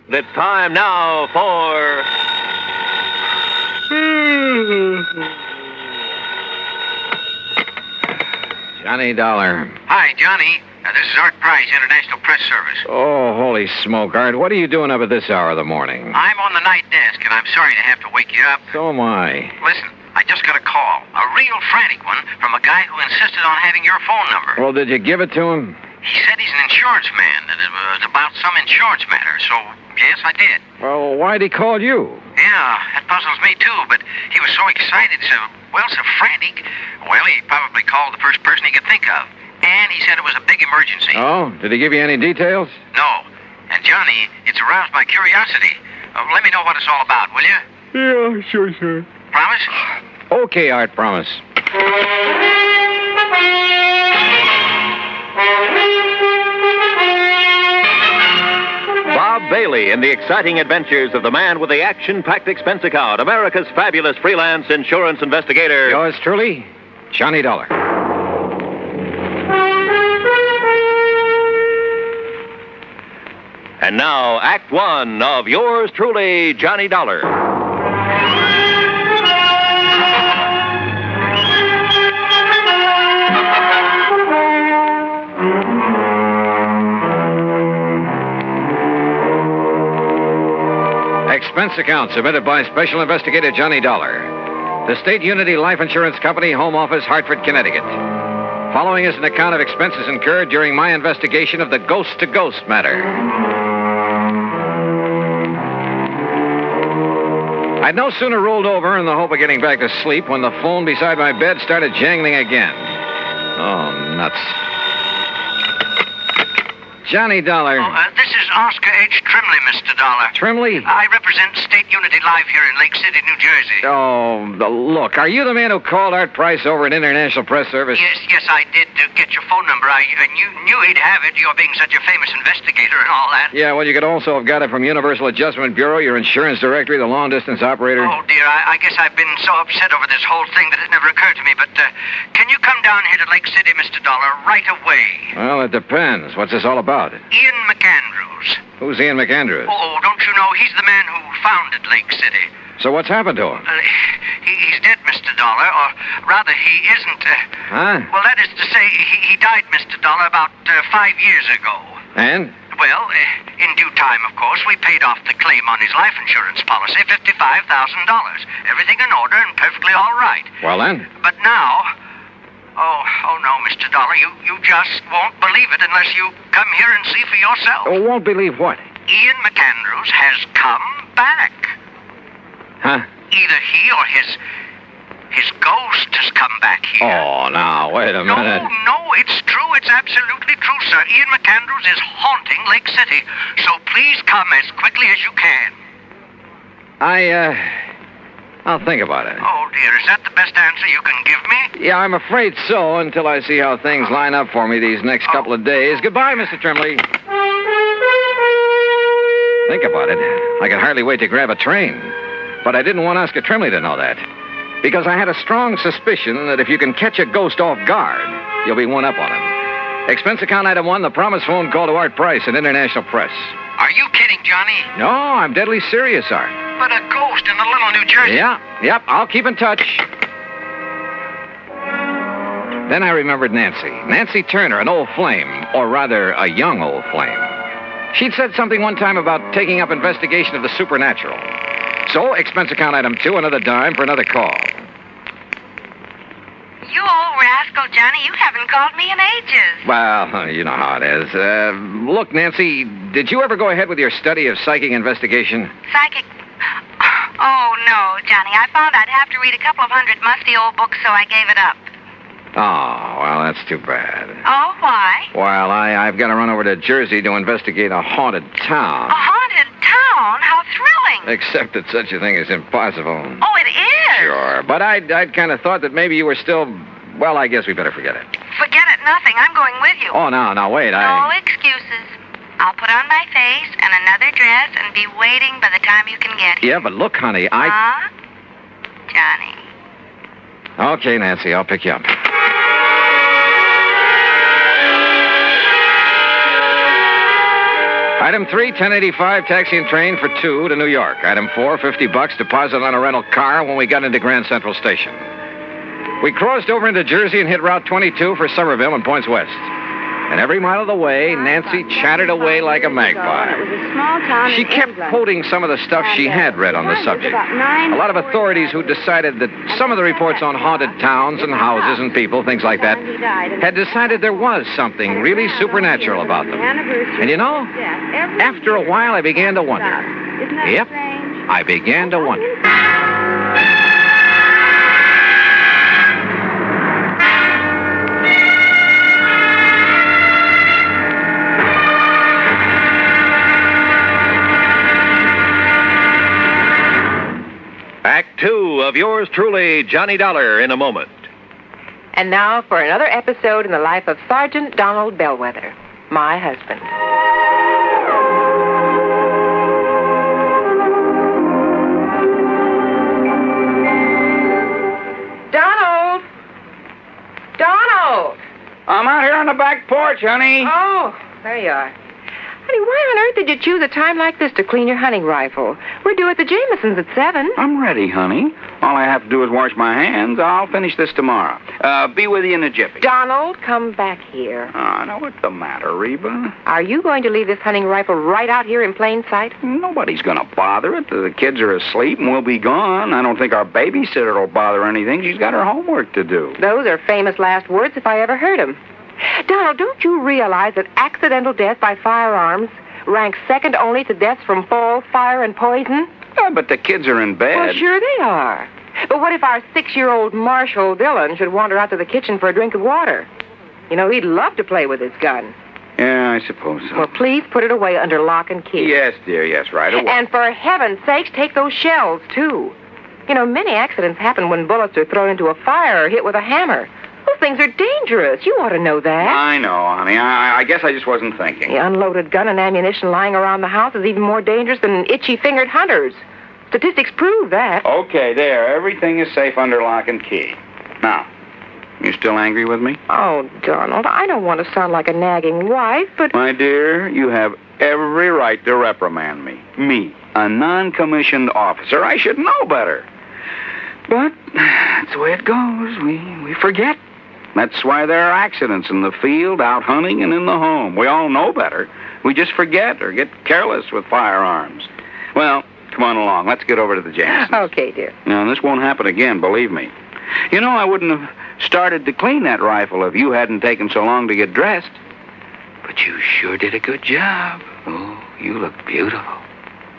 It's time now for... Johnny Dollar. Hi, Johnny. This is Art Price, International Press Service. Oh, holy smoke, Art. What are you doing up at this hour of the morning? I'm on the night desk, and I'm sorry to have to wake you up. So am I. Listen, I just got a call, a real frantic one, from a guy who insisted on having your phone number. Well, did you give it to him? He said he's an insurance man, that it was about some insurance matter, so yes, I did. Well, why'd he call you? Yeah, that puzzles me too, but he was so excited, so frantic. Well, he probably called the first person he could think of. And he said it was a big emergency. Oh, did he give you any details? No. And, Johnny, it's aroused my curiosity. Let me know what it's all about, will you? Yeah, sure, sir. Promise? Okay, Art, promise. Bob Bailey in the exciting adventures of the man with the action-packed expense account, America's fabulous freelance insurance investigator. Yours truly, Johnny Dollar. And now, Act One of yours truly, Johnny Dollar. Expense account submitted by Special Investigator Johnny Dollar. The State Unity Life Insurance Company, Home Office, Hartford, Connecticut. Following is an account of expenses incurred during my investigation of the ghost-to-ghost matter. I'd no sooner rolled over in the hope of getting back to sleep when the phone beside my bed started jangling again. Oh, nuts. Johnny Dollar. This is Oscar H. Trimley, Mr. Dollar. Trimley? I represent State Unity Life here in Lake City, New Jersey. Oh, look, are you the man who called Art Price over at International Press Service? Yes, I did get your phone number. I knew he'd have it, you're being such a famous investigator and all that. Yeah, well, you could also have got it from Universal Adjustment Bureau, your insurance directory, the long-distance operator. Oh, dear, I guess I've been so upset over this whole thing that it never occurred to me, but can you come down here to Lake City, Mr. Dollar, right away? Well, it depends. What's this all about? Ian McAndrews. Who's Ian McAndrews? Oh, don't you know? He's the man who founded Lake City. So what's happened to him? He's dead, Mr. Dollar, or rather, he isn't. Huh? Well, that is to say, he died, Mr. Dollar, about 5 years ago. And? Well, in due time, of course, we paid off the claim on his life insurance policy, $55,000. Everything in order and perfectly all right. Well, then? But now... Oh, no, Mr. Dollar, you just won't believe it unless you come here and see for yourself. Oh, won't believe what? Ian McAndrews has come back. Huh? Either he or his ghost has come back here. Oh, now, wait a minute. No, it's true. It's absolutely true, sir. Ian McAndrews is haunting Lake City. So please come as quickly as you can. I'll think about it. Oh, dear, is that the best answer you can give me? Yeah, I'm afraid so, until I see how things line up for me these next couple of days. Goodbye, Mr. Trimley. Think about it. I could hardly wait to grab a train. But I didn't want Oscar Trimley to know that. Because I had a strong suspicion that if you can catch a ghost off guard, you'll be one up on him. Expense account item 1, the promised phone call to Art Price at International Press. Are you kidding, Johnny? No, I'm deadly serious, Art. But a ghost in a little New Jersey. Yep, I'll keep in touch. Then I remembered Nancy. Nancy Turner, an old flame, or rather, a young old flame. She'd said something one time about taking up investigation of the supernatural. So, expense account item 2, another dime for another call. You old rascal, Johnny, you haven't called me in ages. Well, you know how it is. Look, Nancy, did you ever go ahead with your study of psychic investigation? Psychic? Oh, no, Johnny. I found I'd have to read a couple of hundred musty old books, so I gave it up. Oh, well, that's too bad. Oh, why? Well, I've got to run over to Jersey to investigate a haunted town. A haunted town? How thrilling. Except that such a thing is impossible. Oh, it is? Sure, but I'd kind of thought that maybe you were still... Well, I guess we better forget it. Forget it, nothing. I'm going with you. Oh, now, wait, No excuses. I'll put on my face and another dress and be waiting by the time you can get here. Yeah, but look, honey, Huh? Johnny. Okay, Nancy, I'll pick you up. Item 3, 1085, taxi and train for 2 to New York. Item 4, $50 deposit on a rental car when we got into Grand Central Station. We crossed over into Jersey and hit Route 22 for Somerville and points west. And every mile of the way, Nancy chattered away like a magpie. She kept quoting some of the stuff she had read on the subject. A lot of authorities who decided that some of the reports on haunted towns and houses and people, things like that, had decided there was something really supernatural about them. And you know, after a while, I began to wonder. Yep, I began to wonder. Act 2 of yours truly, Johnny Dollar, in a moment. And now for another episode in the life of Sergeant Donald Bellwether, my husband. Donald! Donald! I'm out here on the back porch, honey. Oh, there you are. Honey, why on earth did you choose a time like this to clean your hunting rifle? We're due at the Jamesons at 7. I'm ready, honey. All I have to do is wash my hands. I'll finish this tomorrow. Be with you in a jiffy. Donald, come back here. Oh, now, what's the matter, Reba? Are you going to leave this hunting rifle right out here in plain sight? Nobody's going to bother it. The kids are asleep and we'll be gone. I don't think our babysitter will bother anything. She's got her homework to do. Those are famous last words if I ever heard them. Donald, don't you realize that accidental death by firearms ranks second only to deaths from fall, fire, and poison? Yeah, but the kids are in bed. Well, sure they are. But what if our 6-year-old Marshall Dillon should wander out to the kitchen for a drink of water? You know, he'd love to play with his gun. Yeah, I suppose so. Well, please put it away under lock and key. Yes, dear, yes, right away. And for heaven's sakes, take those shells, too. You know, many accidents happen when bullets are thrown into a fire or hit with a hammer. Those things are dangerous. You ought to know that. I know, honey. I guess I just wasn't thinking. The unloaded gun and ammunition lying around the house is even more dangerous than itchy-fingered hunters. Statistics prove that. Okay, there. Everything is safe under lock and key. Now, you still angry with me? Oh, Donald, I don't want to sound like a nagging wife, but... My dear, you have every right to reprimand me. Me, a non-commissioned officer. I should know better. But that's the way it goes. We forget. That's why there are accidents in the field, out hunting, and in the home. We all know better. We just forget or get careless with firearms. Well, come on along. Let's get over to the Jamesons. Okay, dear. Now, this won't happen again, believe me. You know, I wouldn't have started to clean that rifle if you hadn't taken so long to get dressed. But you sure did a good job. Oh, you look beautiful.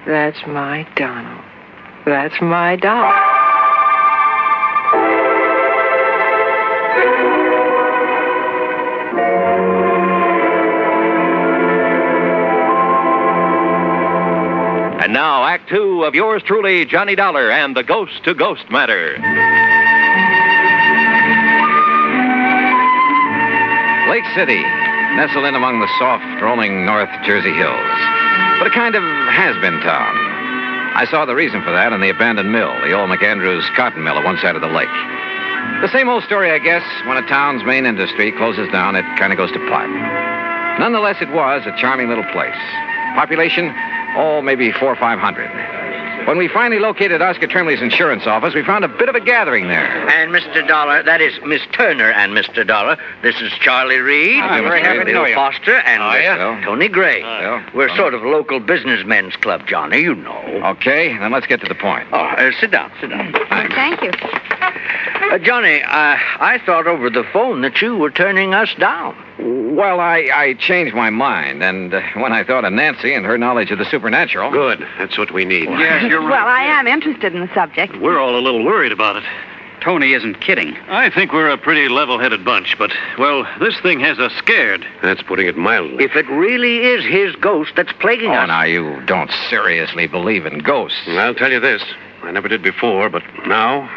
That's my Donald. That's my doll. And now, Act 2 of yours truly, Johnny Dollar, and the Ghost-to-Ghost Matter. Lake City, nestled in among the soft, rolling North Jersey hills. But a kind of has-been town. I saw the reason for that in the abandoned mill, the old McAndrews cotton mill at one side of the lake. The same old story, I guess. When a town's main industry closes down, it kind of goes to pot. Nonetheless, it was a charming little place. Population, maybe 400 or 500. When we finally located Oscar Tremley's insurance office, we found a bit of a gathering there. And Mr. Dollar, that is Miss Turner and Mr. Dollar. This is Charlie Reed. Hi, very happy to know you. Foster and Tony Gray. We're sort of local businessmen's club, Johnny, you know. Okay, then let's get to the point. Sit down. Thank you. Johnny, I thought over the phone that you were turning us down. Well, I changed my mind, and when I thought of Nancy and her knowledge of the supernatural... Good. That's what we need. Yes, you're right. Well, I am interested in the subject. We're all a little worried about it. Tony isn't kidding. I think we're a pretty level-headed bunch, but, well, this thing has us scared. That's putting it mildly. If it really is his ghost that's plaguing us... Oh, now, you don't seriously believe in ghosts. I'll tell you this. I never did before, but now,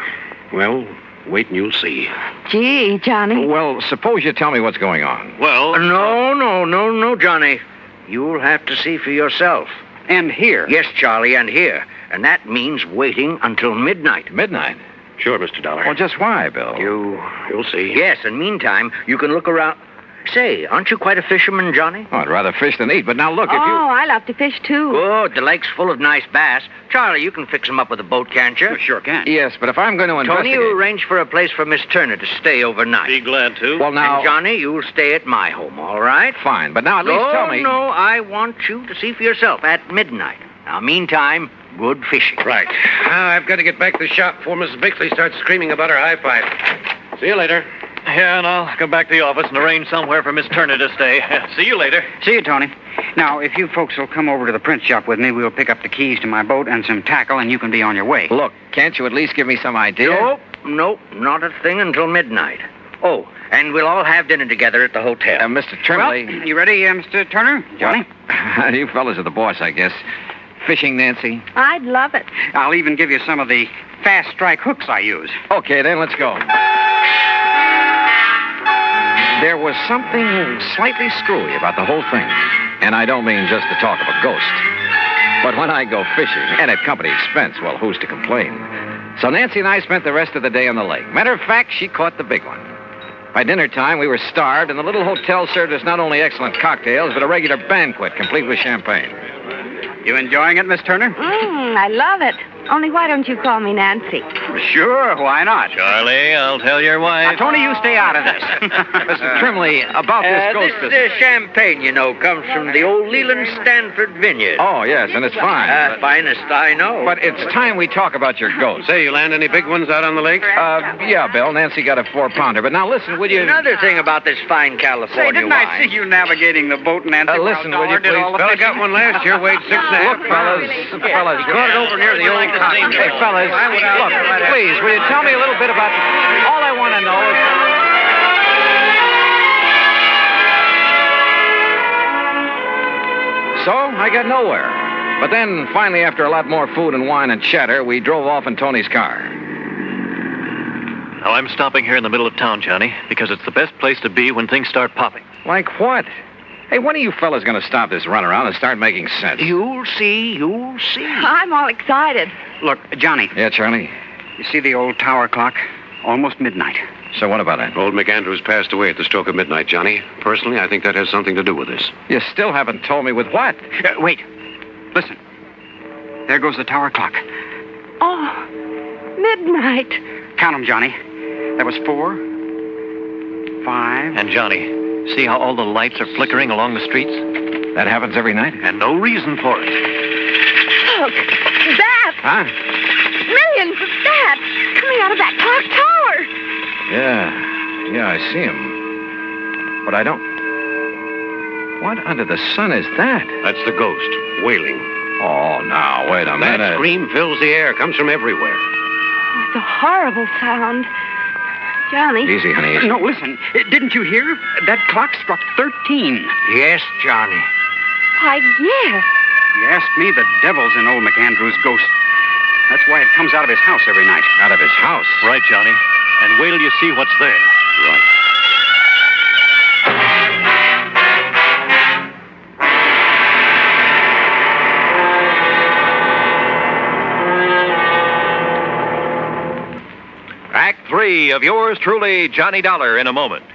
well, wait and you'll see. Gee, Johnny. Well, suppose you tell me what's going on. Well... No, Johnny. You'll have to see for yourself. And here. Yes, Charlie, and here. And that means waiting until midnight. Midnight? Sure, Mr. Dollar. Well, just why, Bill? You'll see. Yes, and meantime, you can look around... Say, aren't you quite a fisherman, Johnny? Oh, I'd rather fish than eat, but now look, if you... Oh, I love to fish, too. Good. The lake's full of nice bass. Charlie, you can fix them up with a boat, can't you? Sure can. Yes, but if I'm going to Tony, investigate... you arrange for a place for Miss Turner to stay overnight. Be glad to. Well, now... And Johnny, you'll stay at my home, all right? Fine, but now at least tell me... No, I want you to see for yourself at midnight. Now, meantime, good fishing. Right. Now, I've got to get back to the shop before Mrs. Bixley starts screaming about her high five. See you later. Yeah, and I'll come back to the office and arrange somewhere for Miss Turner to stay. See you later. See you, Tony. Now, if you folks will come over to the print shop with me, we'll pick up the keys to my boat and some tackle, and you can be on your way. Look, can't you at least give me some idea? Nope, not a thing until midnight. Oh, and we'll all have dinner together at the hotel. Mr. Trimley... Well, you ready, Mr. Turner? Johnny? Well, you fellas are the boss, I guess. Fishing, Nancy? I'd love it. I'll even give you some of the fast strike hooks I use. Okay, then, let's go. There was something slightly screwy about the whole thing. And I don't mean just the talk of a ghost. But when I go fishing, and at company expense, well, who's to complain? So Nancy and I spent the rest of the day on the lake. Matter of fact, she caught the big one. By dinner time, we were starved, and the little hotel served us not only excellent cocktails, but a regular banquet, complete with champagne. You enjoying it, Miss Turner? I love it. Only why don't you call me Nancy? Sure, why not? Charlie, I'll tell your wife. Tony, you stay out of this. Mr. Trimley, about this ghost business. This champagne, you know, comes from the old Leland Stanford vineyard. Oh, yes, and it's fine. Finest I know. But it's time we talk about your ghost. Say, you land any big ones out on the lake? Yeah, Bill. Nancy got a 4-pounder. But now listen, would you... Another thing about this fine California Say, didn't I see you navigating the boat, Nancy? listen, will you please? Fella got one last year, weighed 6.5. Look, fellas. Caught it over near the old cotton. Hey, fellas, look, please, will you tell me a little bit about... All I want to know is... So, I got nowhere. But then, finally, after a lot more food and wine and chatter, we drove off in Tony's car. Now, I'm stopping here in the middle of town, Johnny, because it's the best place to be when things start popping. Like what? Hey, when are you fellas going to stop this runaround and start making sense? You'll see. I'm all excited. Look, Johnny, Yeah, Charlie? you see the old tower clock? Almost midnight. So what about it? Old McAndrews passed away at the stroke of midnight, Johnny. Personally, I think that has something to do with this. You still haven't told me with what? Wait. Listen. There goes the tower clock. Oh, midnight. Count 'em, Johnny. That was 4, 5... And Johnny, see how all the lights are flickering along the streets? That happens every night? And no reason for it. Look, bats. Huh? Millions of bats coming out of that clock tower. Yeah, I see him. But I don't... What under the sun is that? That's the ghost, wailing. Oh, now, wait a minute. That scream fills the air, comes from everywhere. Oh, it's a horrible sound. Johnny. Easy, honey. Easy. No, listen. Didn't you hear? That clock struck 13. Yes, Johnny. Why, yes. You asked me, the devil's in old McAndrew's ghost. That's why it comes out of his house every night. Out of his house? Right, Johnny. And wait till you see what's there. Right. Act 3 of yours truly, Johnny Dollar, in a moment.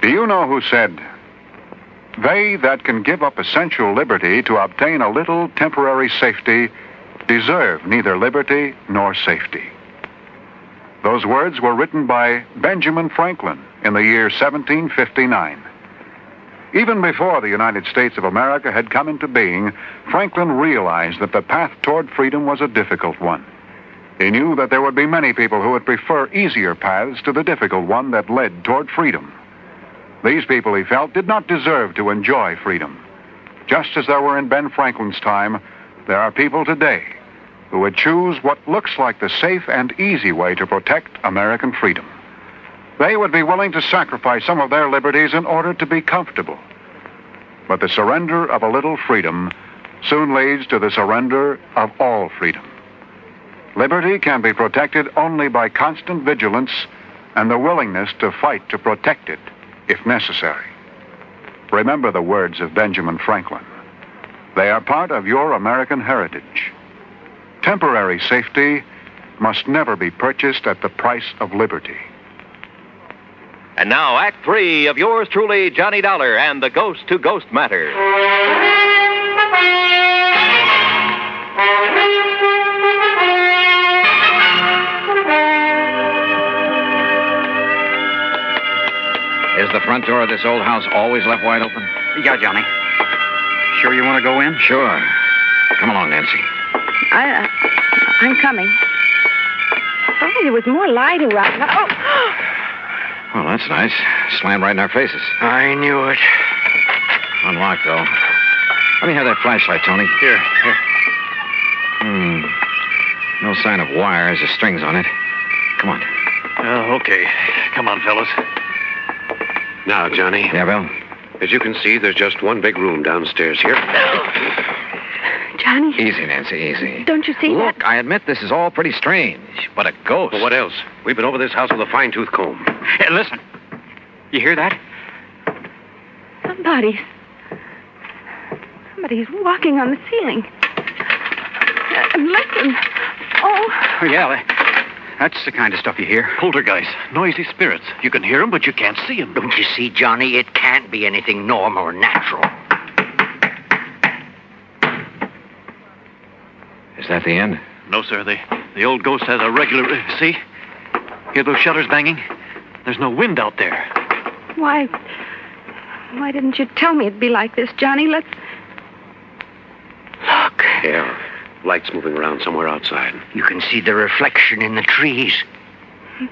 Do you know who said, "They that can give up essential liberty to obtain a little temporary safety deserve neither liberty nor safety"? Those words were written by Benjamin Franklin in the year 1759. Even before the United States of America had come into being, Franklin realized that the path toward freedom was a difficult one. He knew that there would be many people who would prefer easier paths to the difficult one that led toward freedom. These people, he felt, did not deserve to enjoy freedom. Just as there were in Ben Franklin's time, there are people today who would choose what looks like the safe and easy way to protect American freedom. They would be willing to sacrifice some of their liberties in order to be comfortable. But the surrender of a little freedom soon leads to the surrender of all freedom. Liberty can be protected only by constant vigilance and the willingness to fight to protect it, if necessary. Remember the words of Benjamin Franklin. They are part of your American heritage. Temporary safety must never be purchased at the price of liberty. And now, Act 3 of yours truly, Johnny Dollar and the Ghost to Ghost Matter. Is the front door of this old house always left wide open? Yeah, Johnny. Sure you want to go in? Sure. Come along, Nancy. I'm coming. Oh, there was more light around. Oh! Well, that's nice. Slammed right in our faces. I knew it. Unlocked, though. Let me have that flashlight, Tony. Here. No sign of wires or strings on it. Come on. Okay. Come on, fellas. Now, Johnny. Yeah, Bill? As you can see, there's just one big room downstairs here. Johnny. Easy, Nancy, easy. Don't you see Look, I admit this is all pretty strange, but a ghost. Well, what else? We've been over this house with a fine-tooth comb. Hey, listen. You hear that? Somebody's walking on the ceiling. Listen. Oh. Yeah, that's the kind of stuff you hear. Poltergeist, noisy spirits. You can hear them, but you can't see them. Don't you see, Johnny? It can't be anything normal or natural. Is that the end? No, sir. The old ghost has a regular... See? Hear those shutters banging? There's no wind out there. Why didn't you tell me it'd be like this, Johnny? Let's... Look. Yeah, lights moving around somewhere outside. You can see the reflection in the trees.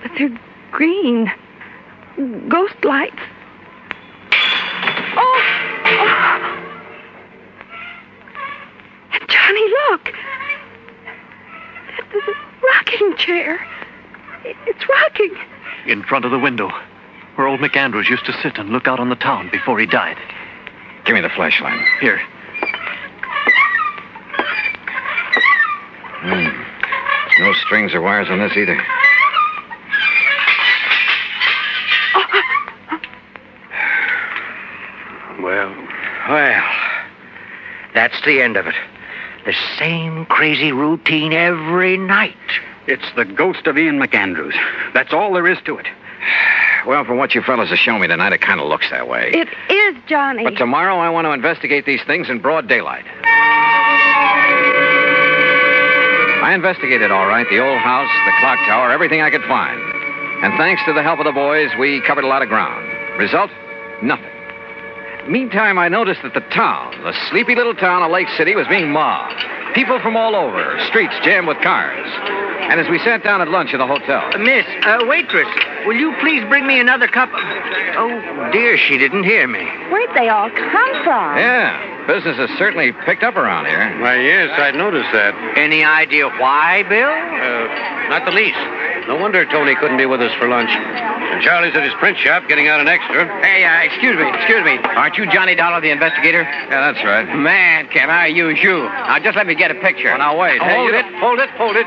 But they're green. Ghost lights. Oh! Johnny, look. There's a rocking chair. It's rocking. In front of the window, where old McAndrews used to sit and look out on the town before he died. Give me the flashlight. Here. No strings or wires on this either. Well, that's the end of it. The same crazy routine every night. It's the ghost of Ian McAndrews. That's all there is to it. Well, from what you fellas have shown me tonight, it kind of looks that way. It is, Johnny. But tomorrow I want to investigate these things in broad daylight. I investigated all right, the old house, the clock tower, everything I could find. And thanks to the help of the boys, we covered a lot of ground. Result? Nothing. Meantime, I noticed that the town, the sleepy little town of Lake City, was being mobbed. People from all over, streets jammed with cars. And as we sat down at lunch at the hotel... Miss, waitress, will you please bring me another cup of... Oh, dear, she didn't hear me. Where'd they all come from? Yeah, business has certainly picked up around here. Why, yes, I'd noticed that. Any idea why, Bill? Not the least. No wonder Tony couldn't be with us for lunch. And Charlie's at his print shop getting out an extra. Hey, excuse me. Aren't you Johnny Dollar, the investigator? Yeah, that's right. Man, can I use you? Now, just let me get a picture. Well, now, wait. Hold it.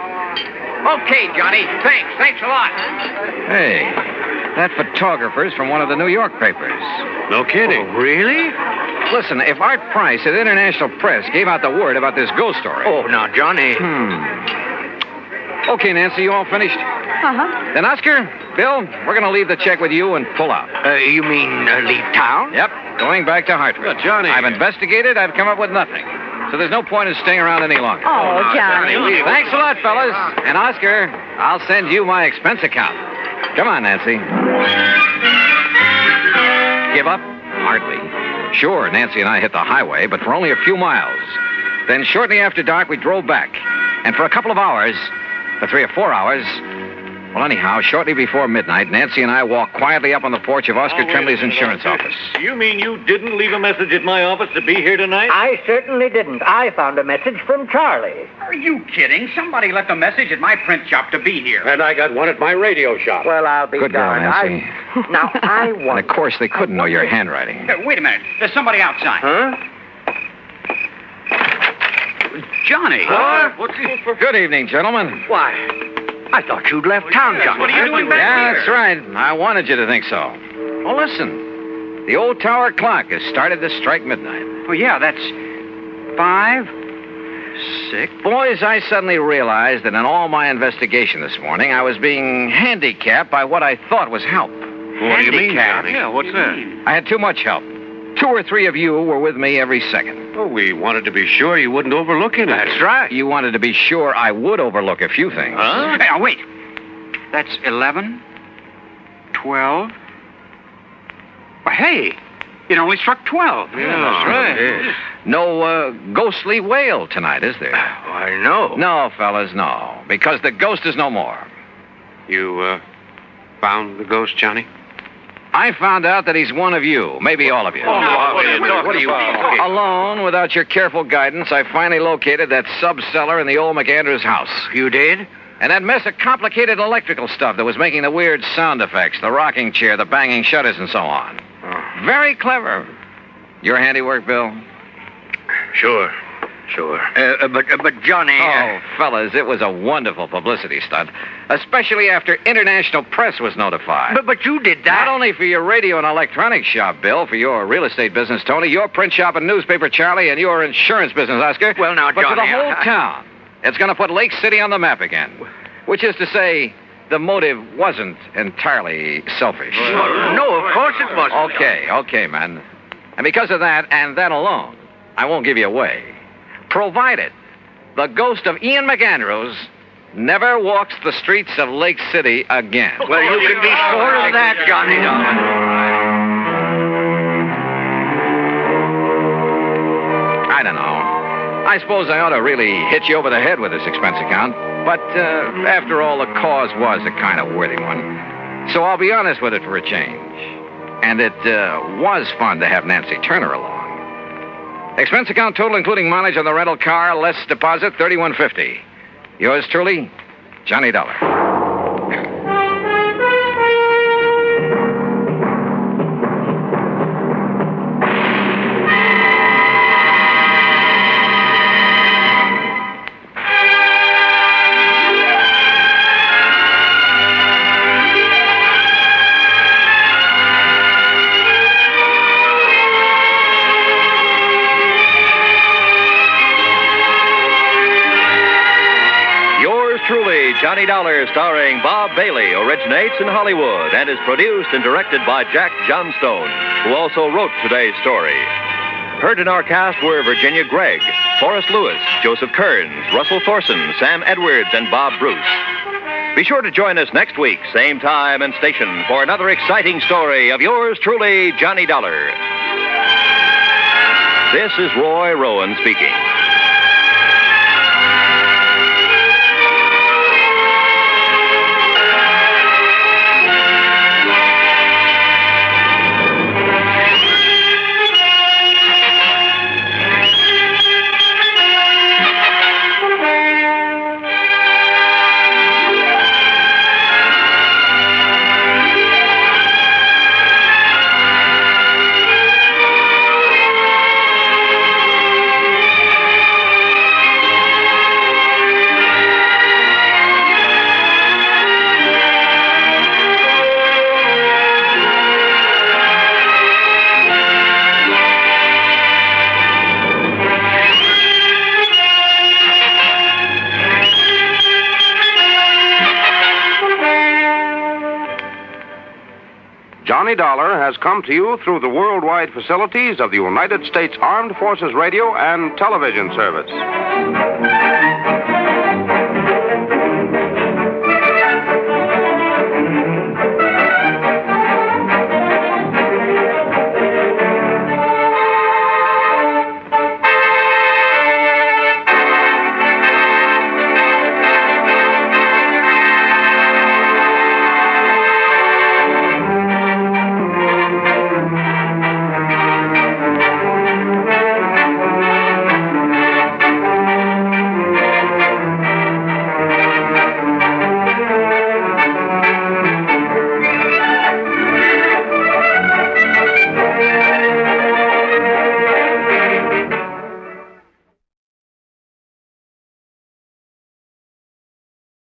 Okay, Johnny. Thanks a lot. Hey, that photographer's from one of the New York papers. No kidding. Oh, really? Listen, if Art Price at International Press gave out the word about this ghost story... Oh, now, Johnny. Okay, Nancy, you all finished? Uh-huh. Then, Oscar, Bill, we're going to leave the check with you and pull out. You mean leave town? Yep, going back to Hartford. But, Johnny... I've investigated, I've come up with nothing. So there's no point in staying around any longer. Oh, Johnny. Thanks a lot, fellas. And, Oscar, I'll send you my expense account. Come on, Nancy. Give up? Hardly. Sure, Nancy and I hit the highway, but for only a few miles. Then shortly after dark, we drove back. And for a couple of hours, for 3 or 4 hours... Well, anyhow, shortly before midnight, Nancy and I walked quietly up on the porch of Oscar Trembley's insurance office. You mean you didn't leave a message at my office to be here tonight? I certainly didn't. I found a message from Charlie. Are you kidding? Somebody left a message at my print shop to be here. And I got one at my radio shop. Well, I'll be Good girl, darned. Nancy. Now, I And, want... of course, they couldn't know your handwriting. Wait a minute. There's somebody outside. Huh? Johnny. What's this for? Good evening, gentlemen. Why, I thought you'd left town, Johnny. What are you doing back Yeah, here? that's right. I wanted you to think so. Well, listen. The old tower clock has started to strike midnight. Oh, yeah, that's 5, 6. Boys, I suddenly realized that in all my investigation this morning, I was being handicapped by what I thought was help. What do you mean, Johnny? Yeah, what's that? I had too much help. 2 or 3 of you were with me every second. Oh, we wanted to be sure you wouldn't overlook anything. That's right. You wanted to be sure I would overlook a few things. Huh? Hey, now, wait. That's 11, 12. Well, hey, it only struck 12. Yeah, that's right. Yes. No ghostly wail tonight, is there? Why, no. No, fellas, no. Because the ghost is no more. You, found the ghost, Johnny? I found out that he's one of you, maybe all of you. What are you talking? Alone, without your careful guidance, I finally located that sub-cellar in the old McAndrews house. You did? And that mess of complicated electrical stuff that was making the weird sound effects, the rocking chair, the banging shutters, and so on. Oh. Very clever. Your handiwork, Bill? Sure. But Johnny... Oh, fellas, it was a wonderful publicity stunt, especially after international press was notified. But you did that. Not only for your radio and electronics shop, Bill, for your real estate business, Tony, your print shop and newspaper, Charlie, and your insurance business, Oscar. Well, now, but for the Johnny, whole town. It's going to put Lake City on the map again. Which is to say, the motive wasn't entirely selfish. No, of course it wasn't. Okay, man. And because of that, and that alone, I won't give you away. Provided the ghost of Ian McAndrews never walks the streets of Lake City again. Well, you can be sure of that, Johnny. I don't know. I suppose I ought to really hit you over the head with this expense account. But after all, the cause was a kind of worthy one. So I'll be honest with it for a change. And it was fun to have Nancy Turner along. Expense account total, including mileage on the rental car, less deposit, $31.50. Yours truly, Johnny Dollar. Johnny Dollar, starring Bob Bailey, originates in Hollywood and is produced and directed by Jack Johnstone, who also wrote today's story. Heard in our cast were Virginia Gregg, Forrest Lewis, Joseph Kearns, Russell Thorson, Sam Edwards, and Bob Bruce. Be sure to join us next week, same time and station, for another exciting story of yours truly, Johnny Dollar. This is Roy Rowan speaking. Johnny Dollar has come to you through the worldwide facilities of the United States Armed Forces Radio and Television Service.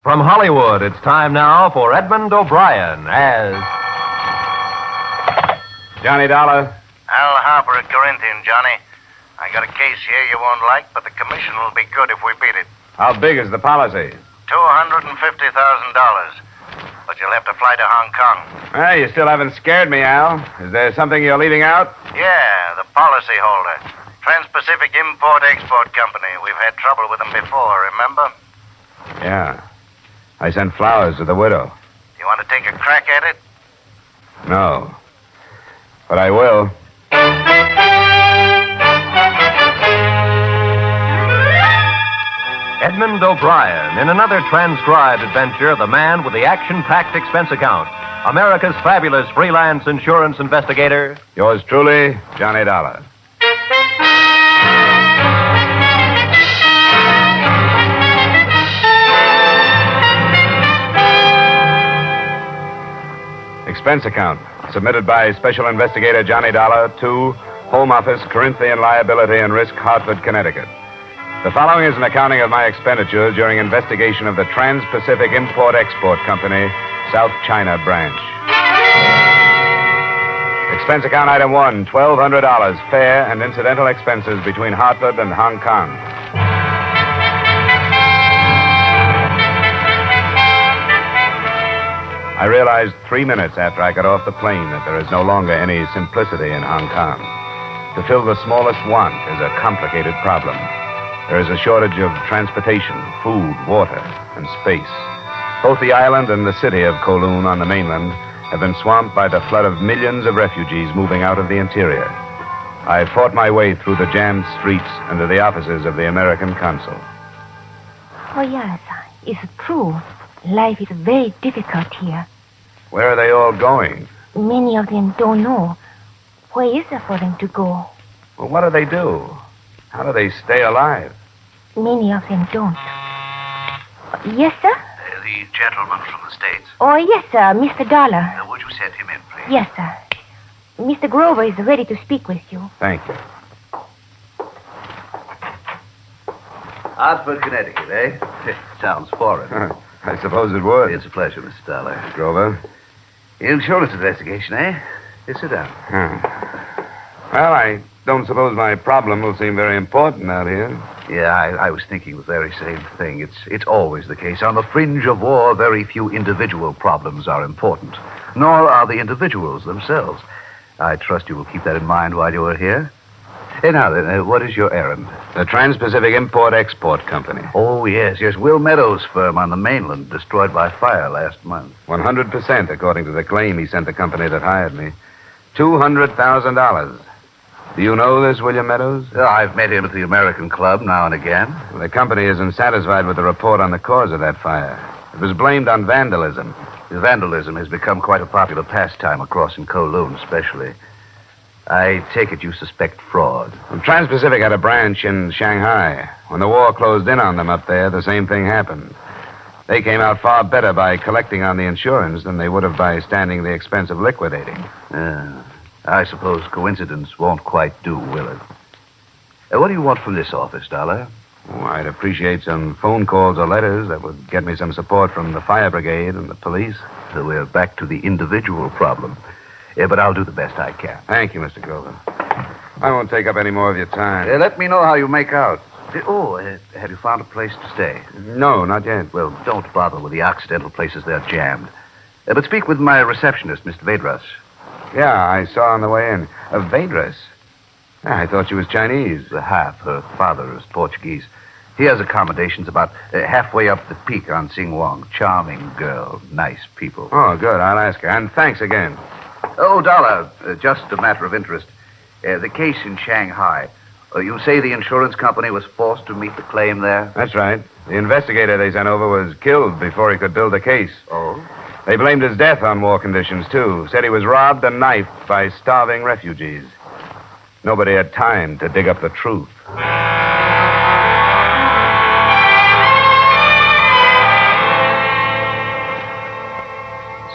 From Hollywood, it's time now for Edmund O'Brien as Johnny Dollar. Al Harper at Corinthian, Johnny. I got a case here you won't like, but the commission will be good if we beat it. How big is the policy? $250,000. The but you'll have to fly to Hong Kong. Well, you still haven't scared me, Al. Is there something you're leaving out? Yeah, the policyholder. Trans-Pacific Import-Export Company. We've had trouble with them before, remember? Yeah. I sent flowers to the widow. You want to take a crack at it? No. But I will. Edmund O'Brien in another transcribed adventure, the man with the action-packed expense account. America's fabulous freelance insurance investigator. Yours truly, Johnny Dollar. Expense account, submitted by Special Investigator Johnny Dollar to Home Office, Corinthian Liability and Risk, Hartford, Connecticut. The following is an accounting of my expenditures during investigation of the Trans-Pacific Import-Export Company, South China Branch. Expense account item 1, $1,200, fare and incidental expenses between Hartford and Hong Kong. I realized 3 minutes after I got off the plane that there is no longer any simplicity in Hong Kong. To fill the smallest want is a complicated problem. There is a shortage of transportation, food, water, and space. Both the island and the city of Kowloon on the mainland have been swamped by the flood of millions of refugees moving out of the interior. I fought my way through the jammed streets and to the offices of the American consul. Oh, yes, it's true. Life is very difficult here. Where are they all going? Many of them don't know. Where is there for them to go? Well, what do they do? How do they stay alive? Many of them don't. Yes, sir? The gentleman from the States. Oh, yes, sir, Mr. Dollar. Would you send him in, please? Yes, sir. Mr. Grover is ready to speak with you. Thank you. Hartford, Connecticut, eh? Sounds foreign. I suppose it would. It's a pleasure, Mr. Dollar. Grover? Insurance investigation, eh? Here, sit down. Well, I don't suppose my problem will seem very important out here. Yeah, I was thinking the very same thing. It's always the case. On the fringe of war, very few individual problems are important, nor are the individuals themselves. I trust you will keep that in mind while you are here. Hey, now then, what is your errand? The Trans-Pacific Import-Export Company. Oh, yes. Will Meadows' firm on the mainland, destroyed by fire last month. 100%, according to the claim he sent the company that hired me. $200,000. Do you know this William Meadows? I've met him at the American Club now and again. Well, the company isn't satisfied with the report on the cause of that fire. It was blamed on vandalism. Vandalism has become quite a popular pastime across in Kowloon, especially. I take it you suspect fraud. Well, Trans-Pacific had a branch in Shanghai. When the war closed in on them up there, the same thing happened. They came out far better by collecting on the insurance than they would have by standing the expense of liquidating. I suppose coincidence won't quite do, will it? What do you want from this office, Dollar? Oh, I'd appreciate some phone calls or letters that would get me some support from the fire brigade and the police. So we're back to the individual problem. But I'll do the best I can. Thank you, Mr. Grover. I won't take up any more of your time. Let me know how you make out. Have you found a place to stay? No, not yet. Well, don't bother with the occidental places. They're jammed. But speak with my receptionist, Mr. Vedras. Yeah, I saw on the way in. Vedras? I thought she was Chinese. Half. Her father is Portuguese. He has accommodations about halfway up the peak on Sing-Wong. Charming girl. Nice people. Oh, good. I'll ask her. And thanks again. Oh, Dollar, just a matter of interest. The case in Shanghai. You say the insurance company was forced to meet the claim there? That's right. The investigator they sent over was killed before he could build a case. Oh? They blamed his death on war conditions, too. Said he was robbed and knifed by starving refugees. Nobody had time to dig up the truth.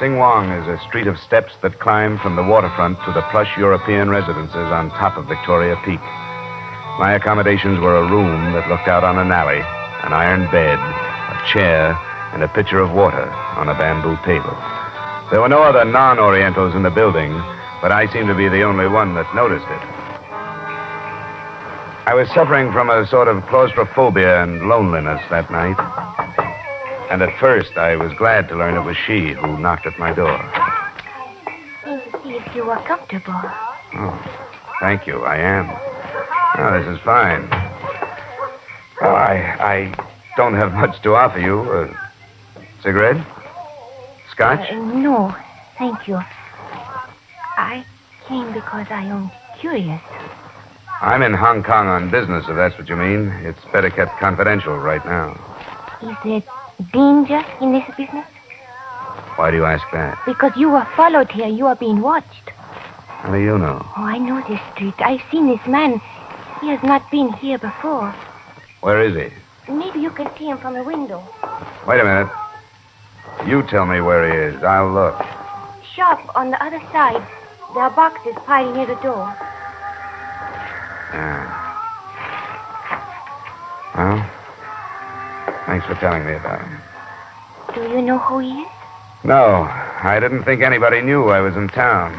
Sing-Wong is a street of steps that climb from the waterfront to the plush European residences on top of Victoria Peak. My accommodations were a room that looked out on an alley, an iron bed, a chair, and a pitcher of water on a bamboo table. There were no other non-Orientals in the building, but I seemed to be the only one that noticed it. I was suffering from a sort of claustrophobia and loneliness that night. And at first, I was glad to learn it was she who knocked at my door. Came to see if you were comfortable. Oh, thank you. I am. Oh, this is fine. Well, I don't have much to offer you. Cigarette? Scotch? No, thank you. I came because I am curious. I'm in Hong Kong on business, if that's what you mean. It's better kept confidential right now. Is there danger in this business? Why do you ask that? Because you were followed here. You are being watched. How do you know? Oh, I know this street. I've seen this man. He has not been here before. Where is he? Maybe you can see him from the window. Wait a minute. You tell me where he is. I'll look. Shop on the other side. There are boxes piled near the door. Yeah. Well, thanks for telling me about him. Do you know who he is? No, I didn't think anybody knew I was in town.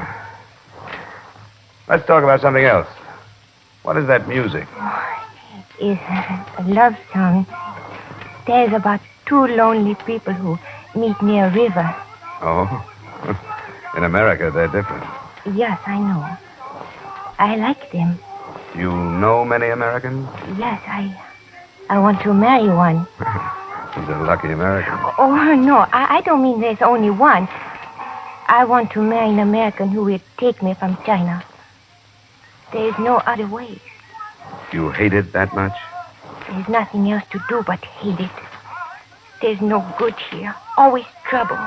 Let's talk about something else. What is that music? Oh, it is a love song. There's about two lonely people who meet near a river. Oh? In America, they're different. Yes, I know. I like them. You know many Americans? Yes, I want to marry one. He's a lucky American. Oh, no, I don't mean there's only one. I want to marry an American who will take me from China. There's no other way. You hate it that much? There's nothing else to do but hate it. There's no good here. Always trouble.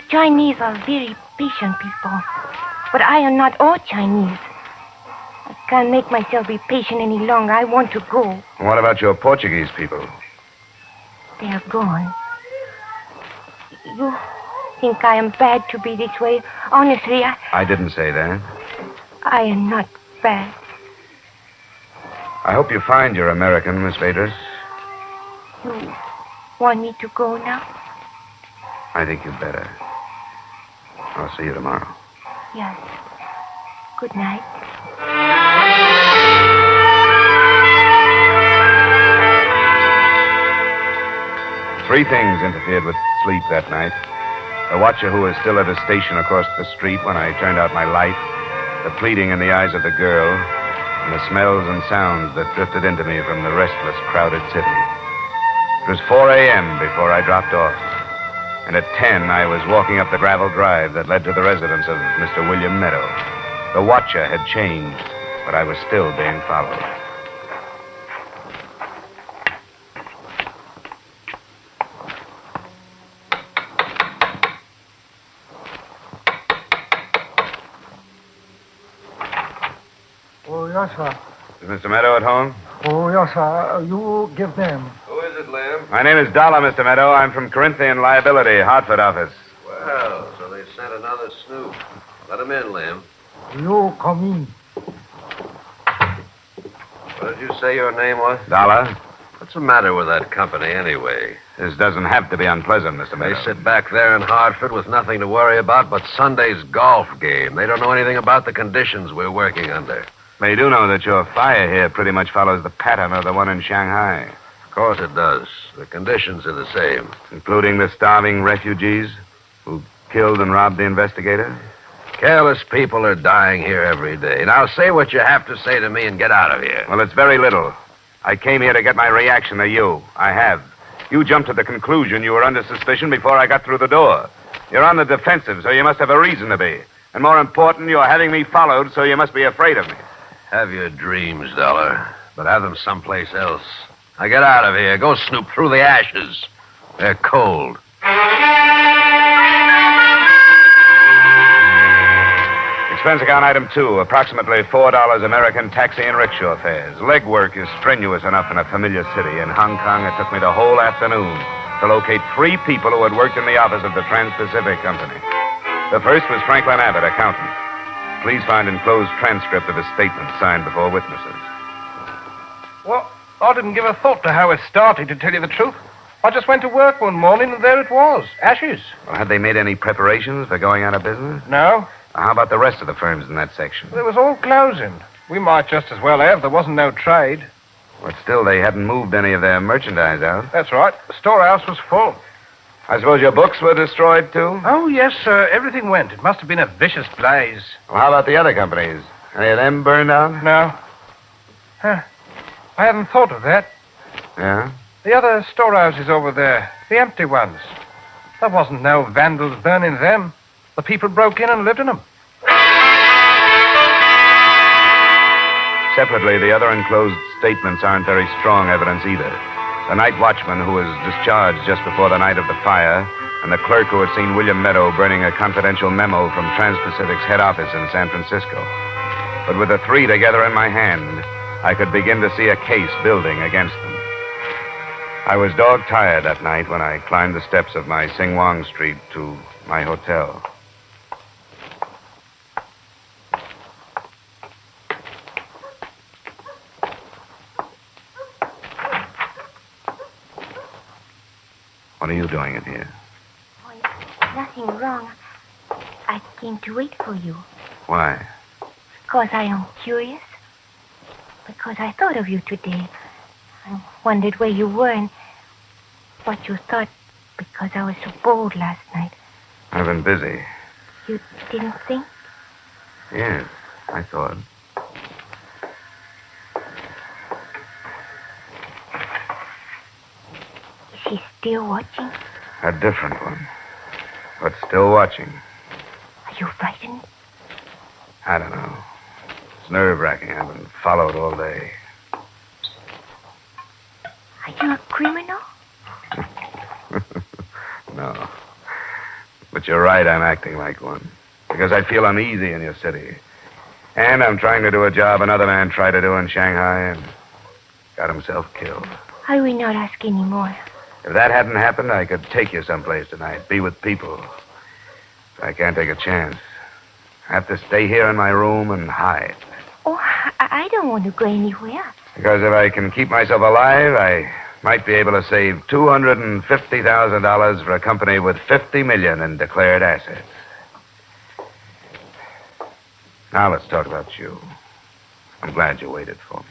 Chinese are very patient people. But I am not all Chinese. I can't make myself be patient any longer. I want to go. What about your Portuguese people? They are gone. You think I am bad to be this way? Honestly, I didn't say that. I am not bad. I hope you find your American, Miss Vaders. You want me to go now? I think you'd better. I'll see you tomorrow. Yes. Good night. Three things interfered with sleep that night. The watcher who was still at a station across the street when I turned out my light, the pleading in the eyes of the girl, and the smells and sounds that drifted into me from the restless, crowded city. It was 4 a.m. before I dropped off, and at 10 I was walking up the gravel drive that led to the residence of Mr. William Meadow. The watcher had changed, but I was still being followed. Oh, yes, sir. Is Mr. Meadow at home? Oh, yes, sir. You give them. Who is it, Lamb? My name is Dollar, Mr. Meadow. I'm from Corinthian Liability, Hartford office. Well, so they sent another snoop. Let him in, Lamb. You come in. What did you say your name was? Dollar? What's the matter with that company, anyway? This doesn't have to be unpleasant, Mr. Meadow. They sit back there in Hartford with nothing to worry about but Sunday's golf game. They don't know anything about the conditions we're working under. They do know that your fire here pretty much follows the pattern of the one in Shanghai. Of course it does. The conditions are the same. Including the starving refugees who killed and robbed the investigator? Careless people are dying here every day. Now say what you have to say to me and get out of here. Well, it's very little. I came here to get my reaction to you. I have. You jumped to the conclusion you were under suspicion before I got through the door. You're on the defensive, so you must have a reason to be. And more important, you're having me followed, so you must be afraid of me. Have your dreams, Dollar, but have them someplace else. Now get out of here. Go snoop through the ashes. They're cold. Expense account item 2, approximately $4 American taxi and rickshaw fares. Legwork is strenuous enough in a familiar city. In Hong Kong, it took me the whole afternoon to locate 3 people who had worked in the office of the Trans-Pacific Company. The first was Franklin Abbott, accountant. Please find enclosed transcript of his statement signed before witnesses. Well, I didn't give a thought to how it started, to tell you the truth. I just went to work one morning, and there it was. Ashes. Well, had they made any preparations for going out of business? No. How about the rest of the firms in that section? It was all closing. We might just as well have. There wasn't no trade. But still, they hadn't moved any of their merchandise out. That's right. The storehouse was full. I suppose your books were destroyed, too? Oh, yes, sir. Everything went. It must have been a vicious blaze. Well, how about the other companies? Any of them burned down? No. Huh. I hadn't thought of that. Yeah? The other storehouses over there, the empty ones. There wasn't no vandals burning them. The people broke in and lived in them. Separately, the other enclosed statements aren't very strong evidence either. The night watchman who was discharged just before the night of the fire, and the clerk who had seen William Meadow burning a confidential memo from Trans-Pacific's head office in San Francisco. But with the three together in my hand, I could begin to see a case building against them. I was dog-tired that night when I climbed the steps of my Sing-Wong Street to my hotel. What are you doing in here? Nothing wrong. I came to wait for you. Why? Because I am curious. Because I thought of you today. I wondered where you were and what you thought because I was so bold last night. I've been busy. You didn't think? Yes, I thought. Is he still watching? A different one. But still watching. Are you frightened? I don't know. It's nerve-wracking. I've been followed all day. Are you a criminal? No. But you're right, I'm acting like one. Because I feel uneasy in your city. And I'm trying to do a job another man tried to do in Shanghai and got himself killed. I will not ask any more. If that hadn't happened, I could take you someplace tonight, be with people. I can't take a chance. I have to stay here in my room and hide. Oh, I don't want to go anywhere. Because if I can keep myself alive, I might be able to save $250,000 for a company with $50 million in declared assets. Now let's talk about you. I'm glad you waited for me.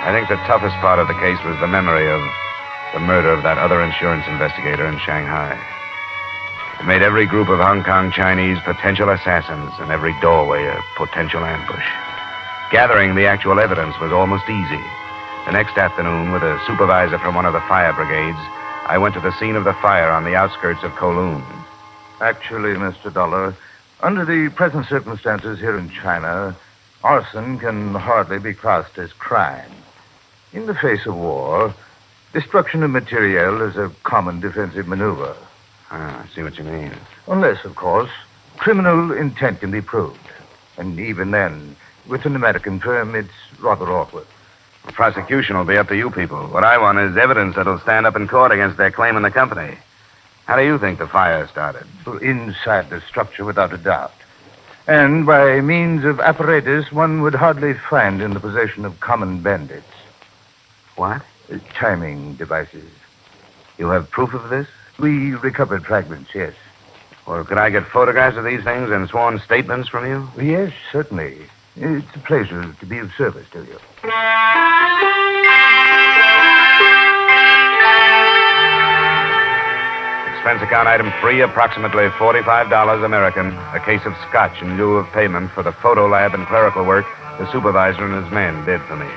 I think the toughest part of the case was the memory of the murder of that other insurance investigator in Shanghai. It made every group of Hong Kong Chinese potential assassins and every doorway a potential ambush. Gathering the actual evidence was almost easy. The next afternoon, with a supervisor from one of the fire brigades, I went to the scene of the fire on the outskirts of Kowloon. Actually, Mr. Dollar, under the present circumstances here in China, arson can hardly be classed as crime. In the face of war, destruction of materiel is a common defensive maneuver. I see what you mean. Unless, of course, criminal intent can be proved. And even then, with an American firm, it's rather awkward. The prosecution will be up to you people. What I want is evidence that'll stand up in court against their claim in the company. How do you think the fire started? Inside the structure, without a doubt. And by means of apparatus one would hardly find in the possession of common bandits. What? Timing devices. You have proof of this? We recovered fragments, yes. Well, could I get photographs of these things and sworn statements from you? Yes, certainly. It's a pleasure to be of service to you. Expense account item 3, approximately $45 American. A case of scotch in lieu of payment for the photo lab and clerical work the supervisor and his men did for me.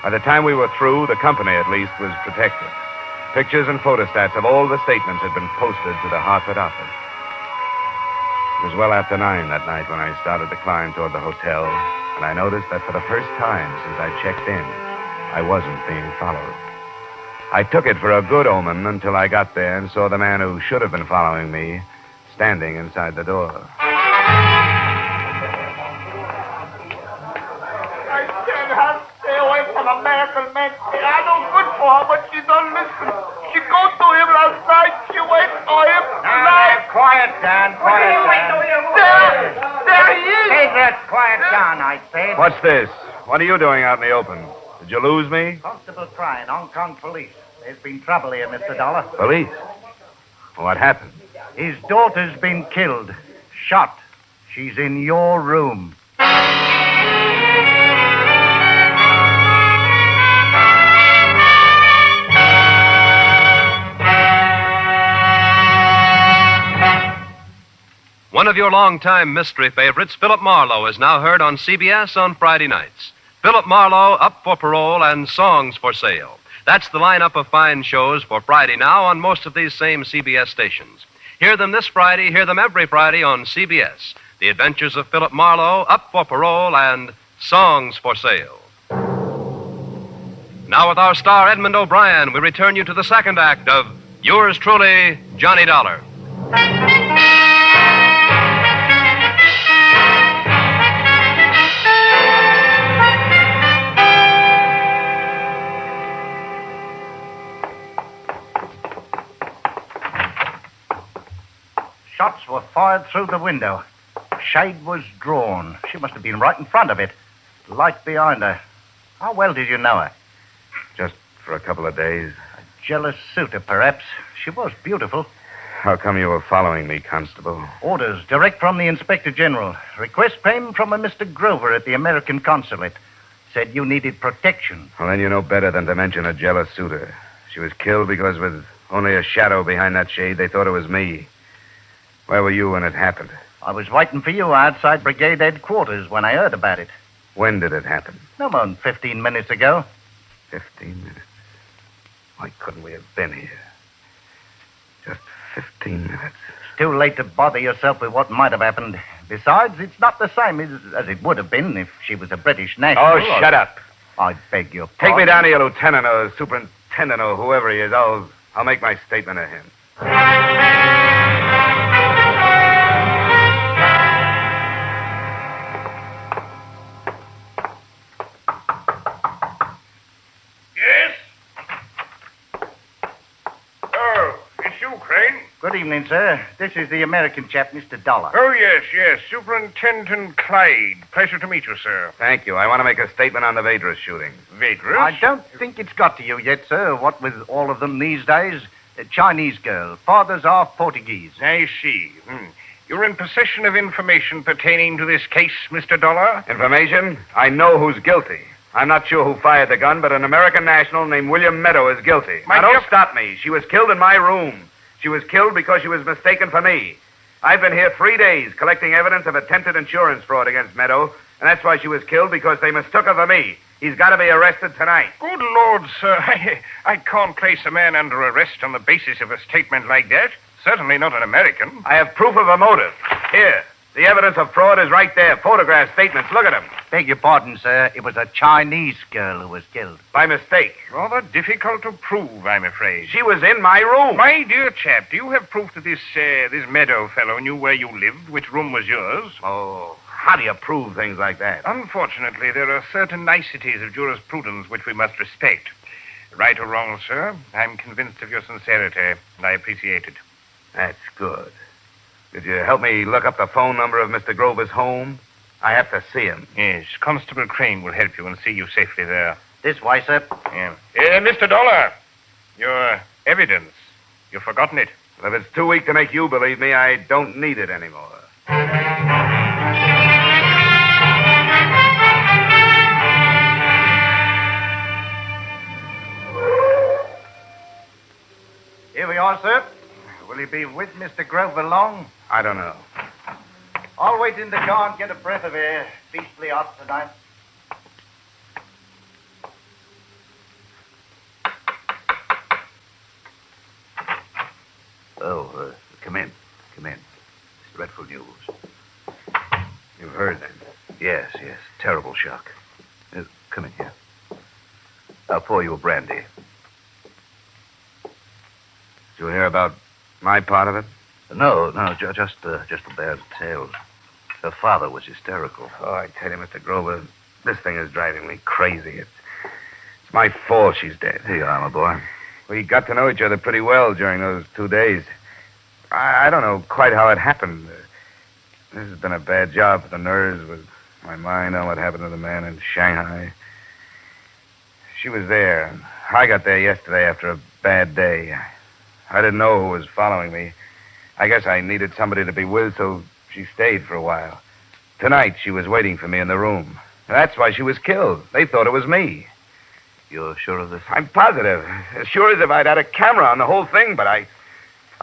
By the time we were through, the company, at least, was protected. Pictures and photostats of all the statements had been posted to the Hartford office. It was well after 9 that night when I started to climb toward the hotel, and I noticed that for the first time since I checked in, I wasn't being followed. I took it for a good omen until I got there and saw the man who should have been following me standing inside the door. Stay away from American men. I know good for her, but she don't listen. She go to him last night. She wait for him tonight. Quiet down, quiet down. There he is. Hey, that quiet down, I said. What's this? What are you doing out in the open? Did you lose me? Constable Cryan, Hong Kong police. There's been trouble here, Mr. Dollar. Police? What happened? His daughter's been killed. Shot. She's in your room. One of your longtime mystery favorites, Philip Marlowe, is now heard on CBS on Friday nights. Philip Marlowe, Up for Parole, and Songs for Sale. That's the lineup of fine shows for Friday now on most of these same CBS stations. Hear them this Friday, hear them every Friday on CBS. The Adventures of Philip Marlowe, Up for Parole, and Songs for Sale. Now with our star Edmund O'Brien, we return you to the second act of Yours Truly, Johnny Dollar. Shots were fired through the window. Shade was drawn. She must have been right in front of it. Light behind her. How well did you know her? Just for a couple of days. A jealous suitor, perhaps. She was beautiful. How come you were following me, Constable? Orders direct from the Inspector General. Request came from a Mr. Grover at the American consulate. Said you needed protection. Well, then you know better than to mention a jealous suitor. She was killed because with only a shadow behind that shade, they thought it was me. Where were you when it happened? I was waiting for you outside brigade headquarters when I heard about it. When did it happen? No more than 15 minutes ago. 15 minutes? Why couldn't we have been here? Just 15 minutes. It's too late to bother yourself with what might have happened. Besides, it's not the same as it would have been if she was a British national. Oh, shut up. I beg your pardon. Take me down to your lieutenant or superintendent or whoever he is. I'll make my statement to him. Good evening, sir. This is the American chap, Mr. Dollar. Oh, yes. Superintendent Clyde. Pleasure to meet you, sir. Thank you. I want to make a statement on the Vadrus shooting. Vadrus? I don't think it's got to you yet, sir. What with all of them these days? A Chinese girl. Fathers are Portuguese. I see. You're in possession of information pertaining to this case, Mr. Dollar? Information? I know who's guilty. I'm not sure who fired the gun, but an American national named William Meadow is guilty. Now, don't stop me. She was killed in my room. She was killed because she was mistaken for me. I've been here 3 days collecting evidence of attempted insurance fraud against Meadow, and that's why she was killed, because they mistook her for me. He's got to be arrested tonight. Good Lord, sir. I can't place a man under arrest on the basis of a statement like that. Certainly not an American. I have proof of a motive. Here. The evidence of fraud is right there. Photographs, statements. Look at them. Beg your pardon, sir. It was a Chinese girl who was killed. By mistake. Rather difficult to prove, I'm afraid. She was in my room. My dear chap, do you have proof that this Meadow fellow knew where you lived, which room was yours? Oh, how do you prove things like that? Unfortunately, there are certain niceties of jurisprudence which we must respect. Right or wrong, sir, I'm convinced of your sincerity, and I appreciate it. That's good. Could you help me look up the phone number of Mr. Grover's home? I have to see him. Yes, Constable Crane will help you and see you safely there. This way, sir. Yeah. Mr. Dollar, your evidence. You've forgotten it. Well, if it's too weak to make you believe me, I don't need it anymore. Here we are, sir. Will you be with Mr. Grover long? I don't know. I'll wait in the car and get a breath of air. Beastly hot tonight. Oh, come in. Come in. It's dreadful news. You've heard, then? Yes. Terrible shock. Come in here. I'll pour you a brandy. Did you hear about my part of it? No, just the bad tales. Her father was hysterical. Oh, I tell you, Mr. Grover, this thing is driving me crazy. It's my fault she's dead. Here you are, my boy. We got to know each other pretty well during those 2 days. I don't know quite how it happened. This has been a bad job for the nerves with my mind on what happened to the man in Shanghai. She was there, and I got there yesterday after a bad day. I didn't know who was following me. I guess I needed somebody to be with, so she stayed for a while. Tonight, she was waiting for me in the room. That's why she was killed. They thought it was me. You're sure of this? I'm positive. As sure as if I'd had a camera on the whole thing, but I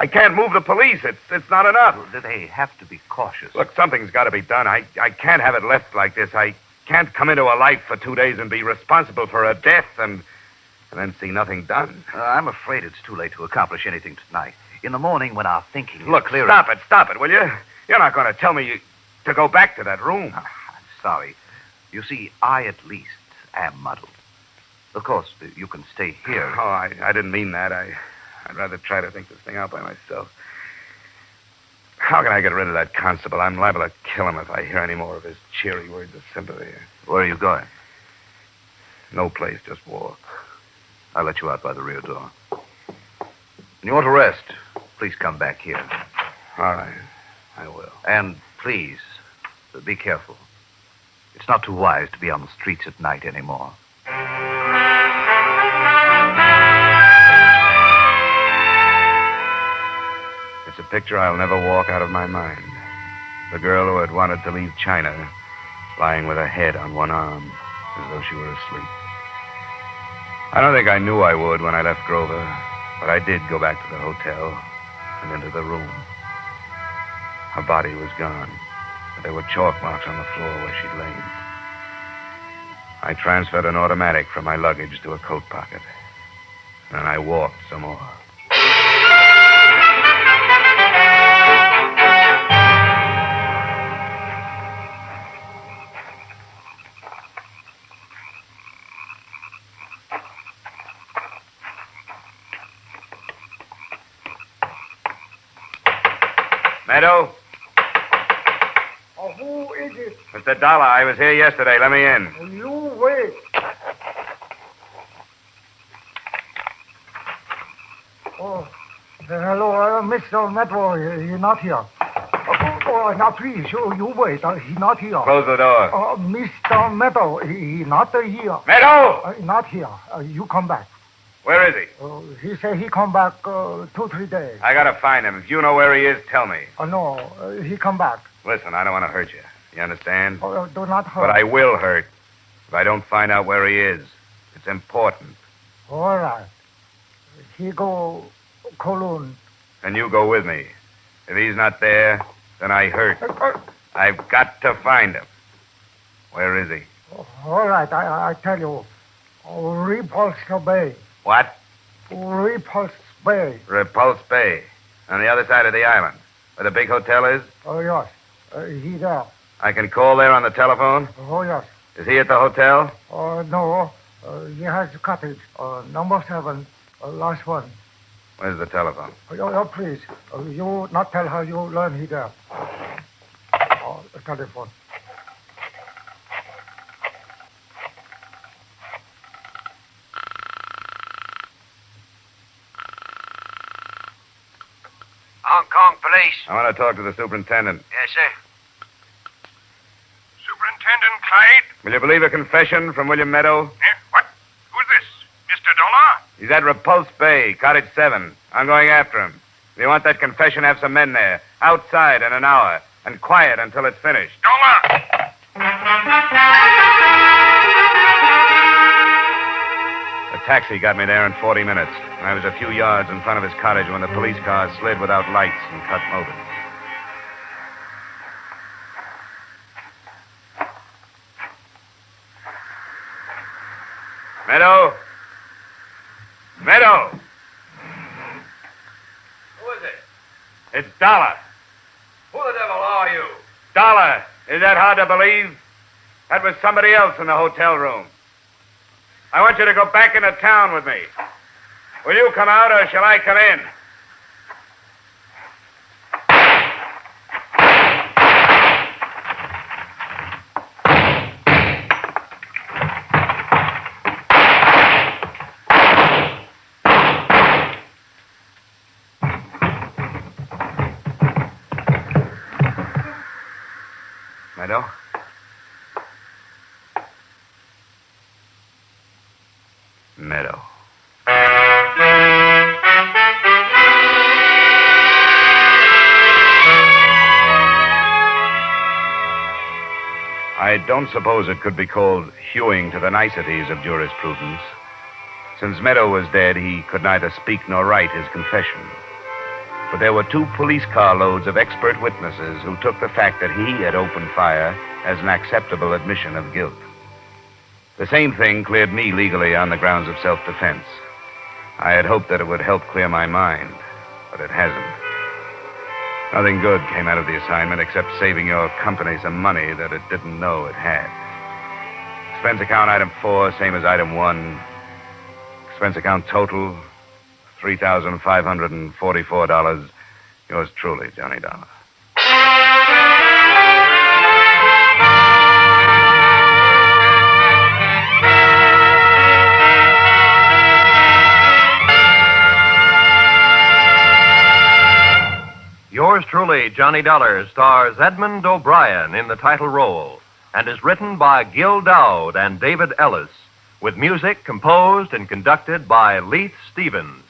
can't move the police. It's not enough. Well, they have to be cautious. Look, something's got to be done. I can't have it left like this. I can't come into a life for 2 days and be responsible for a death and then see nothing done. I'm afraid it's too late to accomplish anything tonight. In the morning, when our thinking is Look, clearer... stop it, will you? You're not going to tell me to go back to that room. I'm sorry. You see, I at least am muddled. Of course, you can stay here. Oh, I didn't mean that. I'd rather try to think this thing out by myself. How can I get rid of that constable? I'm liable to kill him if I hear any more of his cheery words of sympathy. Where are you going? No place, just walk. I'll let you out by the rear door. When you want to rest, please come back here. All right. I will. And please, be careful. It's not too wise to be on the streets at night anymore. It's a picture I'll never walk out of my mind. The girl who had wanted to leave China, lying with her head on one arm, as though she were asleep. I don't think I knew I would when I left Grover, but I did go back to the hotel and into the room. Her body was gone, but there were chalk marks on the floor where she'd lain. I transferred an automatic from my luggage to a coat pocket. Then I walked some more. Meadow? Oh, who is it? Mr. Dollar, I was here yesterday. Let me in. You wait. Oh, hello, Mr. Metro. He's not here. Now, please, you wait. He's not here. Close the door. Mr. Meadow, he's not here. Meadow! Not here. You come back. Where is he? He say he come back 2-3 days. I gotta find him. If you know where he is, tell me. No, he come back. Listen, I don't want to hurt you. You understand? Do not hurt. But I will hurt if I don't find out where he is. It's important. All right. He go Kowloon. And you go with me. If he's not there, then I hurt. I've got to find him. Where is he? All right, I tell you. Repulse Bay. What? Repulse Bay. Repulse Bay. On the other side of the island. Where the big hotel is? Oh, yes. He there. I can call there on the telephone? Oh, yes. Is he at the hotel? No. He has a cottage. Number 7. Last one. Where's the telephone? Please. You not tell her you learn he there. The telephone. Hong Kong police. I want to talk to the superintendent. Yes, sir. Superintendent Clyde? Will you believe a confession from William Meadow? What? Who's this? Mr. Dollar? He's at Repulse Bay, Cottage 7. I'm going after him. If you want that confession, have some men there. Outside in an hour. And quiet until it's finished. Dollar! The taxi got me there in 40 minutes. And I was a few yards in front of his cottage when the police car slid without lights and cut open. Meadow? Meadow! Who is it? It's Dollar. Who the devil are you? Dollar. Is that hard to believe? That was somebody else in the hotel room. I want you to go back into town with me. Will you come out or shall I come in? Meadow? Meadow. I don't suppose it could be called hewing to the niceties of jurisprudence. Since Meadow was dead, he could neither speak nor write his confession. But there were 2 police car loads of expert witnesses who took the fact that he had opened fire as an acceptable admission of guilt. The same thing cleared me legally on the grounds of self-defense. I had hoped that it would help clear my mind, but it hasn't. Nothing good came out of the assignment except saving your company some money that it didn't know it had. Expense account item 4, same as item 1. Expense account total, $3,544. Yours truly, Johnny Dollar. Yours truly, Johnny Dollar, stars Edmund O'Brien in the title role and is written by Gil Dowd and David Ellis, with music composed and conducted by Leith Stevens.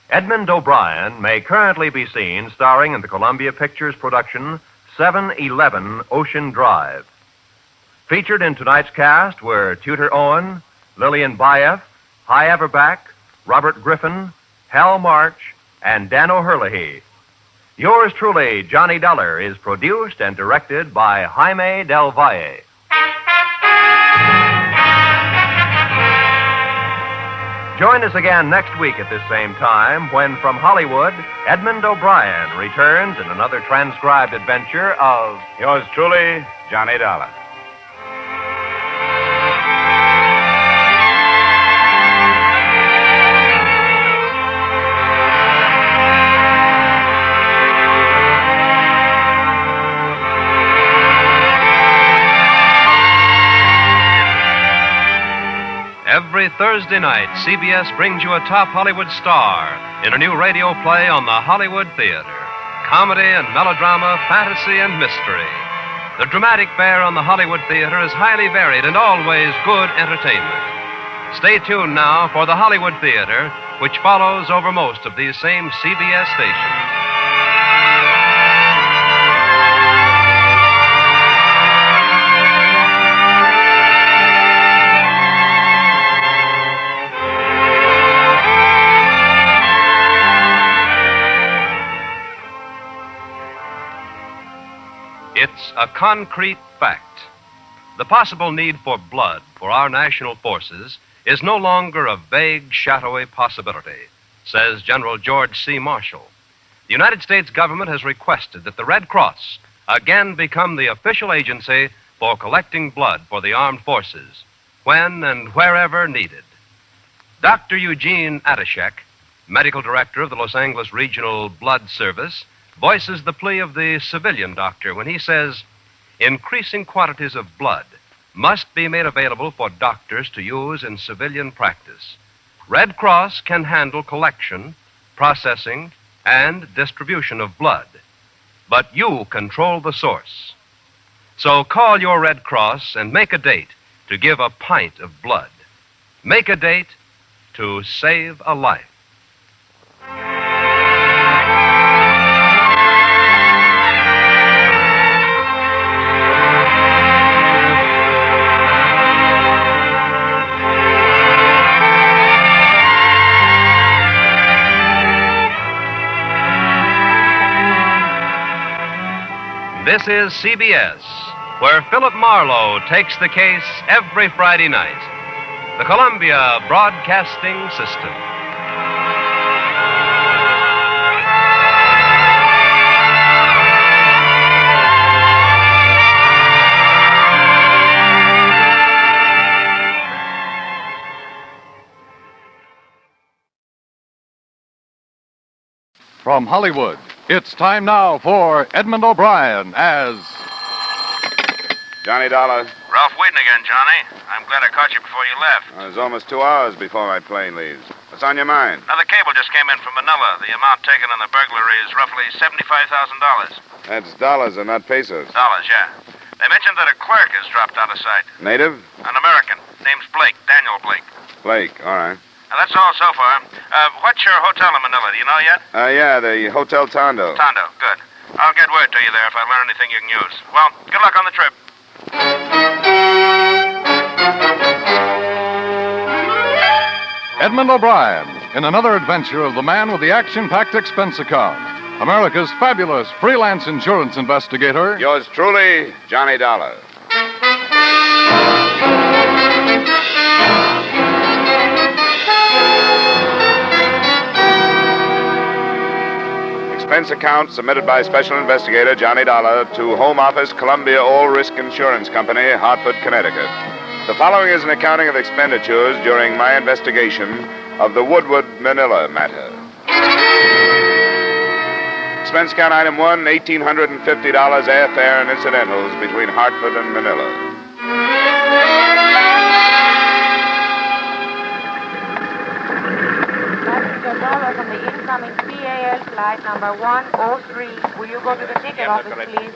Edmund O'Brien may currently be seen starring in the Columbia Pictures production 711 Ocean Drive. Featured in tonight's cast were Tudor Owen, Lillian Baeff, Hy Averback, Robert Griffin, Hal March, and Dan O'Herlihy. Yours truly, Johnny Dollar, is produced and directed by Jaime Del Valle. Join us again next week at this same time when, from Hollywood, Edmund O'Brien returns in another transcribed adventure of Yours truly, Johnny Dollar. Every Thursday night, CBS brings you a top Hollywood star in a new radio play on the Hollywood Theater. Comedy and melodrama, fantasy and mystery. The dramatic fare on the Hollywood Theater is highly varied and always good entertainment. Stay tuned now for the Hollywood Theater, which follows over most of these same CBS stations. It's a concrete fact. The possible need for blood for our national forces is no longer a vague, shadowy possibility, says General George C. Marshall. The United States government has requested that the Red Cross again become the official agency for collecting blood for the armed forces, when and wherever needed. Dr. Eugene Adashek, medical director of the Los Angeles Regional Blood Service, voices the plea of the civilian doctor when he says, increasing quantities of blood must be made available for doctors to use in civilian practice. Red Cross can handle collection, processing, and distribution of blood, but you control the source. So call your Red Cross and make a date to give a pint of blood. Make a date to save a life. This is CBS, where Philip Marlowe takes the case every Friday night. The Columbia Broadcasting System. From Hollywood, it's time now for Edmund O'Brien as Johnny Dollar. Ralph Wheaton again, Johnny. I'm glad I caught you before you left. It's almost 2 hours before my plane leaves. What's on your mind? Another cable just came in from Manila. The amount taken on the burglary is roughly $75,000. That's dollars and not pesos. Dollars, yeah. They mentioned that a clerk has dropped out of sight. Native? An American. Name's Blake. Daniel Blake. Blake, all right. Now, that's all so far. What's your hotel in Manila? Do you know yet? Yeah, the Hotel Tondo. Tondo, good. I'll get word to you there if I learn anything you can use. Well, good luck on the trip. Edmund O'Brien in another adventure of the man with the action-packed expense account, America's fabulous freelance insurance investigator. Yours truly, Johnny Dollar. Expense account submitted by Special Investigator Johnny Dollar to Home Office, Columbia All Risk Insurance Company, Hartford, Connecticut. The following is an accounting of expenditures during my investigation of the Woodward, Manila matter. Expense account item 1, $1,850 airfare and incidentals between Hartford and Manila. $1 from the incoming PAL flight number 103. Will you go to the ticket office, please?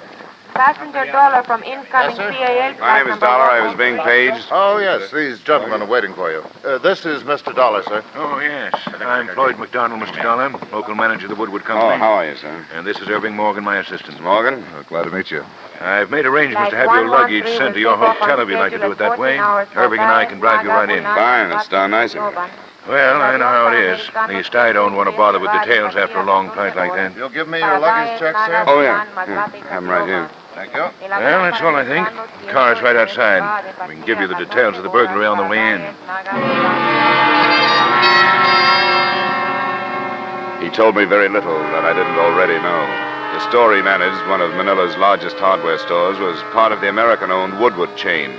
Passenger dollar from incoming PAL flight. My name is Dollar. I was being paged. Oh, yes. These gentlemen are waiting for you. This is Mr. Dollar, sir. Oh, yes. I'm Floyd McDonald, Mr. Dollar, local manager of the Woodward Company. Oh, how are you, sir? And this is Irving Morgan, my assistant. Morgan? Glad to meet you. I've made arrangements to have your luggage sent to your hotel if you'd like to do it that way. Irving and I can drive you right in. Fine. That's darn nice of you. Well, I know how it is. At least I don't want to bother with details after a long flight like that. You'll give me your luggage check, sir? Oh, yeah. Have them right here. Thank you. Well, that's all, I think. The car's right outside. We can give you the details of the burglary on the way in. He told me very little that I didn't already know. The store he managed, one of Manila's largest hardware stores, was part of the American-owned Woodward chain.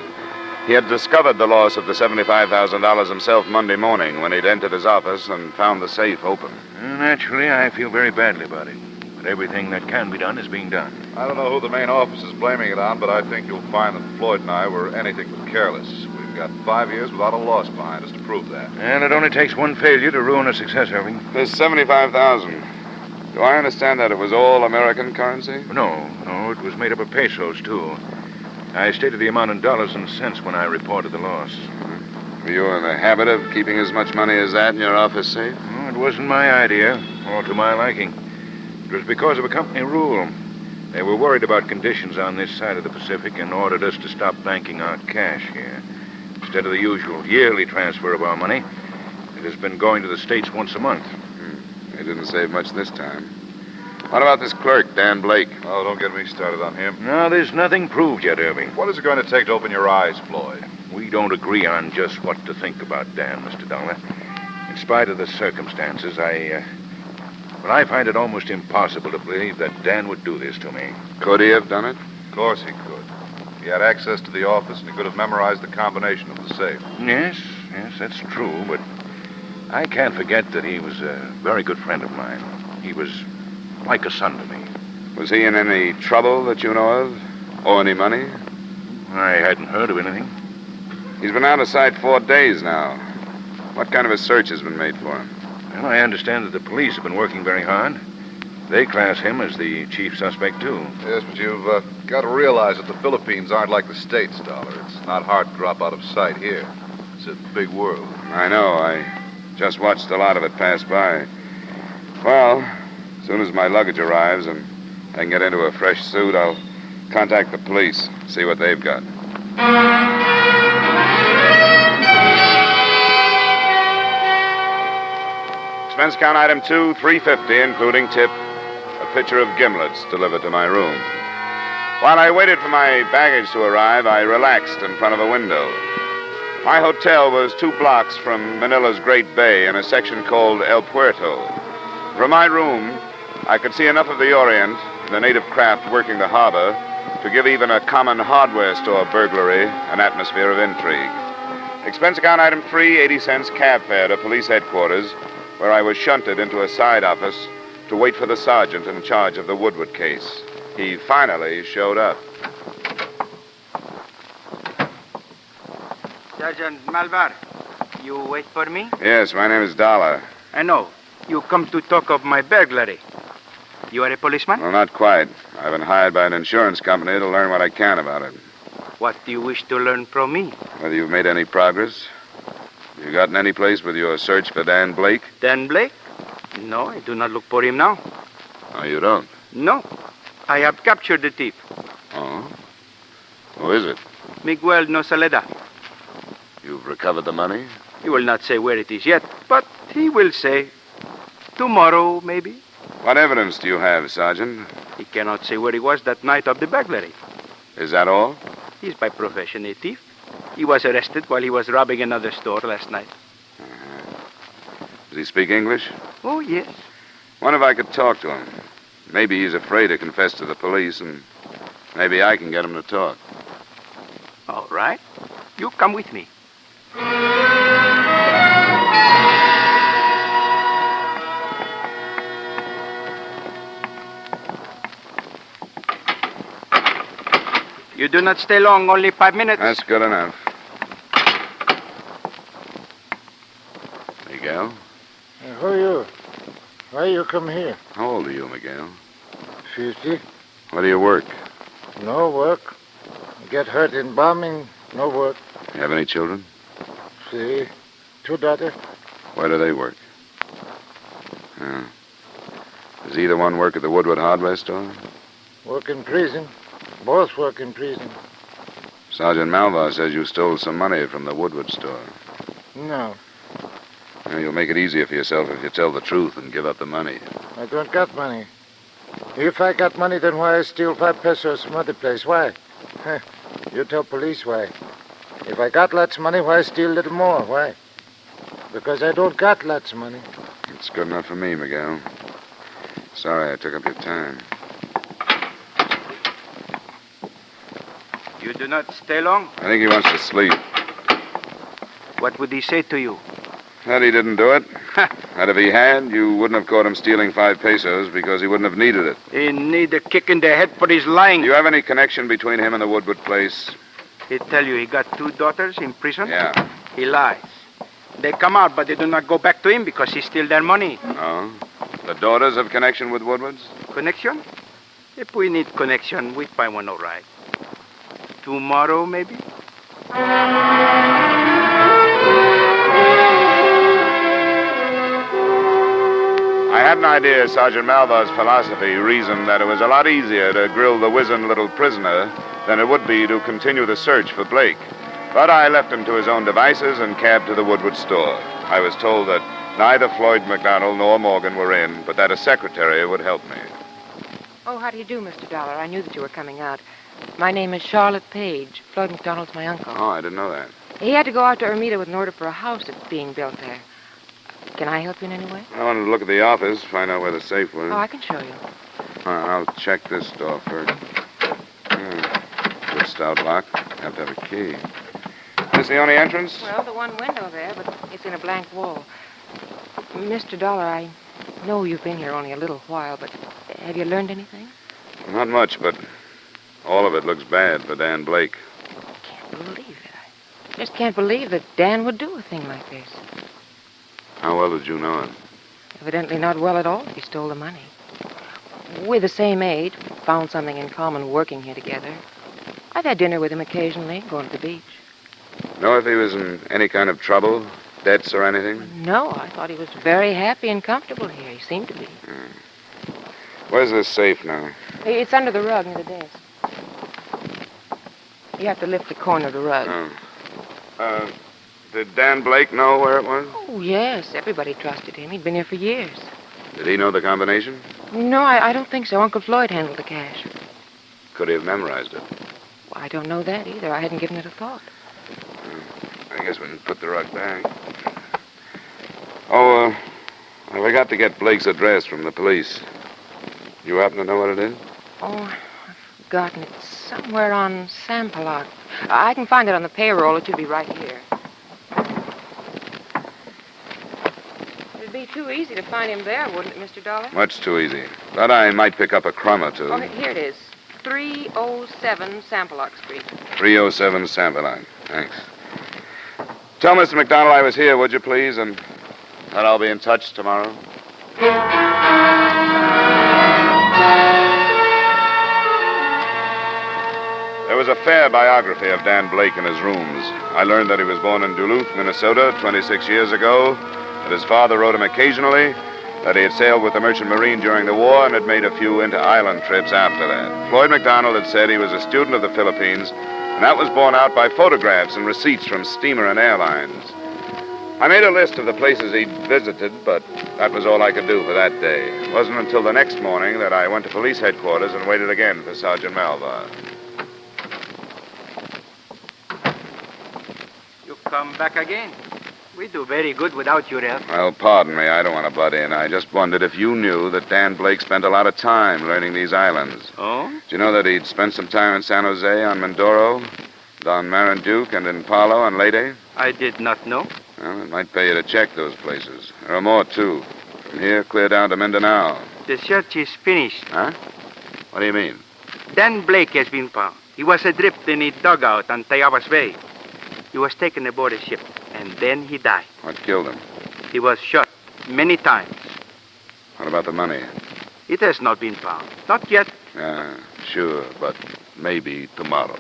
He had discovered the loss of the $75,000 himself Monday morning when he'd entered his office and found the safe open. Naturally, I feel very badly about it. But everything that can be done is being done. I don't know who the main office is blaming it on, but I think you'll find that Floyd and I were anything but careless. We've got 5 years without a loss behind us to prove that. And it only takes one failure to ruin a success, Irving. This $75,000. Do I understand that it was all American currency? No, it was made up of pesos, too. I stated the amount in dollars and cents when I reported the loss. Were you in the habit of keeping as much money as that in your office safe? Oh, it wasn't my idea, or to my liking. It was because of a company rule. They were worried about conditions on this side of the Pacific and ordered us to stop banking our cash here. Instead of the usual yearly transfer of our money, it has been going to the States once a month. They didn't save much this time. What about this clerk, Dan Blake? Oh, don't get me started on him. No, there's nothing proved yet, Irving. What is it going to take to open your eyes, Floyd? We don't agree on just what to think about Dan, Mr. Dollar. In spite of the circumstances, I find it almost impossible to believe that Dan would do this to me. Could he have done it? Of course he could. He had access to the office, and he could have memorized the combination of the safe. Yes, that's true, but I can't forget that he was a very good friend of mine. He was like a son to me. Was he in any trouble that you know of? Owe any money? I hadn't heard of anything. He's been out of sight 4 days now. What kind of a search has been made for him? Well, I understand that the police have been working very hard. They class him as the chief suspect, too. Yes, but you've got to realize that the Philippines aren't like the States, Dollar. It's not hard to drop out of sight here. It's a big world. I know. I just watched a lot of it pass by. Well, as soon as my luggage arrives and I can get into a fresh suit, I'll contact the police, see what they've got. Expense account item 2, $350, including tip, a pitcher of gimlets delivered to my room. While I waited for my baggage to arrive, I relaxed in front of a window. My hotel was 2 blocks from Manila's Great Bay in a section called El Puerto. From my room, I could see enough of the Orient, the native craft working the harbor, to give even a common hardware store burglary an atmosphere of intrigue. Expense account item 3, 80 cents cab fare to police headquarters, where I was shunted into a side office to wait for the sergeant in charge of the Woodward case. He finally showed up. Sergeant Malvar, you wait for me? Yes, my name is Dollar. I know. You come to talk of my burglary. You are a policeman? Well, not quite. I've been hired by an insurance company to learn what I can about it. What do you wish to learn from me? Whether you've made any progress. You gotten any place with your search for Dan Blake? Dan Blake? No, I do not look for him now. Oh, you don't? No. I have captured the thief. Oh? Who is it? Miguel Nosaleda. You've recovered the money? He will not say where it is yet, but he will say tomorrow, maybe. What evidence do you have, Sergeant? He cannot say where he was that night of the burglary. Is that all? He's by profession a thief. He was arrested while he was robbing another store last night. Does he speak English? Oh, yes. Wonder if I could talk to him. Maybe he's afraid to confess to the police, and maybe I can get him to talk. All right. You come with me. You do not stay long, only 5 minutes. That's good enough. Miguel? Who are you? Why you come here? How old are you, Miguel? 50. Where do you work? No work. Get hurt in bombing, no work. You have any children? See, 2 daughters. Where do they work? Does either one work at the Woodward hardware store? Work in prison. Both work in prison. Sergeant Malvar says you stole some money from the Woodward store. No, Well, you'll make it easier for yourself if you tell the truth and give up the money. I don't got money. If I got money, then why I steal 5 pesos from other place? Why? You tell police why. If I got lots of money, why I steal a little more? Why? Because I don't got lots of money. It's good enough for me, Miguel. Sorry I took up your time. You do not stay long? I think he wants to sleep. What would he say to you? That he didn't do it. That if he had, you wouldn't have caught him stealing 5 pesos because he wouldn't have needed it. He need a kick in the head for his lying. Do you have any connection between him and the Woodward place? He tell you he got 2 daughters in prison? Yeah. He lies. They come out, but they do not go back to him because he steal their money. No? The daughters have connection with Woodward's? Connection? If we need connection, we find one all right. Tomorrow, maybe? I had an idea Sergeant Malvar's philosophy reasoned that it was a lot easier to grill the wizened little prisoner than it would be to continue the search for Blake. But I left him to his own devices and cabbed to the Woodward store. I was told that neither Floyd McDonald nor Morgan were in, but that a secretary would help me. Oh, how do you do, Mr. Dollar? I knew that you were coming out. My name is Charlotte Page. Floyd McDonald's my uncle. Oh, I didn't know that. He had to go out to Ermita with an order for a house that's being built there. Can I help you in any way? I wanted to look at the office, find out where the safe was. Oh, I can show you. I'll check this door first. Good stout lock. Have to have a key. Is this the only entrance? Well, the one window there, but it's in a blank wall. Mr. Dollar, I know you've been here only a little while, but have you learned anything? Not much, but all of it looks bad for Dan Blake. Can't believe it. I just can't believe that Dan would do a thing like this. How well did you know him? Evidently not well at all if he stole the money. We're the same age, found something in common working here together. I've had dinner with him occasionally, going to the beach. Know if he was in any kind of trouble, debts or anything? No, I thought he was very happy and comfortable here. He seemed to be. Where's this safe now? It's under the rug near the desk. You have to lift the corner of the rug. Did Dan Blake know where it was? Oh, yes. Everybody trusted him. He'd been here for years. Did he know the combination? No, I don't think so. Uncle Floyd handled the cash. Could he have memorized it? Well, I don't know that either. I hadn't given it a thought. I guess we can put the rug back. Oh, I forgot to get Blake's address from the police. You happen to know what it is? Oh, I've forgotten. It's somewhere on Sampaloc. I can find it on the payroll. It should be right here. It'd be too easy to find him there, wouldn't it, Mr. Dollar? Much too easy. But I might pick up a crumb or two. Oh, here it is. 307 Sampaloc Street. 307 Sampaloc. Thanks. Tell Mr. McDonald I was here, would you please? And that I'll be in touch tomorrow. There was a fair biography of Dan Blake in his rooms. I learned that he was born in Duluth, Minnesota, 26 years ago, that his father wrote him occasionally, that he had sailed with the Merchant Marine during the war and had made a few inter-island trips after that. Floyd McDonald had said he was a student of the Philippines, and that was borne out by photographs and receipts from steamer and airlines. I made a list of the places he'd visited, but that was all I could do for that day. It wasn't until the next morning that I went to police headquarters and waited again for Sergeant Malvar. You come back again. We do very good without your help. Well, pardon me, I don't want to butt in. I just wondered if you knew that Dan Blake spent a lot of time learning these islands. Oh? Did you know that he'd spent some time in San Jose, on Mindoro, on Marinduque, and in Palo on Leyte? I did not know. Well, it might pay you to check those places. There are more, too. From here, clear down to Mindanao. The search is finished. Huh? What do you mean? Dan Blake has been found. He was adrift in a dugout on Tayabas Bay. He was taken aboard a ship, and then he died. What killed him? He was shot many times. What about the money? It has not been found. Not yet. Sure, but maybe tomorrow.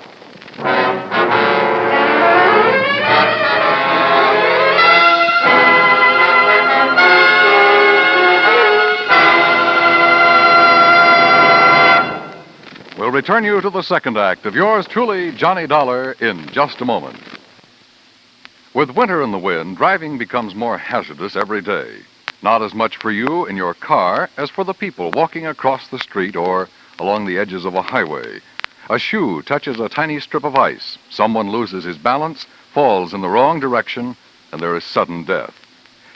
We'll return you to the second act of yours truly, Johnny Dollar, in just a moment. With winter in the wind, driving becomes more hazardous every day. Not as much for you in your car as for the people walking across the street or along the edges of a highway. A shoe touches a tiny strip of ice. Someone loses his balance, falls in the wrong direction, and there is sudden death.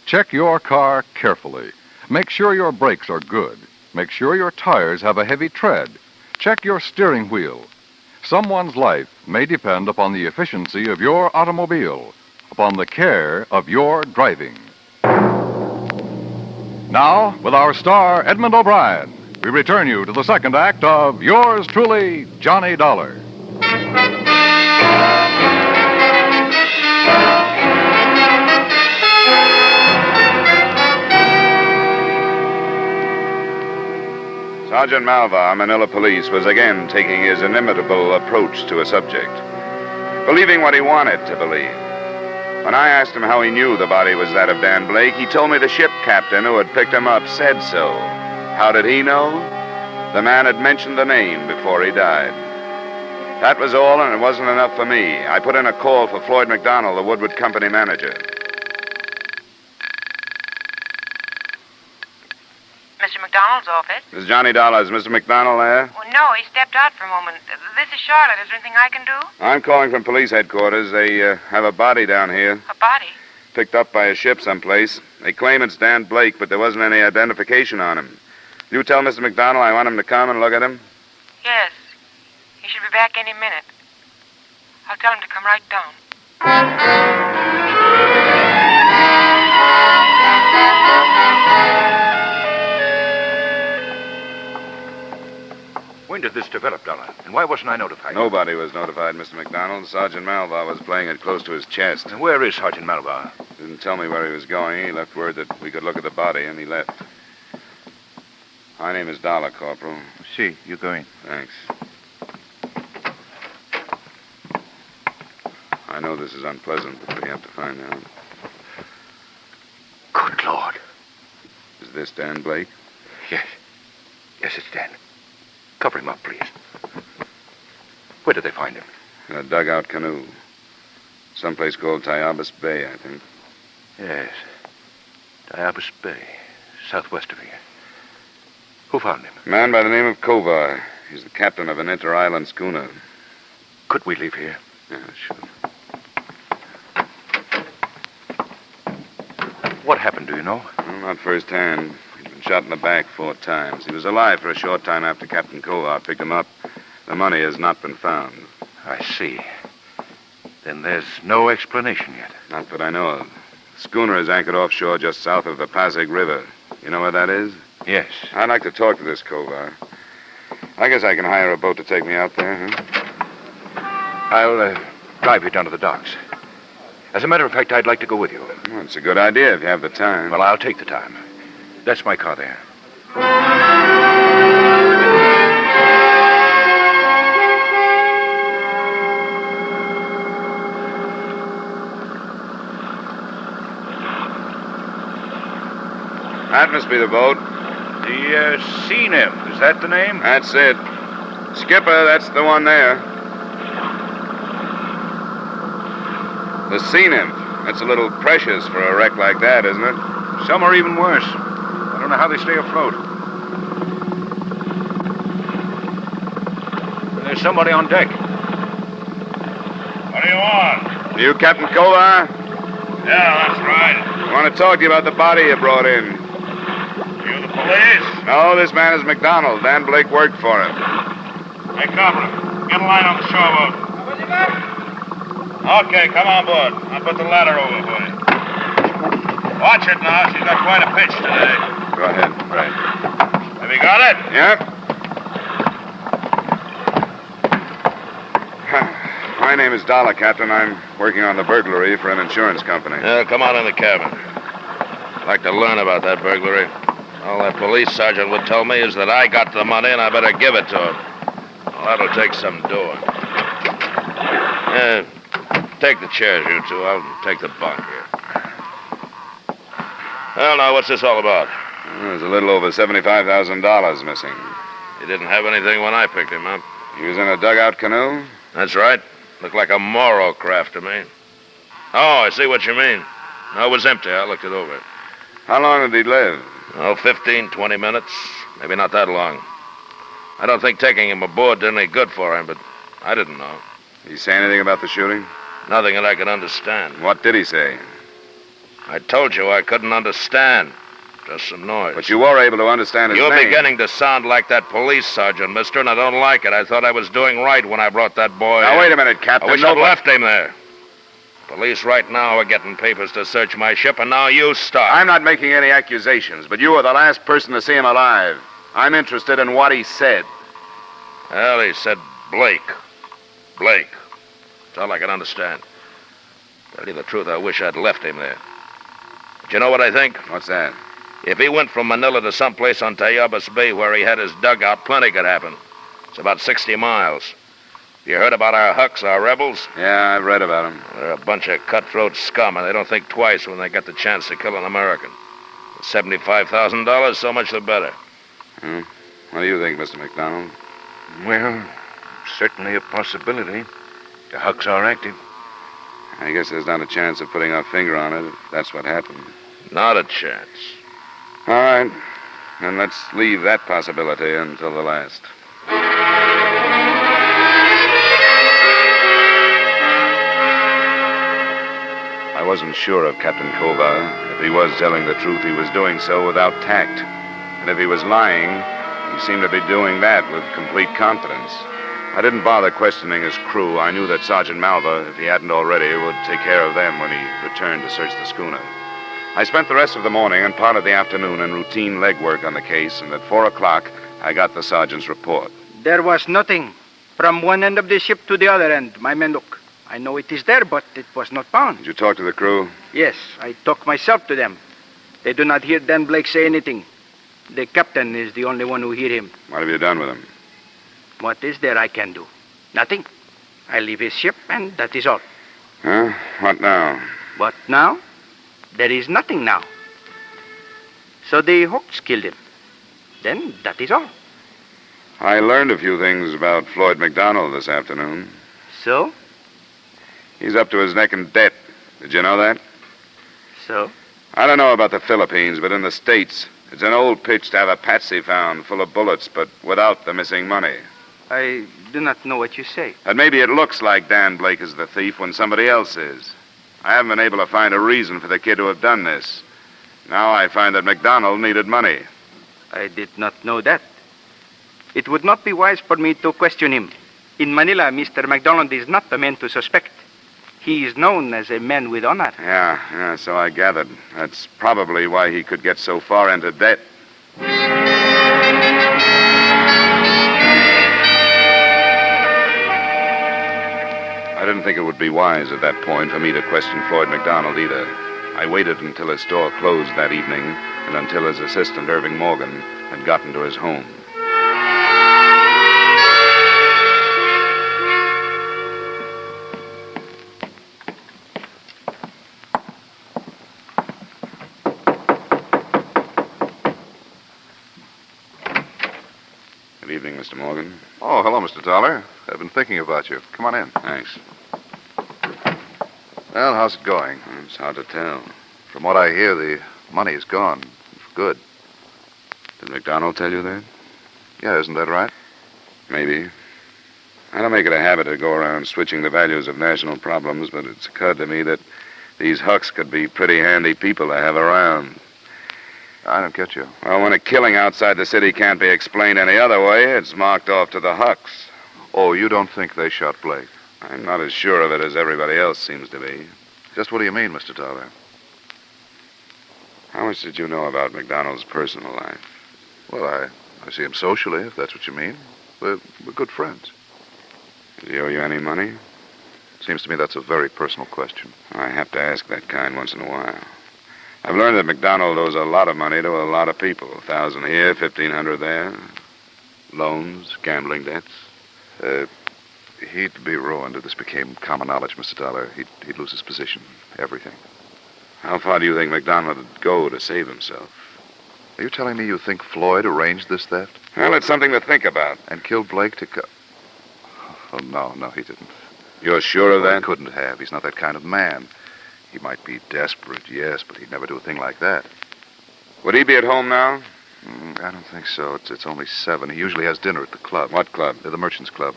Check your car carefully. Make sure your brakes are good. Make sure your tires have a heavy tread. Check your steering wheel. Someone's life may depend upon the efficiency of your automobile, upon the care of your driving. Now, with our star, Edmund O'Brien, we return you to the second act of yours truly, Johnny Dollar. Sergeant Malvar, Manila Police, was again taking his inimitable approach to a subject, believing what he wanted to believe. When I asked him how he knew the body was that of Dan Blake, he told me the ship captain who had picked him up said so. How did he know? The man had mentioned the name before he died. That was all, and it wasn't enough for me. I put in a call for Floyd McDonald, the Woodward Company manager. Mr. McDonald's office? This is Johnny Dollar. Is Mr. McDonald there? Well, no, he stepped out for a moment. This is Charlotte. Is there anything I can do? I'm calling from police headquarters. They have a body down here. A body? Picked up by a ship someplace. They claim it's Dan Blake, but there wasn't any identification on him. You tell Mr. McDonald I want him to come and look at him? Yes. He should be back any minute. I'll tell him to come right down. When did this develop, Dollar? And why wasn't I notified? Nobody was notified, Mr. McDonald. Sergeant Malvar was playing it close to his chest. And where is Sergeant Malvar? Didn't tell me where he was going. He left word that we could look at the body, and he left. My name is Dollar, Corporal. See, you go in. Thanks. I know this is unpleasant, but we have to find out. Good Lord. Is this Dan Blake? Yes. Yes, it's Dan. Cover him up, please. Where did they find him? In a dugout canoe. Someplace called Tayabas Bay, I think. Yes. Tayabas Bay, southwest of here. Who found him? A man by the name of Kovar. He's the captain of an inter-island schooner. Could we leave here? Yeah, sure. What happened, do you know? Well, not firsthand. He'd been shot in the back 4 times. He was alive for a short time after Captain Kovar picked him up. The money has not been found. I see. Then there's no explanation yet. Not that I know of. The schooner is anchored offshore just south of the Pasig River. You know where that is? Yes. I'd like to talk to this Kovar. I guess I can hire a boat to take me out there, huh? I'll drive you down to the docks. As a matter of fact, I'd like to go with you. Well, it's a good idea if you have the time. Well, I'll take the time. That's my car there. That must be the boat. The Sea Nymph. Is that the name? That's it. Skipper, that's the one there. The Sea Nymph. That's a little precious for a wreck like that, isn't it? Some are even worse. I don't know how they stay afloat. There's somebody on deck. What do you want? You Captain Kovar? Yeah, that's right. I want to talk to you about the body you brought in. You the police? No, this man is McDonald. Dan Blake worked for him. Hey, Corporal, get a line on the shoreboat. Okay, come on board. I'll put the ladder over for you. Watch it now. She's got quite a pitch today. Go ahead. Right. Have you got it? Yep. My name is Dollar, Captain. I'm working on the burglary for an insurance company. Yeah, come on in the cabin. I'd like to learn about that burglary. All that police sergeant would tell me is that I got the money and I better give it to him. Well, that'll take some doing. Yeah, take the chairs, you two. I'll take the bunk here. Well, now, what's this all about? There's a little over $75,000 missing. He didn't have anything when I picked him up. He was in a dugout canoe? That's right. Looked like a Moro craft to me. Oh, I see what you mean. No, it was empty. I looked it over. How long did he live? Oh, 15, 20 minutes. Maybe not that long. I don't think taking him aboard did any good for him, but I didn't know. Did he say anything about the shooting? Nothing that I could understand. What did he say? I told you I couldn't understand. Just some noise. But you were able to understand his name. You're beginning to sound like that police sergeant, mister, and I don't like it. I thought I was doing right when I brought that boy Now, in. wait a minute, Captain. I wish I'd left him there. Police right now are getting papers to search my ship, and now you start. I'm not making any accusations, but you were the last person to see him alive. I'm interested in what he said. Well, he said Blake. Blake. That's all I can understand. Tell you the truth, I wish I'd left him there. But you know what I think? What's that? If he went from Manila to someplace on Tayabas Bay where he had his dugout, plenty could happen. It's about 60 miles. You heard about our Hucks, our rebels? Yeah, I've read about them. They're a bunch of cutthroat scum, and they don't think twice when they get the chance to kill an American. $75,000, so much the better. What do you think, Mr. McDonald? Well, certainly a possibility. The Hucks are active. I guess there's not a chance of putting our finger on it if that's what happened. Not a chance. All right. Then let's leave that possibility until the last. I wasn't sure of Captain Kovar. If he was telling the truth, he was doing so without tact. And if he was lying, he seemed to be doing that with complete confidence. I didn't bother questioning his crew. I knew that Sergeant Malva, if he hadn't already, would take care of them when he returned to search the schooner. I spent the rest of the morning and part of the afternoon in routine legwork on the case, and at 4 o'clock, I got the sergeant's report. There was nothing. From one end of the ship to the other end, my men look. I know it is there, but it was not found. Did you talk to the crew? Yes, I talk myself to them. They do not hear Dan Blake say anything. The captain is the only one who hear him. What have you done with him? What is there I can do? Nothing. I leave his ship, and that is all. Huh? What now? What now? There is nothing now. So the Hawks killed him. Then that is all. I learned a few things about Floyd McDonald this afternoon. So? He's up to his neck in debt. Did you know that? So? I don't know about the Philippines, but in the States, it's an old pitch to have a patsy found full of bullets, but without the missing money. I do not know what you say. And maybe it looks like Dan Blake is the thief when somebody else is. I haven't been able to find a reason for the kid to have done this. Now I find that McDonald needed money. I did not know that. It would not be wise for me to question him. In Manila, Mr. McDonald is not the man to suspect. He is known as a man with honor. Yeah, so I gathered. That's probably why he could get so far into debt. I didn't think it would be wise at that point for me to question Floyd McDonald either. I waited until his store closed that evening and until his assistant, Irving Morgan, had gotten to his home. Good evening, Mr. Morgan. Oh, hello, Mr. Dollar. I've been thinking about you. Come on in. Thanks. Well, how's it going? It's hard to tell. From what I hear, the money's gone. For good. Did McDonald tell you that? Yeah, isn't that right? Maybe. I don't make it a habit to go around switching the values of national problems, but it's occurred to me that these Hucks could be pretty handy people to have around. I don't get you. Well, when a killing outside the city can't be explained any other way, it's marked off to the Hucks. Oh, you don't think they shot Blake? I'm not as sure of it as everybody else seems to be. Just what do you mean, Mr. Dollar? How much did you know about McDonald's personal life? Well, I see him socially, if that's what you mean. We're good friends. Does he owe you any money? Seems to me that's a very personal question. I have to ask that kind once in a while. I've learned that McDonald owes a lot of money to a lot of people. 1,000 here, 1,500 there. Loans, gambling debts. He'd be ruined if this became common knowledge, Mr. Dollar. He'd lose his position, everything. How far do you think McDonald would go to save himself? Are you telling me you think Floyd arranged this theft? Well, it's something to think about. And killed Blake to Oh, no, he didn't. You're sure of that? He couldn't have. He's not that kind of man. He might be desperate, yes, but he'd never do a thing like that. Would he be at home now? I don't think so. It's only 7. He usually has dinner at the club. What club? The Merchants Club.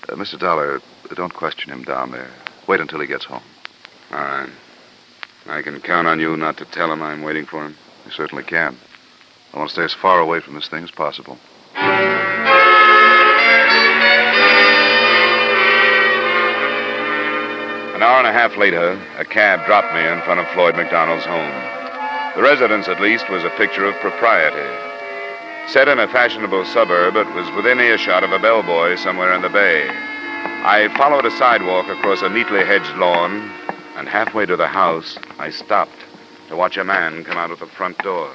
Mr. Dollar, don't question him down there. Wait until he gets home. All right. I can count on you not to tell him I'm waiting for him? You certainly can. I want to stay as far away from this thing as possible. An hour and a half later, a cab dropped me in front of Floyd McDonald's home. The residence, at least, was a picture of propriety. Set in a fashionable suburb, it was within earshot of a bellboy somewhere in the bay. I followed a sidewalk across a neatly hedged lawn, and halfway to the house, I stopped to watch a man come out of the front door.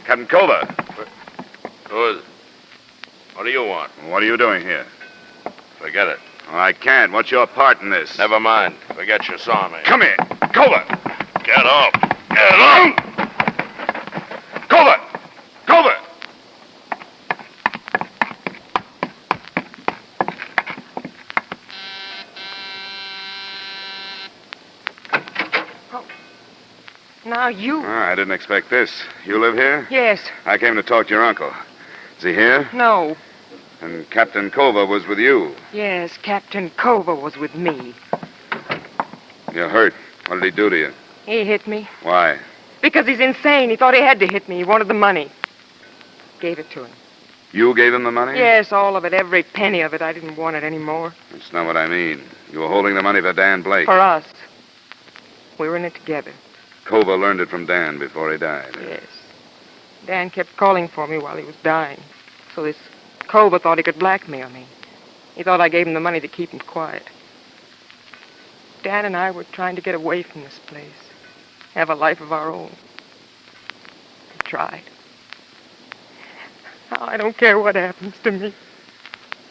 Captain Culver. Who is it? What do you want? What are you doing here? Forget it. Well, I can't. What's your part in this? Never mind. Forget you saw me. Come here. Culver. Get off. Get off. Culver. Culver. Now you. I didn't expect this. You live here? Yes. I came to talk to your uncle. Is he here? No. And Captain Culver was with you. Yes, Captain Culver was with me. You're hurt. What did he do to you? He hit me. Why? Because he's insane. He thought he had to hit me. He wanted the money. Gave it to him. You gave him the money? Yes, all of it. Every penny of it. I didn't want it anymore. That's not what I mean. You were holding the money for Dan Blake. For us. We were in it together. Culver learned it from Dan before he died. Yes. Dan kept calling for me while he was dying. So this Culver thought he could blackmail me. He thought I gave him the money to keep him quiet. Dan and I were trying to get away from this place. Have a life of our own. We tried. Now I don't care what happens to me.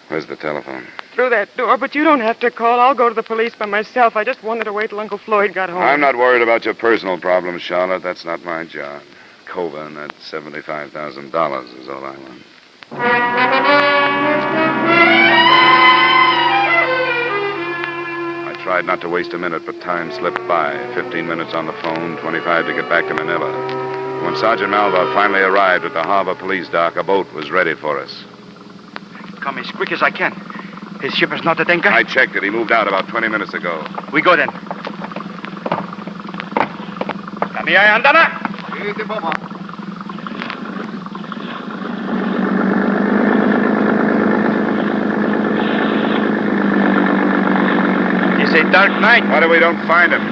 Where's the telephone? Through that door, but you don't have to call. I'll go to the police by myself. I just wanted to wait till Uncle Floyd got home. I'm not worried about your personal problems, Charlotte. That's not my job. Culver and that $75,000 is all I want. I tried not to waste a minute, but time slipped by. 15 minutes on the phone, 25 to get back to Manila. When Sergeant Malva finally arrived at the harbor police dock, a boat was ready for us. Come as quick as I can. His ship is not at anchor? I checked it. He moved out about 20 minutes ago. We go then. Kami ay handa na. It's a dark night. What if we don't find him?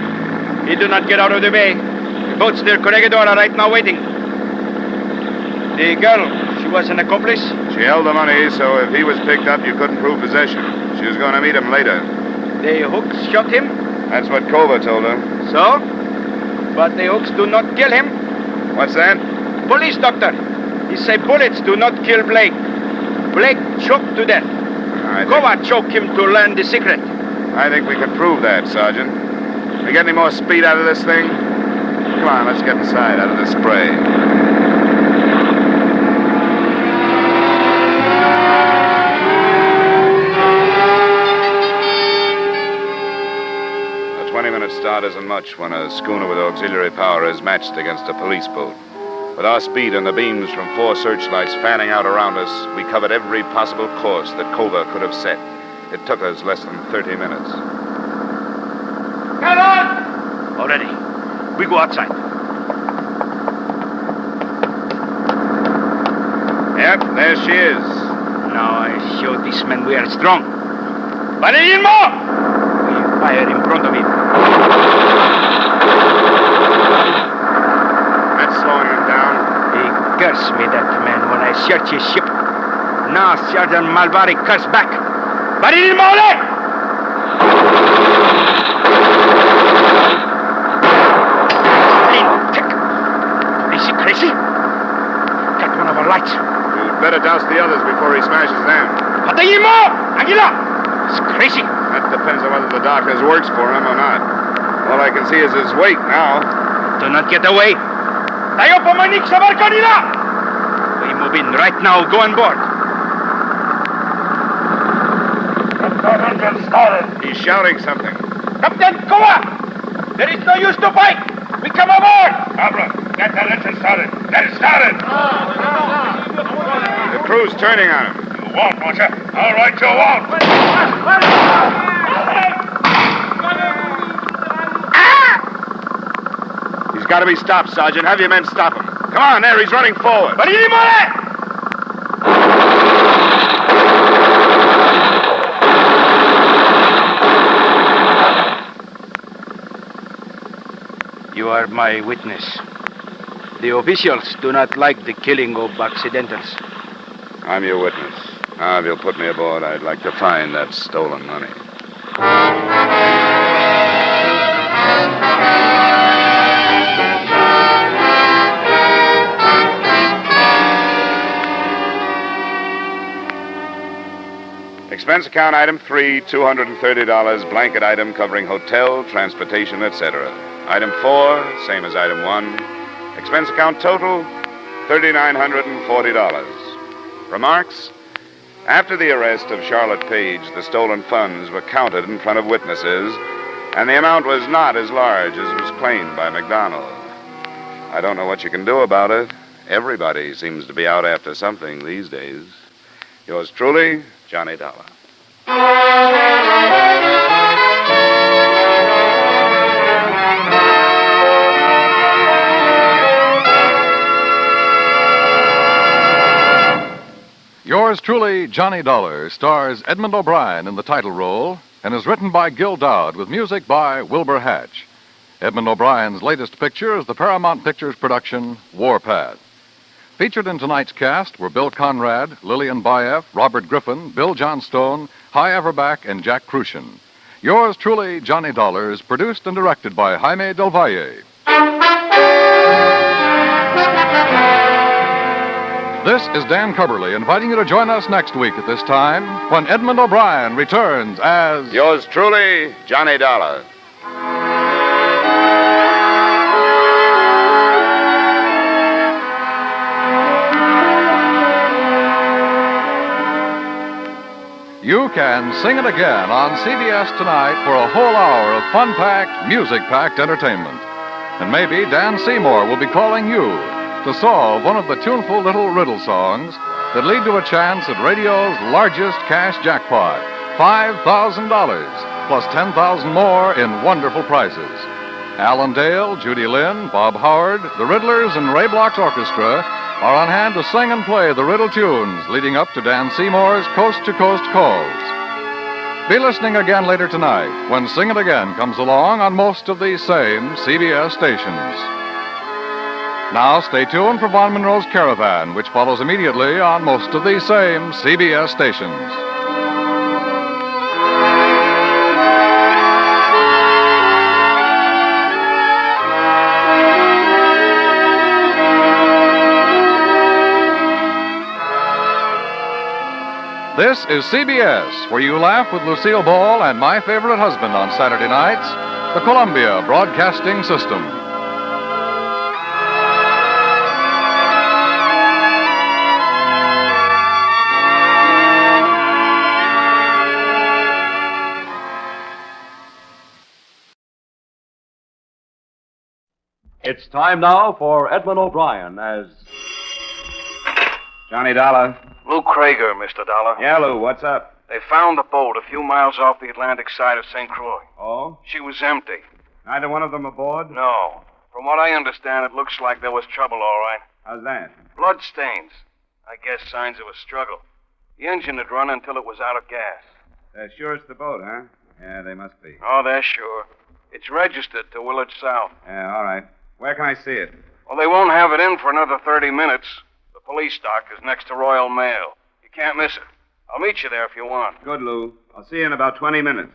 He do not get out of the bay. The boats near Corregidor are right now waiting. The girl, she was an accomplice? She held the money, so if he was picked up, you couldn't prove possession. She was going to meet him later. The hooks shot him? That's what Culver told her. So? But the hooks do not kill him. What's that? Police doctor. He say bullets do not kill Blake. Blake choked to death. Culver choked him to learn the secret. I think we can prove that, Sergeant. We get any more speed out of this thing? Come on, let's get inside out of the spray. start isn't much when a schooner with auxiliary power is matched against a police boat. With our speed and the beams from 4 searchlights fanning out around us, we covered every possible course that Cova could have set. It took us less than 30 minutes. Get on! Already. We go outside. Yep, there she is. Now I show this man we are strong. But in more! We fire in front of him. That's slowing him down. He cursed me, that man, when I searched his ship. Now Sergeant Malvari cursed back. But in more! Crazy? Got one of our lights. You'd better douse the others before he smashes them. Patayimo! Aguila! It's crazy. That depends on whether the darkness works for him or not. All I can see is his weight now. Do not get away. Tayo pumanik sa barko nila! We move in right now. Go on board. That engine started. He's shouting something. Captain Kowa! There is no use to fight. We come aboard. Barbara, get that engine started. Get it started. The crew's turning on him. You won't, won't you? All right, you won't. He's got to be stopped, Sergeant. Have your men stop him. Come on, there. He's running forward. You are my witness. The officials do not like the killing of accidentals. I'm your witness. Now, if you'll put me aboard, I'd like to find that stolen money. Expense account item 3, $230, blanket item covering hotel, transportation, etc. Item 4, same as item 1. Expense account total, $3,940. Remarks? After the arrest of Charlotte Page, the stolen funds were counted in front of witnesses, and the amount was not as large as was claimed by McDonald. I don't know what you can do about it. Everybody seems to be out after something these days. Yours truly, Johnny Dollar. Yours truly, Johnny Dollar, stars Edmund O'Brien in the title role and is written by Gil Dowd with music by Wilbur Hatch. Edmund O'Brien's latest picture is the Paramount Pictures production, Warpath. Featured in tonight's cast were Bill Conrad, Lillian Baeff, Robert Griffin, Bill Johnstone, Hy Averback, and Jack Crucian. Yours truly, Johnny Dollar, is produced and directed by Jaime Del Valle. This is Dan Cubberly inviting you to join us next week at this time when Edmund O'Brien returns as... Yours truly, Johnny Dollar. You can sing it again on CBS tonight for a whole hour of fun-packed, music-packed entertainment. And maybe Dan Seymour will be calling you to solve one of the tuneful little riddle songs that lead to a chance at radio's largest cash jackpot, $5,000, plus $10,000 more in wonderful prizes. Alan Dale, Judy Lynn, Bob Howard, the Riddlers, and Ray Bloch's orchestra are on hand to sing and play the riddle tunes leading up to Dan Seymour's coast-to-coast calls. Be listening again later tonight when Sing It Again comes along on most of these same CBS stations. Now stay tuned for Von Monroe's Caravan, which follows immediately on most of these same CBS stations. This is CBS, where you laugh with Lucille Ball and My Favorite Husband on Saturday nights, the Columbia Broadcasting System. It's time now for Edmund O'Brien as... Johnny Dollar. Lou Krager, Mr. Dollar. Yeah, Lou, what's up? They found the boat a few miles off the Atlantic side of St. Croix. Oh? She was empty. Neither one of them aboard? No. From what I understand, it looks like there was trouble, all right. How's that? Blood stains. I guess signs of a struggle. The engine had run until it was out of gas. They're sure it's the boat, huh? Yeah, they must be. Oh, they're sure. It's registered to Willard South. Yeah, all right. Where can I see it? Well, they won't have it in for another 30 minutes. The police dock is next to Royal Mail. You can't miss it. I'll meet you there if you want. Good, Lou. I'll see you in about 20 minutes.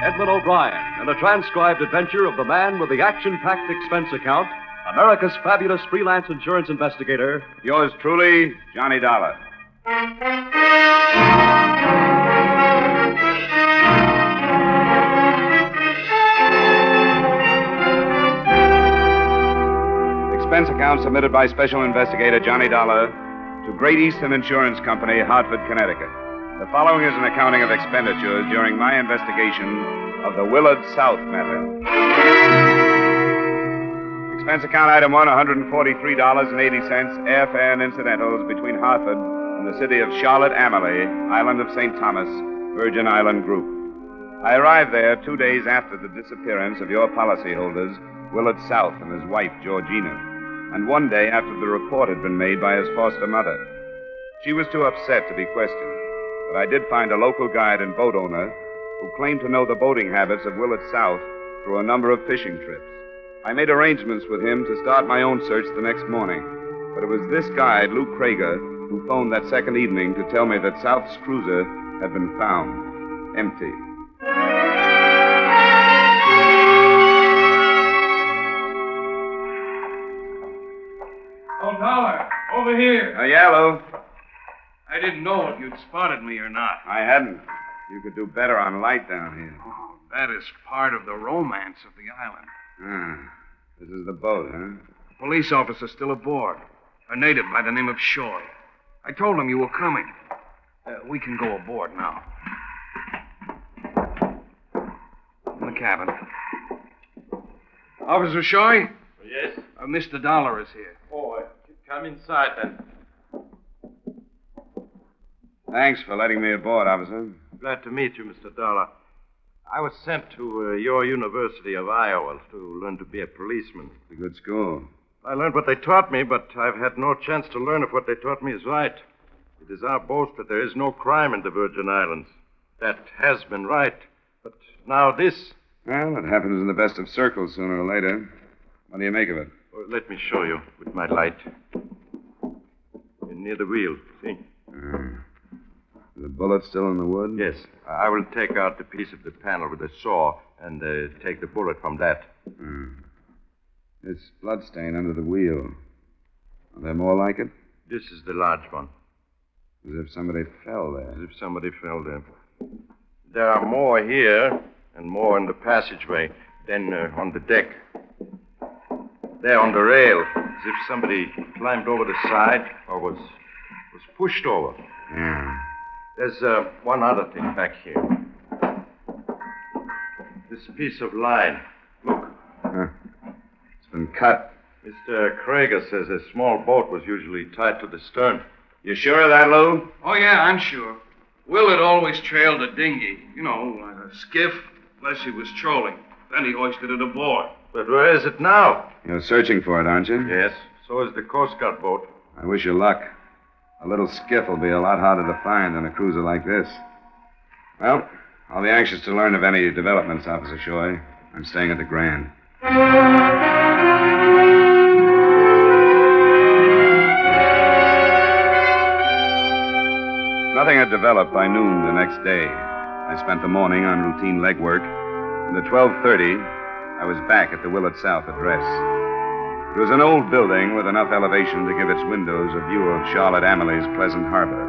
Edmund O'Brien and the transcribed adventure of the man with the action-packed expense account, America's fabulous freelance insurance investigator. Yours truly, Johnny Dollar. Expense account submitted by Special Investigator Johnny Dollar to Great Eastern Insurance Company, Hartford, Connecticut. The following is an accounting of expenditures during my investigation of the Willard South matter. Expense account item 1, $143.80, airfare and incidentals between Hartford and the city of Charlotte Amalie, island of St. Thomas, Virgin Island Group. I arrived there 2 days after the disappearance of your policyholders, Willard South and his wife, Georgina, and 1 day after the report had been made by his foster mother. She was too upset to be questioned, but I did find a local guide and boat owner who claimed to know the boating habits of Willard South through a number of fishing trips. I made arrangements with him to start my own search the next morning, but it was this guide, Lou Krager, who phoned that second evening to tell me that South's cruiser had been found empty. Oh, Dollar, over here. Yeah, Lou. I didn't know if you'd spotted me or not. I hadn't. You could do better on light down here. Oh, that is part of the romance of the island. This is the boat, huh? Police officer still aboard. A native by the name of Shaw. I told him you were coming. We can go aboard now. In the cabin. Officer Shaw? Yes? Mr. Dollar is here. Oh, come inside then. Thanks for letting me aboard, officer. Glad to meet you, Mr. Dollar. I was sent to your University of Iowa to learn to be a policeman. It's a good school. I learned what they taught me, but I've had no chance to learn if what they taught me is right. It is our boast that there is no crime in the Virgin Islands. That has been right. But now this... Well, it happens in the best of circles sooner or later. What do you make of it? Oh, let me show you with my light. Near the wheel, see? The bullet still in the wood? Yes. I will take out the piece of the panel with a saw and take the bullet from that. This blood stain under the wheel. Are there more like it? This is the large one. As if somebody fell there. As if somebody fell there. There are more here and more in the passageway, then on the deck. There on the rail, as if somebody climbed over the side or was pushed over. Yeah. There's one other thing back here. This piece of line. Look. It's been cut. Mr. Krager says a small boat was usually tied to the stern. You sure of that, Lou? Oh, yeah, I'm sure. Willard always trailed a dinghy. You know, like a skiff, unless he was trolling. Then he hoisted it aboard. But where is it now? You're searching for it, aren't you? Yes. So is the Coast Guard boat. I wish you luck. A little skiff will be a lot harder to find than a cruiser like this. Well, I'll be anxious to learn of any developments, Officer Shoy. I'm staying at the Grand. Nothing had developed by noon the next day. I spent the morning on routine legwork, and at 12:30, I was back at the Willard South address. It was an old building with enough elevation to give its windows a view of Charlotte Amalie's pleasant harbor.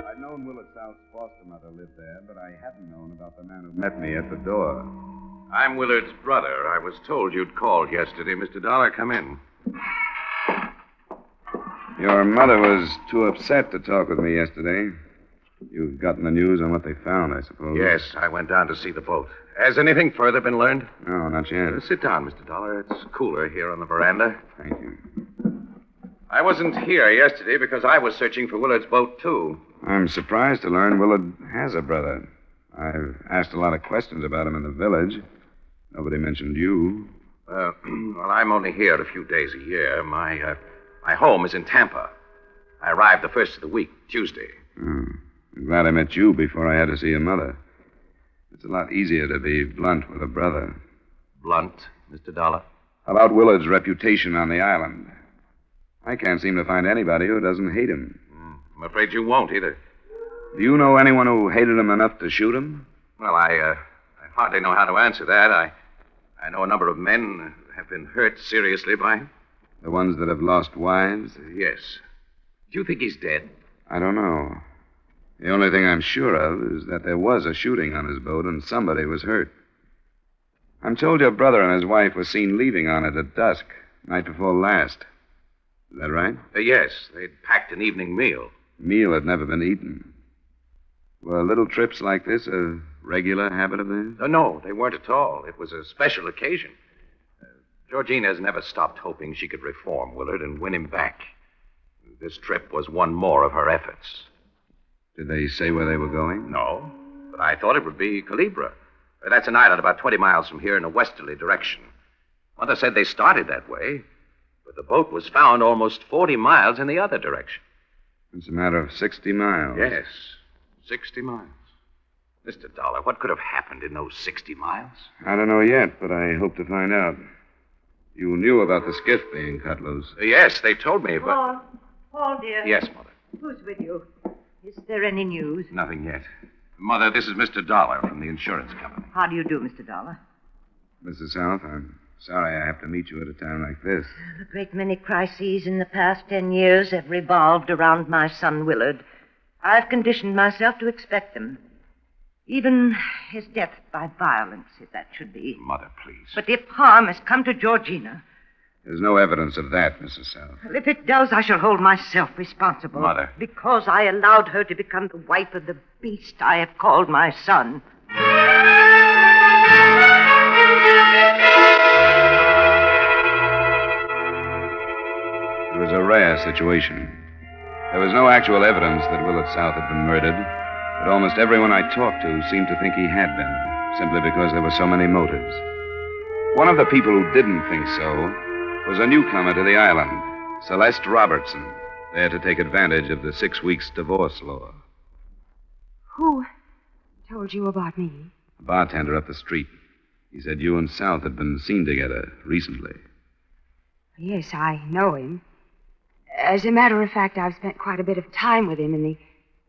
I'd known Willard South's foster mother lived there, but I hadn't known about the man who met me at the door. I'm Willard's brother. I was told you'd called yesterday. Mr. Dollar, come in. Your mother was too upset to talk with me yesterday. You've gotten the news on what they found, I suppose. Yes, I went down to see the boat. Has anything further been learned? No, not yet. Sit down, Mr. Dollar. It's cooler here on the veranda. Thank you. I wasn't here yesterday because I was searching for Willard's boat, too. I'm surprised to learn Willard has a brother. I've asked a lot of questions about him in the village. Nobody mentioned you. Well, I'm only here a few days a year. My home is in Tampa. I arrived the first of the week, Tuesday. I'm glad I met you before I had to see your mother. It's a lot easier to be blunt with a brother. Blunt, Mr. Dollar? About Willard's reputation on the island. I can't seem to find anybody who doesn't hate him. I'm afraid you won't either. Do you know anyone who hated him enough to shoot him? Well, I hardly know how to answer that. I know a number of men have been hurt seriously by him. The ones that have lost wives? Yes. Do you think he's dead? I don't know. The only thing I'm sure of is that there was a shooting on his boat and somebody was hurt. I'm told your brother and his wife were seen leaving on it at dusk, night before last. Is that right? Yes. They'd packed an evening meal. Meal had never been eaten. Were little trips like this a regular habit of theirs? No, they weren't at all. It was a special occasion. Georgina has never stopped hoping she could reform Willard and win him back. This trip was one more of her efforts. Did they say where they were going? No, but I thought it would be Calibra. That's an island about 20 miles from here in a westerly direction. Mother said they started that way, but the boat was found almost 40 miles in the other direction. It's a matter of 60 miles. Yes, 60 miles. Mr. Dollar, what could have happened in those 60 miles? I don't know yet, but I hope to find out. You knew about the skiff being cut loose. Yes, they told me, but... Paul, dear. Yes, Mother. Who's with you? Is there any news? Nothing yet. Mother, this is Mr. Dollar from the insurance company. How do you do, Mr. Dollar? Mrs. South, I'm sorry I have to meet you at a time like this. A great many crises in the past 10 years have revolved around my son Willard. I've conditioned myself to expect them. Even his death by violence, if that should be. Mother, please. But if harm has come to Georgina... There's no evidence of that, Mrs. South. Well, if it does, I shall hold myself responsible. Mother. Because I allowed her to become the wife of the beast I have called my son. It was a rare situation. There was no actual evidence that Willard South had been murdered, but almost everyone I talked to seemed to think he had been, simply because there were so many motives. One of the people who didn't think so was a newcomer to the island, Celeste Robertson, there to take advantage of the 6 weeks divorce law. Who told you about me? A bartender up the street. He said you and South had been seen together recently. Yes, I know him. As a matter of fact, I've spent quite a bit of time with him in the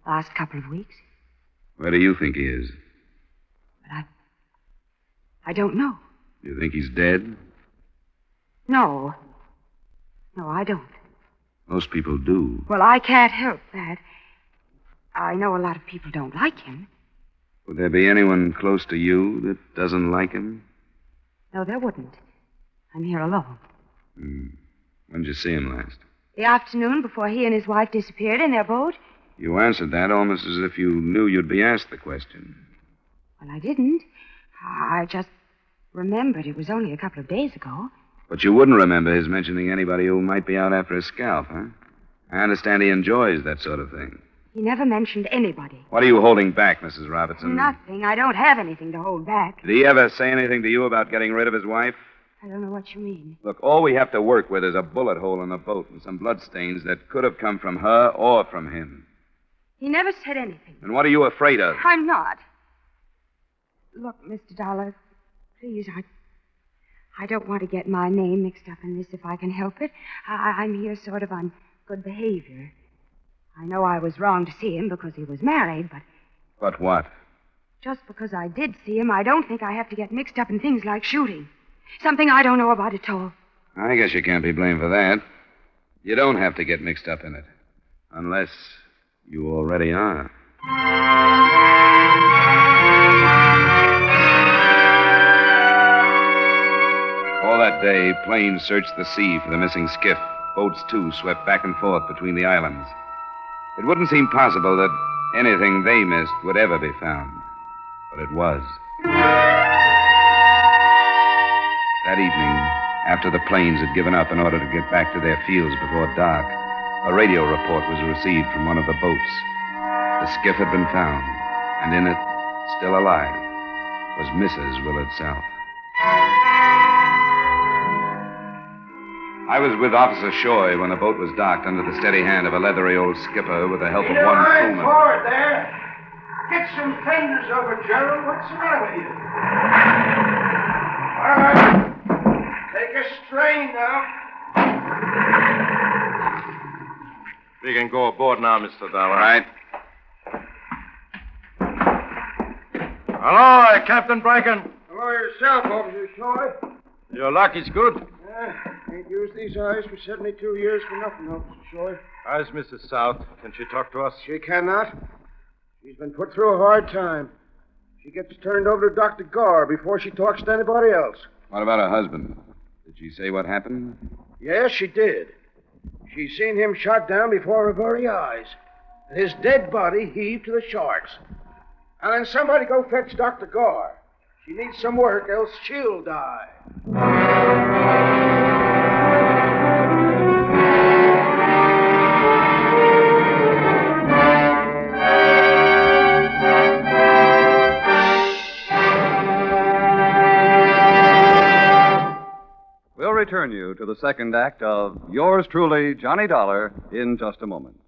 last couple of weeks. Where do you think he is? But I don't know. Do you think he's dead? No. No, I don't. Most people do. Well, I can't help that. I know a lot of people don't like him. Would there be anyone close to you that doesn't like him? No, there wouldn't. I'm here alone. When did you see him last? The afternoon before he and his wife disappeared in their boat. You answered that almost as if you knew you'd be asked the question. Well, I didn't. I just remembered it was only a couple of days ago. But you wouldn't remember his mentioning anybody who might be out after his scalp, huh? I understand he enjoys that sort of thing. He never mentioned anybody. What are you holding back, Mrs. Robertson? Nothing. I don't have anything to hold back. Did he ever say anything to you about getting rid of his wife? I don't know what you mean. Look, all we have to work with is a bullet hole in the boat and some bloodstains that could have come from her or from him. He never said anything. And what are you afraid of? I'm not. Look, Mr. Dollar, please, I don't want to get my name mixed up in this if I can help it. I'm here sort of on good behavior. I know I was wrong to see him because he was married, but... But what? Just because I did see him, I don't think I have to get mixed up in things like shooting. Something I don't know about at all. I guess you can't be blamed for that. You don't have to get mixed up in it. Unless you already are. All that day, planes searched the sea for the missing skiff. Boats, too, swept back and forth between the islands. It wouldn't seem possible that anything they missed would ever be found. But it was. That evening, after the planes had given up in order to get back to their fields before dark, a radio report was received from one of the boats. The skiff had been found, and in it, still alive, was Mrs. Willard South. I was with Officer Shoy when the boat was docked under the steady hand of a leathery old skipper with the help of one crewman. Forward there. Get some fenders over, Gerald. What's the matter with you? All right. Take a strain now. We can go aboard now, Mr. Dollar. All right. Hello, Captain Bracken. Hello yourself, Officer Shoy. Your luck is good. Ain't used these eyes for 72 years for nothing, Officer Shoy. How's Mrs. South? Can she talk to us? She cannot. She's been put through a hard time. She gets turned over to Dr. Garr before she talks to anybody else. What about her husband? Did she say what happened? Yes, she did. She seen him shot down before her very eyes. And his dead body heaved to the sharks. And then somebody go fetch Dr. Garr. She needs some work, else she'll die. We'll return you to the second act of Yours Truly, Johnny Dollar, in just a moment.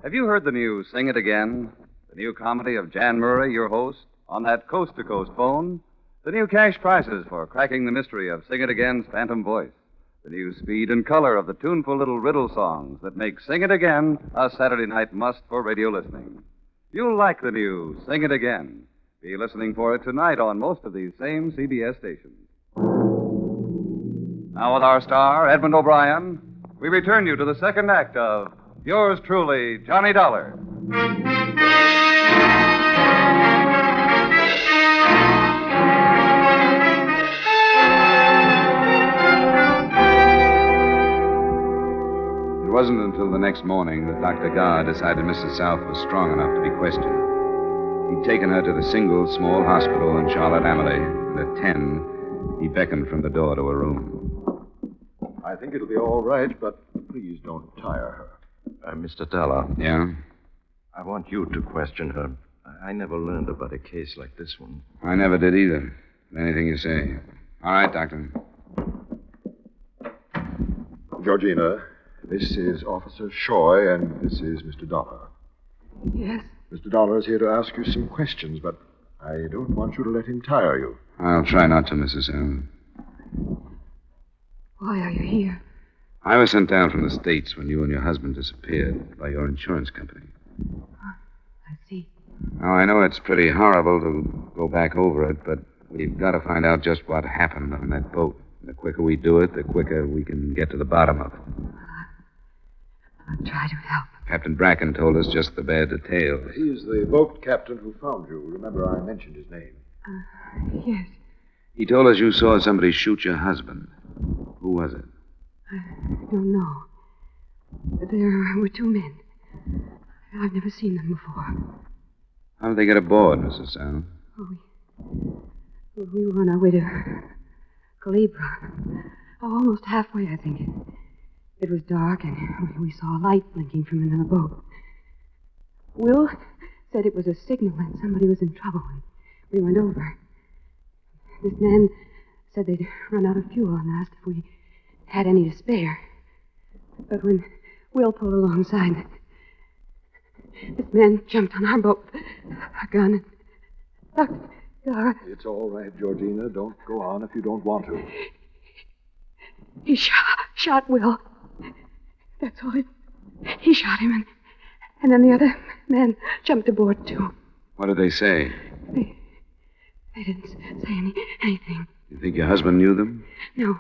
Have you heard the new Sing It Again? The new comedy of Jan Murray, your host, on that coast-to-coast phone? The new cash prizes for cracking the mystery of Sing It Again's phantom voice? The new speed and color of the tuneful little riddle songs that make Sing It Again a Saturday night must for radio listening? You'll like the new Sing It Again. Be listening for it tonight on most of these same CBS stations. Now with our star, Edmund O'Brien, we return you to the second act of Yours Truly, Johnny Dollar. It wasn't until the next morning that Dr. Garr decided Mrs. South was strong enough to be questioned. He'd taken her to the single small hospital in Charlotte Amalie, and at 10, he beckoned from the door to her room. I think it'll be all right, but please don't tire her. Mr. Dollar. Yeah? I want you to question her. I never learned about a case like this one. I never did either. Anything you say. All right, Doctor. Georgina, this is Officer Shoy, and this is Mr. Dollar. Yes? Mr. Dollar is here to ask you some questions, but I don't want you to let him tire you. I'll try not to, Mrs. Allen. Why are you here? I was sent down from the States when you and your husband disappeared by your insurance company. I see. Now, I know it's pretty horrible to go back over it, but we've got to find out just what happened on that boat. The quicker we do it, the quicker we can get to the bottom of it. I'll try to help. Captain Bracken told us just the bad details. He's the boat captain who found you. Remember, I mentioned his name. Yes. He told us you saw somebody shoot your husband. Who was it? I don't know. There were two men. I've never seen them before. How did they get aboard, Mrs. Allen? We were on our way to Calibra. Almost halfway, I think. It was dark, and we saw a light blinking from another boat. Will said it was a signal that somebody was in trouble, and we went over. This man said they'd run out of fuel and asked if we had any to spare. But when Will pulled alongside, this man jumped on our boat with a gun. And It's all right, Georgina. Don't go on if you don't want to. He shot Will. That's all. He shot him, and then the other man jumped aboard, too. What did they say? They didn't say anything. You think your husband knew them? No,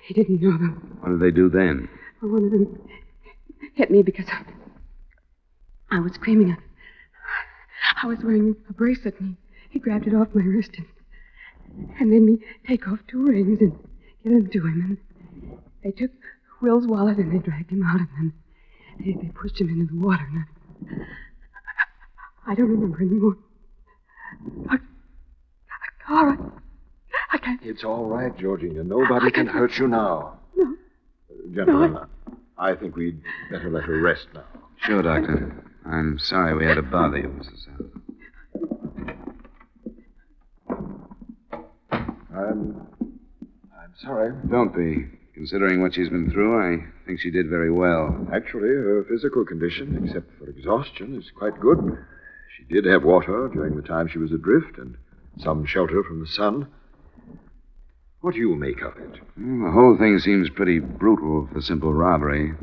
he didn't know them. What did they do then? Well, one of them hit me because I was screaming. I was wearing a bracelet, and he grabbed it off my wrist and made me take off two rings and give them to him. And they took Will's wallet and they dragged him out, and then they pushed him into the water. And I don't remember anymore. Carl, I can't. It's all right, Georgina. Nobody can hurt you now. No. Gentlemen, I think we'd better let her rest now. Sure, Doctor. I'm sorry we had to bother you, Mrs. South. I'm sorry. Don't be. Considering what she's been through, I think she did very well. Actually, her physical condition, except for exhaustion, is quite good. She did have water during the time she was adrift and some shelter from the sun. What do you make of it? Well, the whole thing seems pretty brutal for simple robbery.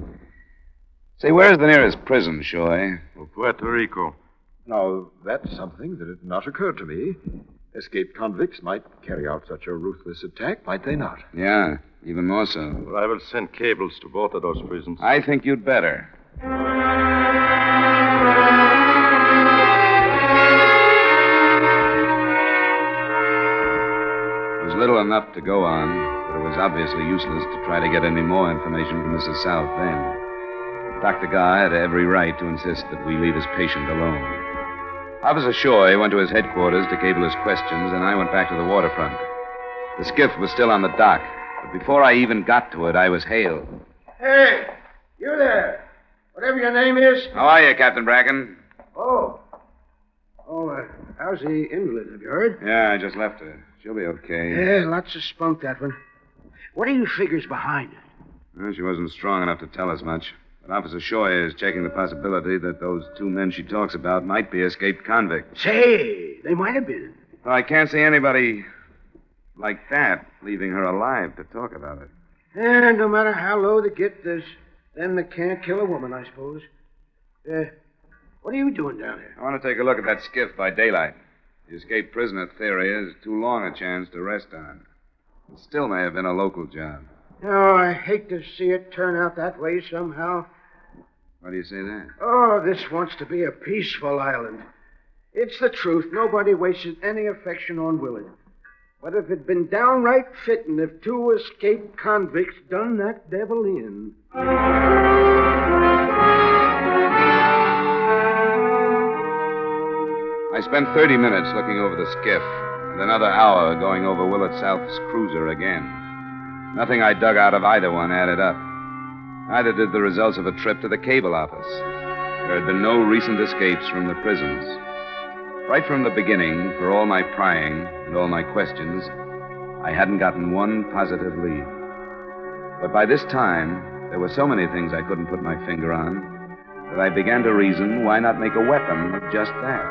Say, where's the nearest prison, Shoy? Puerto Rico. Now, that's something that had not occurred to me. Escaped convicts might carry out such a ruthless attack, might they not? Yeah, even more so. Well, I will send cables to both of those prisons. I think you'd better. It was little enough to go on, but it was obviously useless to try to get any more information from Mrs. South then. Dr. Garr had every right to insist that we leave his patient alone. Officer Shoy went to his headquarters to cable his questions, and I went back to the waterfront. The skiff was still on the dock, but before I even got to it, I was hailed. Hey, you there. Whatever your name is. How are you, Captain Bracken? Oh, how's the invalid? Have you heard? Yeah, I just left her. She'll be okay. Yeah, lots of spunk, that one. What are your figures behind it? Well, she wasn't strong enough to tell us much. But Officer Shoy is checking the possibility that those two men she talks about might be escaped convicts. Say, they might have been. Well, I can't see anybody like that leaving her alive to talk about it. And no matter how low they get, there's them that can't kill a woman, I suppose. What are you doing down there? I want to take a look at that skiff by daylight. The escaped prisoner theory is too long a chance to rest on. It still may have been a local job. Oh, I hate to see it turn out that way somehow. Why do you say that? Oh, this wants to be a peaceful island. It's the truth. Nobody wasted any affection on Willard. But if it'd been downright fitting if two escaped convicts done that devil in. I spent 30 minutes looking over the skiff, and another hour going over Willard South's cruiser again. Nothing I dug out of either one added up. Neither did the results of a trip to the cable office. There had been no recent escapes from the prisons. Right from the beginning, for all my prying and all my questions, I hadn't gotten one positive lead. But by this time, there were so many things I couldn't put my finger on that I began to reason, why not make a weapon of just that?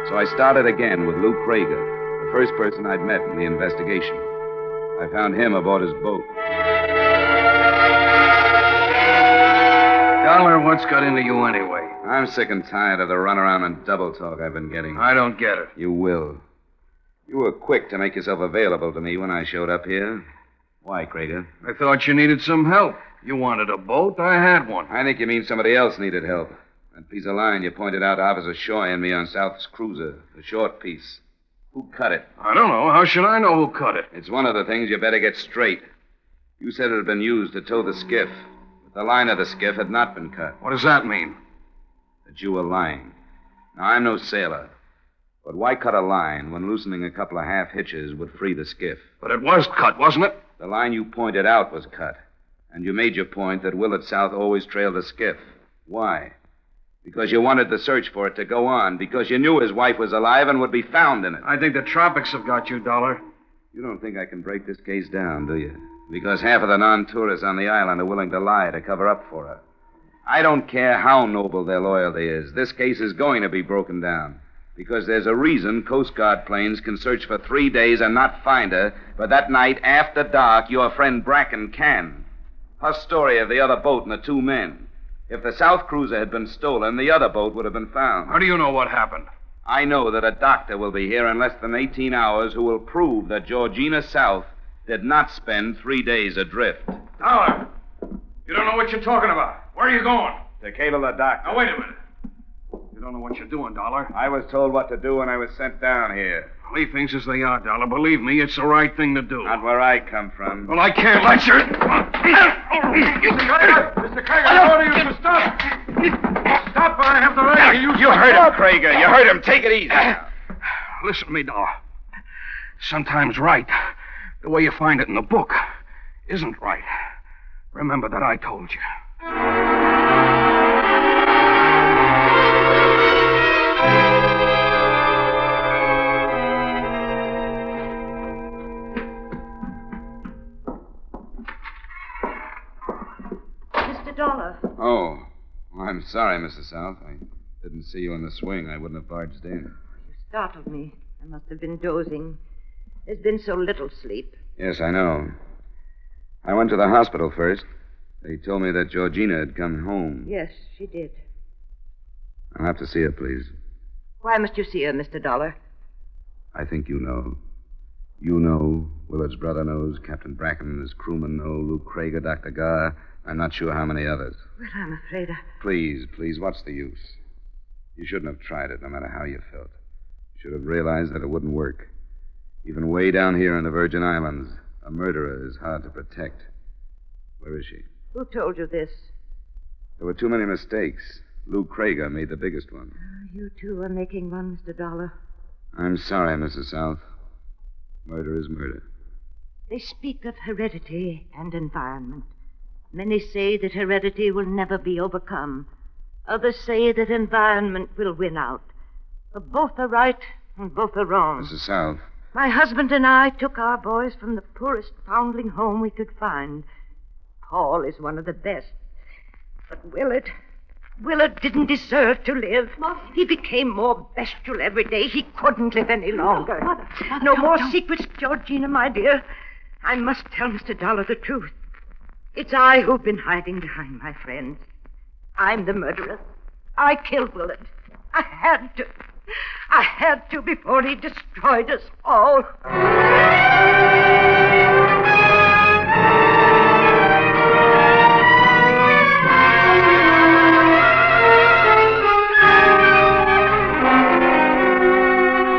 So I started again with Lou Krager, the first person I'd met in the investigation. I found him aboard his boat. Dollar, what's got into you anyway? I'm sick and tired of the runaround and double talk I've been getting. I don't get it. You will. You were quick to make yourself available to me when I showed up here. Why, Krager? I thought you needed some help. You wanted a boat, I had one. I think you mean somebody else needed help. That piece of line you pointed out to Officer Shoy and me on South's cruiser, the short piece. Who cut it? I don't know. How should I know who cut it? It's one of the things you better get straight. You said it had been used to tow the skiff. But the line of the skiff had not been cut. What does that mean? That you were lying. Now, I'm no sailor. But why cut a line when loosening a couple of half hitches would free the skiff? But it was cut, wasn't it? The line you pointed out was cut. And you made your point that Willard South always trailed the skiff. Why? Because you wanted the search for it to go on. Because you knew his wife was alive and would be found in it. I think the tropics have got you, Dollar. You don't think I can break this case down, do you? Because half of the non-tourists on the island are willing to lie to cover up for her. I don't care how noble their loyalty is. This case is going to be broken down. Because there's a reason Coast Guard planes can search for 3 days and not find her, but that night after dark, your friend Bracken can. Her story of the other boat and the two men. If the South cruiser had been stolen, the other boat would have been found. How do you know what happened? I know that a doctor will be here in less than 18 hours who will prove that Georgina South did not spend 3 days adrift. Dollar! You don't know what you're talking about. Where are you going? To cable the doctor. Now, wait a minute. You don't know what you're doing, Dollar. I was told what to do when I was sent down here. Leave things as they are, Dollar. Believe me, it's the right thing to do. Not where I come from. Well, I can't let you... Mr. Krager! Mr. Krager, I order you to stop! Stop, or I have You heard him, Prager. You heard him. Take it easy. Listen to me, Dollar. Sometimes right, the way you find it in the book, isn't right. Remember that I told you. Mr. Dollar. Oh, well, I'm sorry, Mrs. South. I didn't see you in the swing. I wouldn't have barged in. You startled me. I must have been dozing. There's been so little sleep. Yes, I know. I went to the hospital first. They told me that Georgina had come home. Yes, she did. I'll have to see her, please. Why must you see her, Mr. Dollar? I think you know. You know. Willard's brother knows. Captain Bracken and his crewmen know. Luke Krager, Dr. Garr. I'm not sure how many others. Well, I'm afraid Please, what's the use? You shouldn't have tried it, no matter how you felt. You should have realized that it wouldn't work. Even way down here in the Virgin Islands, a murderer is hard to protect. Where is she? Who told you this? There were too many mistakes. Luke Krager made the biggest one. You too are making one, Mr. Dollar. I'm sorry, Mrs. South. Murder is murder. They speak of heredity and environment. Many say that heredity will never be overcome. Others say that environment will win out. But both are right and both are wrong. Mrs. South. My husband and I took our boys from the poorest foundling home we could find. Paul is one of the best. But Willard didn't deserve to live. Mother. He became more bestial every day. He couldn't live any longer. Mother, no more secrets, Georgina, my dear. I must tell Mr. Dollar the truth. It's I who've been hiding behind my friends. I'm the murderer. I killed Willard. I had to before he destroyed us all.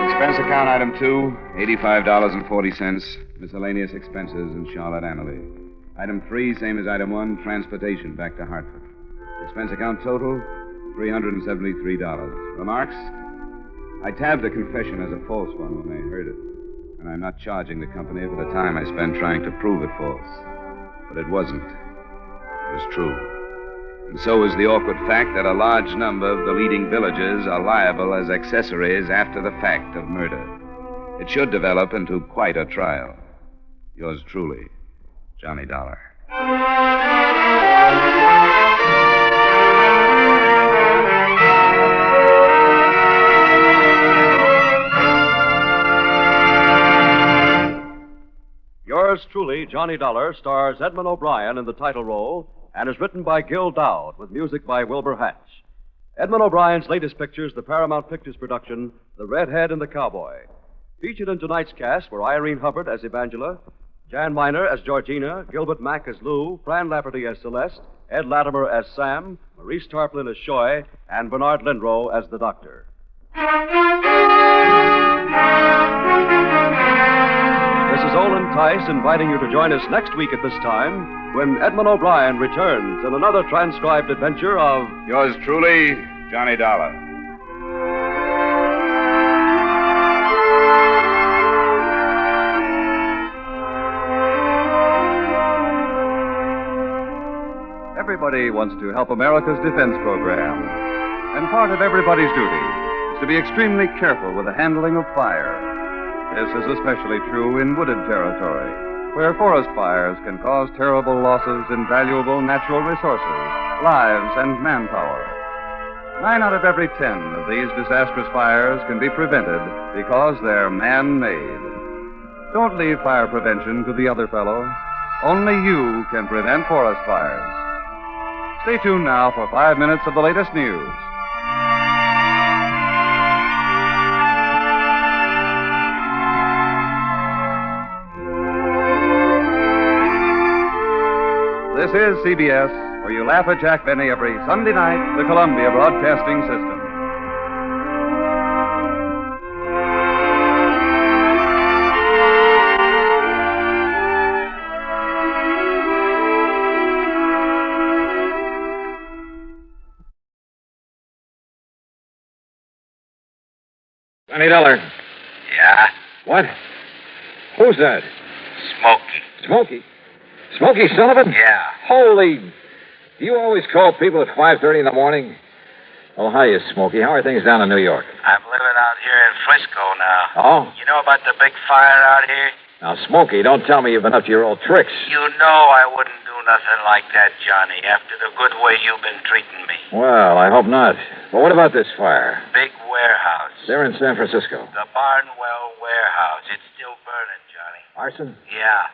Expense account item 2, $85.40. Miscellaneous expenses in Charlotte Amalie. Item 3, same as item 1, transportation back to Hartford. Expense account total, $373. Remarks? I tabbed the confession as a false one when they heard it. And I'm not charging the company for the time I spent trying to prove it false. But it wasn't. It was true. And so is the awkward fact that a large number of the leading villagers are liable as accessories after the fact of murder. It should develop into quite a trial. Yours truly, Johnny Dollar. Yours truly, Johnny Dollar, stars Edmund O'Brien in the title role and is written by Gil Dowd with music by Wilbur Hatch. Edmund O'Brien's latest picture is the Paramount Pictures production, The Redhead and the Cowboy. Featured in tonight's cast were Irene Hubbard as Evangela, Jan Miner as Georgina, Gilbert Mack as Lou, Fran Lafferty as Celeste, Ed Latimer as Sam, Maurice Tarplin as Shoy, and Bernard Lindrow as the Doctor. This is Olin Tice inviting you to join us next week at this time when Edmund O'Brien returns in another transcribed adventure of Yours truly, Johnny Dollar. Everybody wants to help America's defense program. And part of everybody's duty is to be extremely careful with the handling of fire. This is especially true in wooded territory, where forest fires can cause terrible losses in valuable natural resources, lives, and manpower. 9 out of every 10 of these disastrous fires can be prevented because they're man-made. Don't leave fire prevention to the other fellow. Only you can prevent forest fires. Stay tuned now for 5 minutes of the latest news. This is CBS, where you laugh at Jack Benny every Sunday night, the Columbia Broadcasting System. $20. Yeah? What? Who's that? Smokey. Smokey? Smokey Sullivan? Yeah. Holy... Do you always call people at 5:30 in the morning? Oh, hiya, Smokey. How are things down in New York? I'm living out here in Frisco now. Oh? You know about the big fire out here? Now, Smokey, don't tell me you've been up to your old tricks. You know I wouldn't do nothing like that, Johnny, after the good way you've been treating me. Well, I hope not. But what about this fire? Big warehouse. They're in San Francisco. The Barnwell warehouse. It's still burning, Johnny. Arson? Yeah.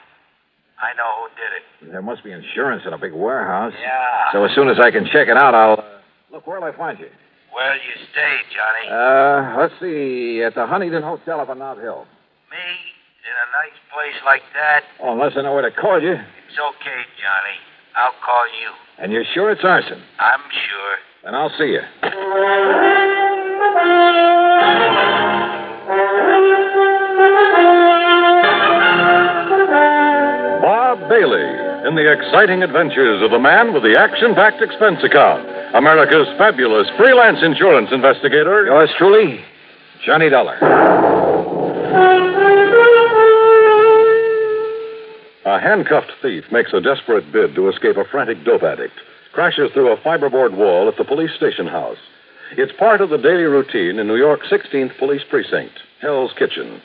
I know who did it. There must be insurance in a big warehouse. Yeah. So as soon as I can check it out, I'll... Look, where'll I find you? Where'll you stay, Johnny? Let's see. At the Huntington Hotel up on Nob Hill. Me? In a nice place like that? Oh, unless I know where to call you. It's okay, Johnny. I'll call you. And you're sure it's arson? I'm sure. Then I'll see you. Bob Bailey in the exciting adventures of the man with the action-packed expense account. America's fabulous freelance insurance investigator. Yours truly, Johnny Dollar. A handcuffed thief makes a desperate bid to escape a frantic dope addict. Crashes through a fiberboard wall at the police station house. It's part of the daily routine in New York's 16th Police Precinct, Hell's Kitchen.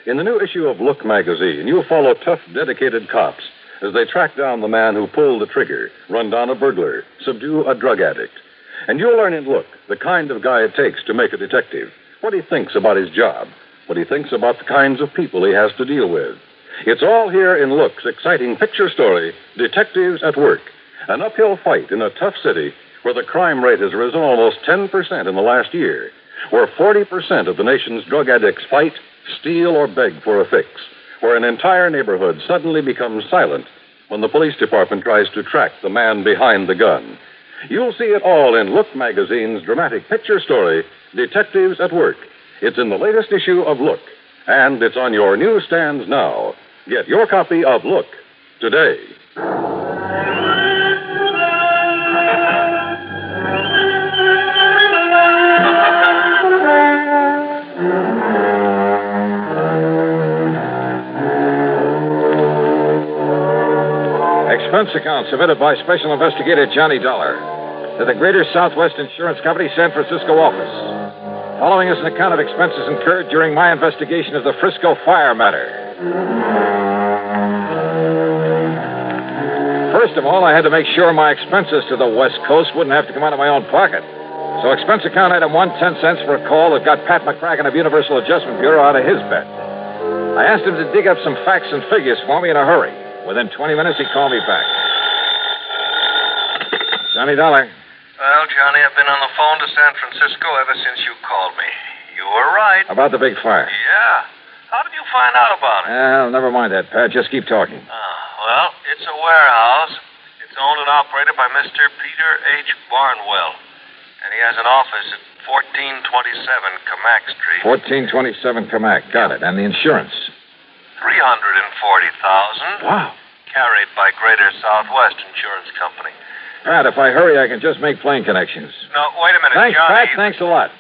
In the new issue of Look magazine, you'll follow tough, dedicated cops as they track down the man who pulled the trigger, run down a burglar, subdue a drug addict. And you'll learn in Look the kind of guy it takes to make a detective, what he thinks about his job, what he thinks about the kinds of people he has to deal with. It's all here in Look's exciting picture story, Detectives at Work, an uphill fight in a tough city where the crime rate has risen almost 10% in the last year, where 40% of the nation's drug addicts fight, steal, or beg for a fix, where an entire neighborhood suddenly becomes silent when the police department tries to track the man behind the gun. You'll see it all in Look magazine's dramatic picture story, Detectives at Work. It's in the latest issue of Look, and it's on your newsstands now. Get your copy of Look today. Expense account submitted by Special Investigator Johnny Dollar to the Greater Southwest Insurance Company, San Francisco office. Following is an account of expenses incurred during my investigation of the Frisco fire matter. First of all, I had to make sure my expenses to the West Coast wouldn't have to come out of my own pocket. So expense account item 1, 10 cents for a call that got Pat McCracken of Universal Adjustment Bureau out of his bed. I asked him to dig up some facts and figures for me in a hurry. Within 20 minutes, he called me back. Johnny Dollar. Well, Johnny, I've been on the phone to San Francisco ever since you called me. You were right. About the big fire. Yeah. How did you find out about it? Well, never mind that, Pat. Just keep talking. Well, it's a warehouse. It's owned and operated by Mr. Peter H. Barnwell. And he has an office at 1427 Camac Street. 1427 Camac. Got it. And the insurance? $340,000. Wow. Carried by Greater Southwest Insurance Company. Pat, if I hurry, I can just make plane connections. No, wait a minute, Thanks, Johnny. Pat. Thanks a lot.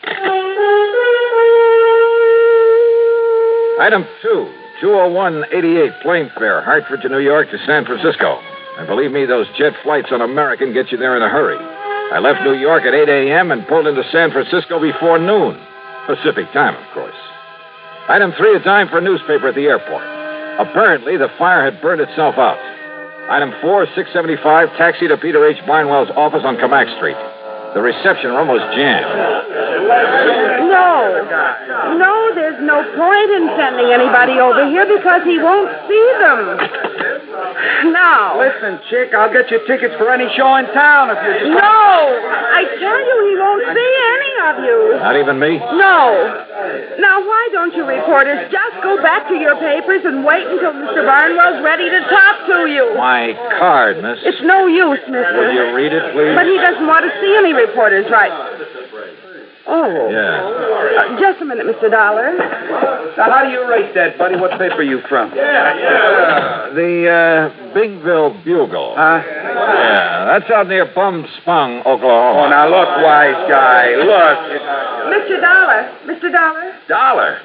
Item 2, 20188 plane fare, Hartford to New York to San Francisco. And believe me, those jet flights on American get you there in a hurry. I left New York at 8 a.m. and pulled into San Francisco before noon. Pacific time, of course. Item 3, a dime for a newspaper at the airport. Apparently, the fire had burned itself out. Item 4, 675, taxi to Peter H. Barnwell's office on Camac Street. The reception room was jammed. No, there's no point in sending anybody over here because he won't see them. Now. Listen, chick, I'll get you tickets for any show in town if you just... No! I tell you, he won't see any of you. Not even me? No. Now, why don't you reporters just go back to your papers and wait until Mr. Barnwell's ready to talk to you? My card, miss. It's no use, mister. Will you read it, please? But he doesn't want to see any reporters, right? Oh. Yeah. Just a minute, Mr. Dollar. Now, how do you rate that, buddy? What paper you from? The Bingville Bugle. Yeah, that's out near Bum Spung, Oklahoma. Oh, now look, wise guy. Look. Mr. Dollar. Mr. Dollar. Dollar?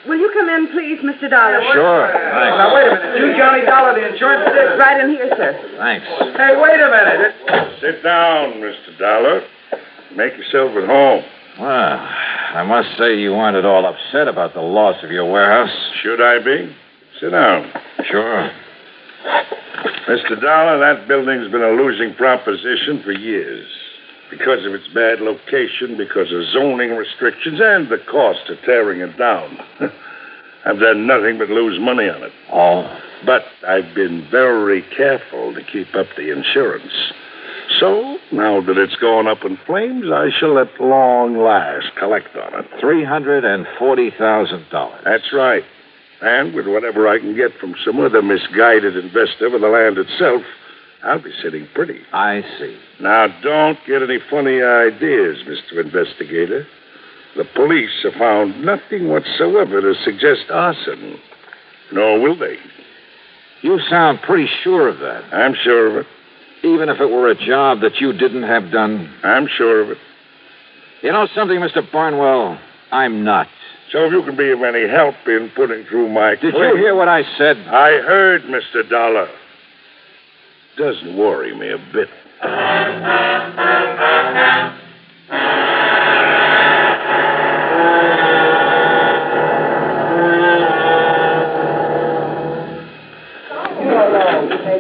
Will you come in, please, Mr. Dollar? Sure. Thanks. Now, wait a minute. You Johnny Dollar, the insurance dick? Right in here, sir. Thanks. Hey, wait a minute. Sit down, Mr. Dollar. Make yourself at home. Well, I must say you aren't at all upset about the loss of your warehouse. Should I be? Sit down. Sure. Mr. Dollar, that building's been a losing proposition for years. Because of its bad location, because of zoning restrictions, and the cost of tearing it down. I've done nothing but lose money on it. Oh. But I've been very careful to keep up the insurance. So, now that it's gone up in flames, I shall at long last collect on it. $340,000. That's right. And with whatever I can get from some other misguided investor for the land itself, I'll be sitting pretty. I see. Now, don't get any funny ideas, Mr. Investigator. The police have found nothing whatsoever to suggest arson. Nor will they. You sound pretty sure of that. I'm sure of it. Even if it were a job that you didn't have done? I'm sure of it. You know something, Mr. Barnwell? I'm not. So if you can be of any help in putting through my Did you hear what I said? I heard, Mr. Dollar. Doesn't worry me a bit.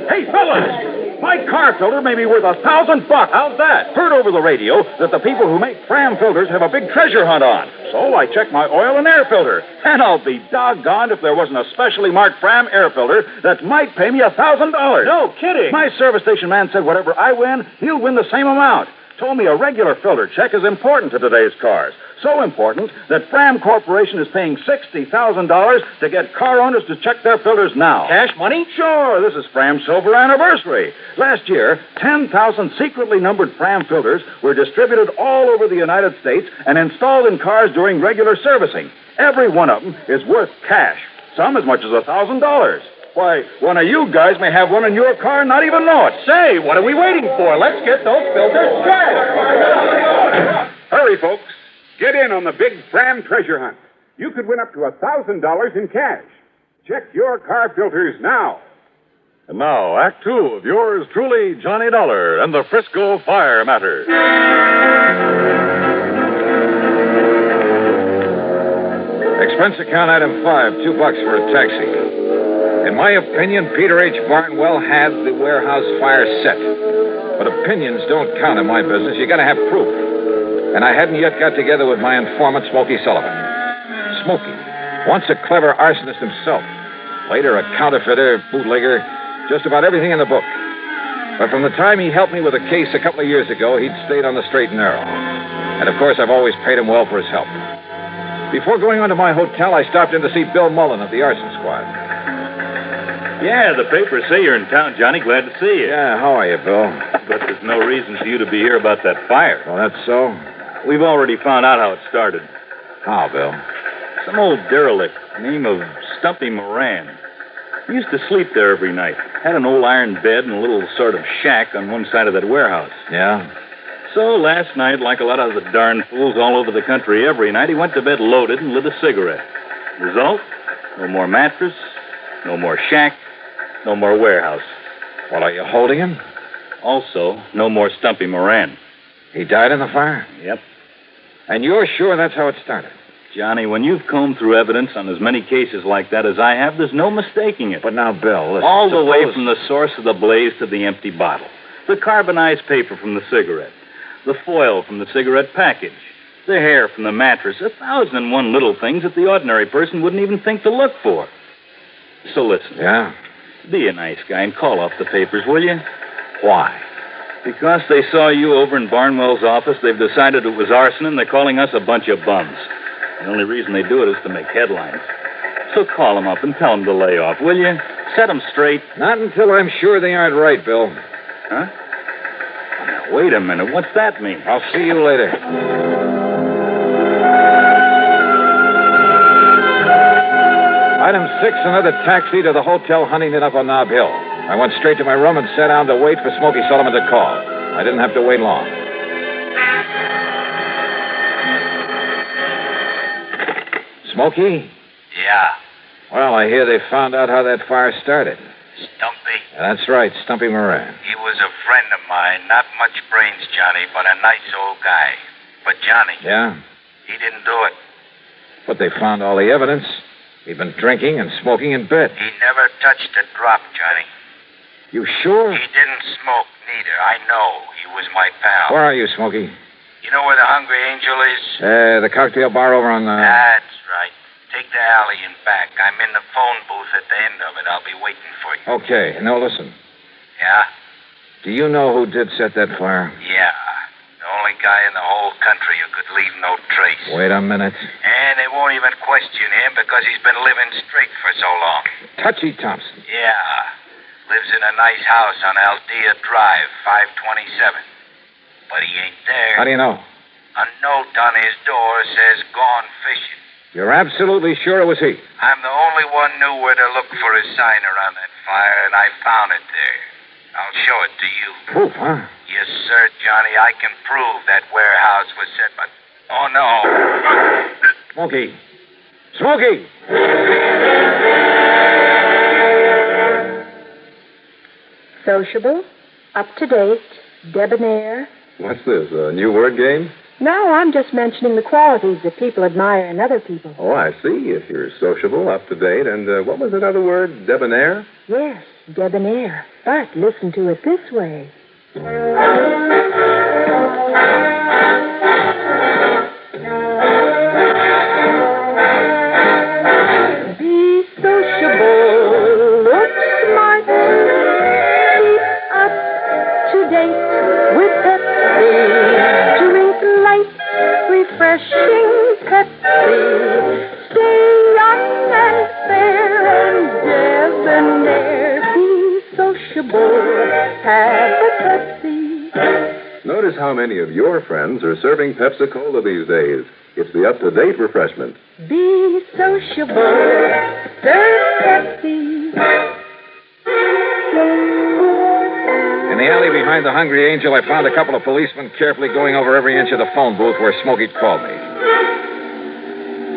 Hey, fellas! My car filter may be worth $1,000. How's that? Heard over the radio that the people who make Fram filters have a big treasure hunt on. So I checked my oil and air filter. And I'll be doggone if there wasn't a specially marked Fram air filter that might pay me $1,000. No kidding. My service station man said whatever I win, he'll win the same amount. Told me a regular filter check is important to today's cars. So important that Fram Corporation is paying $60,000 to get car owners to check their filters now. Cash money? Sure. This is Fram's silver anniversary. Last year, 10,000 secretly numbered Fram filters were distributed all over the United States and installed in cars during regular servicing. Every one of them is worth cash, some as much as $1,000. Why, one of you guys may have one in your car and not even know it. Say, what are we waiting for? Let's get those filters checked. Hurry, folks. Get in on the big Fram treasure hunt. You could win up to $1,000 in cash. Check your car filters now. And now, Act Two of yours truly, Johnny Dollar and the Frisco Fire Matter. Expense account item 5, $2 for a taxi. In my opinion, Peter H. Barnwell had the warehouse fire set. But opinions don't count in my business. You gotta have proof. And I hadn't yet got together with my informant, Smokey Sullivan. Smokey, once a clever arsonist himself. Later, a counterfeiter, bootlegger, just about everything in the book. But from the time he helped me with a case a couple of years ago, he'd stayed on the straight and narrow. And, of course, I've always paid him well for his help. Before going on to my hotel, I stopped in to see Bill Mullen of the arson squad. Yeah, the papers say you're in town, Johnny. Glad to see you. Yeah, how are you, Bill? But there's no reason for you to be here about that fire. Well, that's so? We've already found out how it started. How, Bill? Some old derelict, name of Stumpy Moran. He used to sleep there every night. Had an old iron bed and a little sort of shack on one side of that warehouse. Yeah? So last night, like a lot of the darn fools all over the country every night, he went to bed loaded and lit a cigarette. Result? No more mattress, no more shack, no more warehouse. Well, are you holding him? Also, no more Stumpy Moran. He died in the fire? Yep. And you're sure that's how it started? Johnny, when you've combed through evidence on as many cases like that as I have, there's no mistaking it. But now, Bill, listen, all the way from the source of the blaze to the empty bottle. The carbonized paper from the cigarette. The foil from the cigarette package. The hair from the mattress. 1,001 little things that the ordinary person wouldn't even think to look for. So listen. Yeah? Be a nice guy and call off the papers, will you? Why? Because they saw you over in Barnwell's office, they've decided it was arson, and they're calling us a bunch of bums. The only reason they do it is to make headlines. So call them up and tell them to lay off, will you? Set them straight. Not until I'm sure they aren't right, Bill. Huh? Now, wait a minute. What's that mean? I'll see you later. Item 6, another taxi to the Hotel Huntington up on Nob Hill. I went straight to my room and sat down to wait for Smokey Sullivan to call. I didn't have to wait long. Smokey? Yeah, Well, I hear they found out how that fire started. Stumpy. That's right, Stumpy Moran. He was a friend of mine. Not much brains, Johnny, but a nice old guy. But Johnny, Yeah? he didn't do it. But they found all the evidence. He'd been drinking and smoking in bed. He never touched a drop, Johnny. You sure? He didn't smoke, neither. I know. He was my pal. Where are you, Smokey? You know where the Hungry Angel is? The cocktail bar over on the... That's right. Take the alley and back. I'm in the phone booth at the end of it. I'll be waiting for you. Okay, now listen. Yeah? Do you know who did set that fire? Yeah. The only guy in the whole country who could leave no trace. Wait a minute. And they won't even question him because he's been living straight for so long. Touchy Thompson. Yeah. Lives in a nice house on Aldea Drive, 527. But he ain't there. How do you know? A note on his door says gone fishing. You're absolutely sure it was he? I'm the only one knew where to look for his sign around that fire, and I found it there. I'll show it to you. Proof, huh? Yes, sir, Johnny. I can prove that warehouse was set by... Oh, no. Smokey. Smokey! Sociable, up to date, debonair. What's this, a new word game? No, I'm just mentioning the qualities that people admire in other people. Oh, I see. If you're sociable, up to date, and what was that other word? Debonair? Yes, debonair. But listen to it this way. Be sociable, look smart, keep up to date with Pepsi. Drink light, refreshing Pepsi. Stay young and fair and debonair. Be sociable, have a Pepsi. Notice how many of your friends are serving Pepsi-Cola these days. It's the up-to-date refreshment. Be sociable, serve Pepsi. In the alley behind the Hungry Angel, I found a couple of policemen carefully going over every inch of the phone booth where Smokey called me.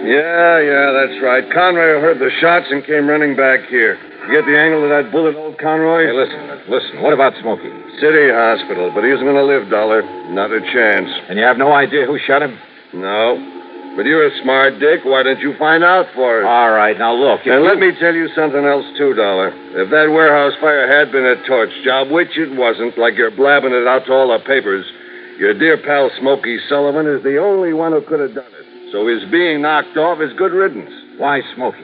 Yeah, that's right. Conroy heard the shots and came running back here. You get the angle of that bullet, old Conroy? Hey, listen. What about Smokey? City hospital, but he isn't going to live, Dollar. Not a chance. And you have no idea who shot him? No. But you're a smart dick. Why don't you find out for us? All right, now look. And let me tell you something else, too, Dollar. If that warehouse fire had been a torch job, which it wasn't, like you're blabbing it out to all the papers, your dear pal Smokey Sullivan is the only one who could have done it. So his being knocked off is good riddance. Why Smokey?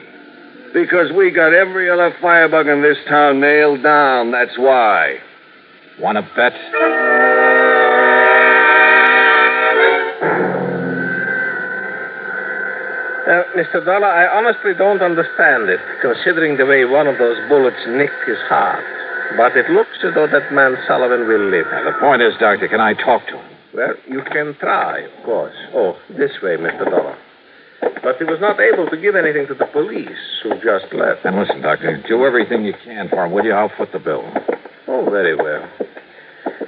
Because we got every other firebug in this town nailed down. That's why. Want to bet? Mr. Dollar, I honestly don't understand it, considering the way one of those bullets nicked his heart. But it looks as though that man Sullivan will live. Now, the point is, Doctor, can I talk to him? Well, you can try, of course. Oh, this way, Mr. Dollar. But he was not able to give anything to the police, who just left. And listen, Doctor, do everything you can for him, will you? I'll foot the bill. Oh, very well.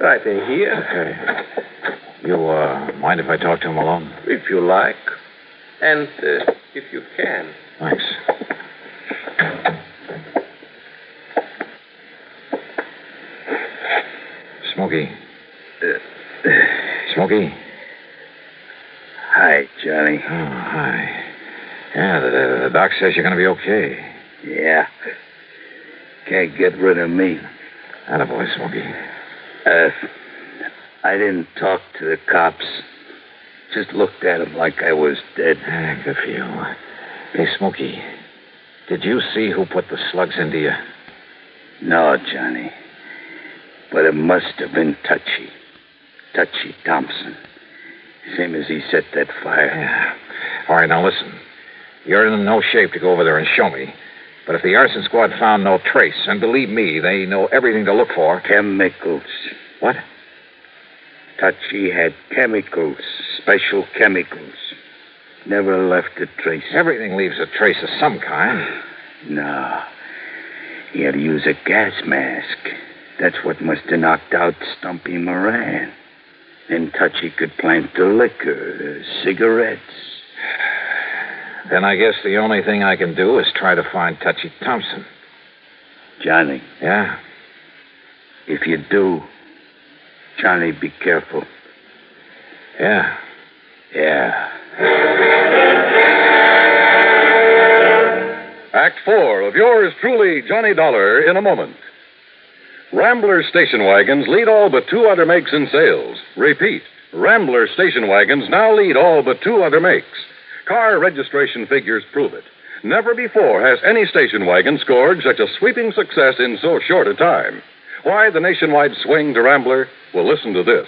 Right in here. Okay. You, mind if I talk to him alone? If you like. And if you can. Thanks. Smokey. Smokey? Hi, Johnny. Oh, hi. Yeah, the doc says you're going to be okay. Yeah. Can't get rid of me. Attaboy, Smokey. I didn't talk to the cops. Just looked at him like I was dead. Good for you. Hey, Smokey, did you see who put the slugs into you? No, Johnny. But it must have been Touchy. Touchy Thompson. Same as he set that fire. Yeah. All right, now listen. You're in no shape to go over there and show me. But if the arson squad found no trace, and believe me, they know everything to look for. Chemicals. What? Touchy had chemicals, special chemicals. Never left a trace. Everything leaves a trace of some kind. No. He had to use a gas mask. That's what must have knocked out Stumpy Moran. Then Touchy could plant the liquor, the cigarettes. Then I guess the only thing I can do is try to find Touchy Thompson. Johnny. Yeah? If you do, Johnny, be careful. Yeah. Yeah. Act 4 of yours truly, Johnny Dollar, in a moment. Rambler station wagons lead all but 2 other makes in sales. Repeat, Rambler station wagons now lead all but 2 other makes. Car registration figures prove it. Never before has any station wagon scored such a sweeping success in so short a time. Why the nationwide swing to Rambler? Well, listen to this.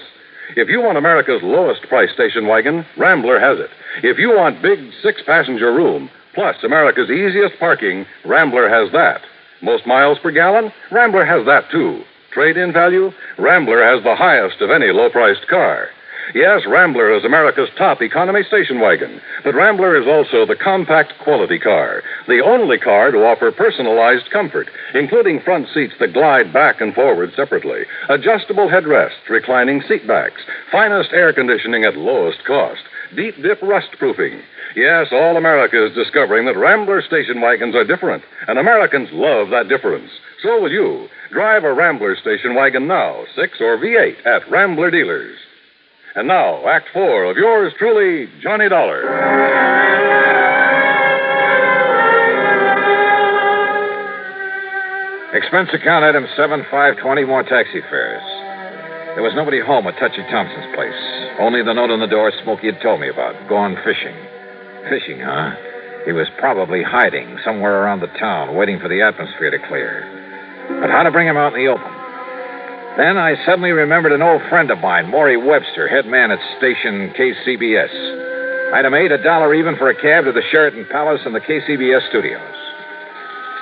If you want America's lowest price station wagon, Rambler has it. If you want big 6-passenger room, plus America's easiest parking, Rambler has that. Most miles per gallon? Rambler has that, too. Trade-in value? Rambler has the highest of any low-priced car. Yes, Rambler is America's top economy station wagon, but Rambler is also the compact quality car, the only car to offer personalized comfort, including front seats that glide back and forward separately, adjustable headrests, reclining seat backs, finest air conditioning at lowest cost, deep dip rust proofing. Yes, all America is discovering that Rambler station wagons are different, and Americans love that difference. So will you. Drive a Rambler station wagon now, 6 or V8 at Rambler dealers. And now, Act 4 of yours truly, Johnny Dollar. Expense account item 7520, more taxi fares. There was nobody home at Touchy Thompson's place. Only the note on the door Smokey had told me about. Gone fishing. Fishing, huh? He was probably hiding somewhere around the town, waiting for the atmosphere to clear. But how to bring him out in the open? Then I suddenly remembered an old friend of mine, Maury Webster, head man at station KCBS. Item 8, $1 even for a cab to the Sheraton Palace and the KCBS studios.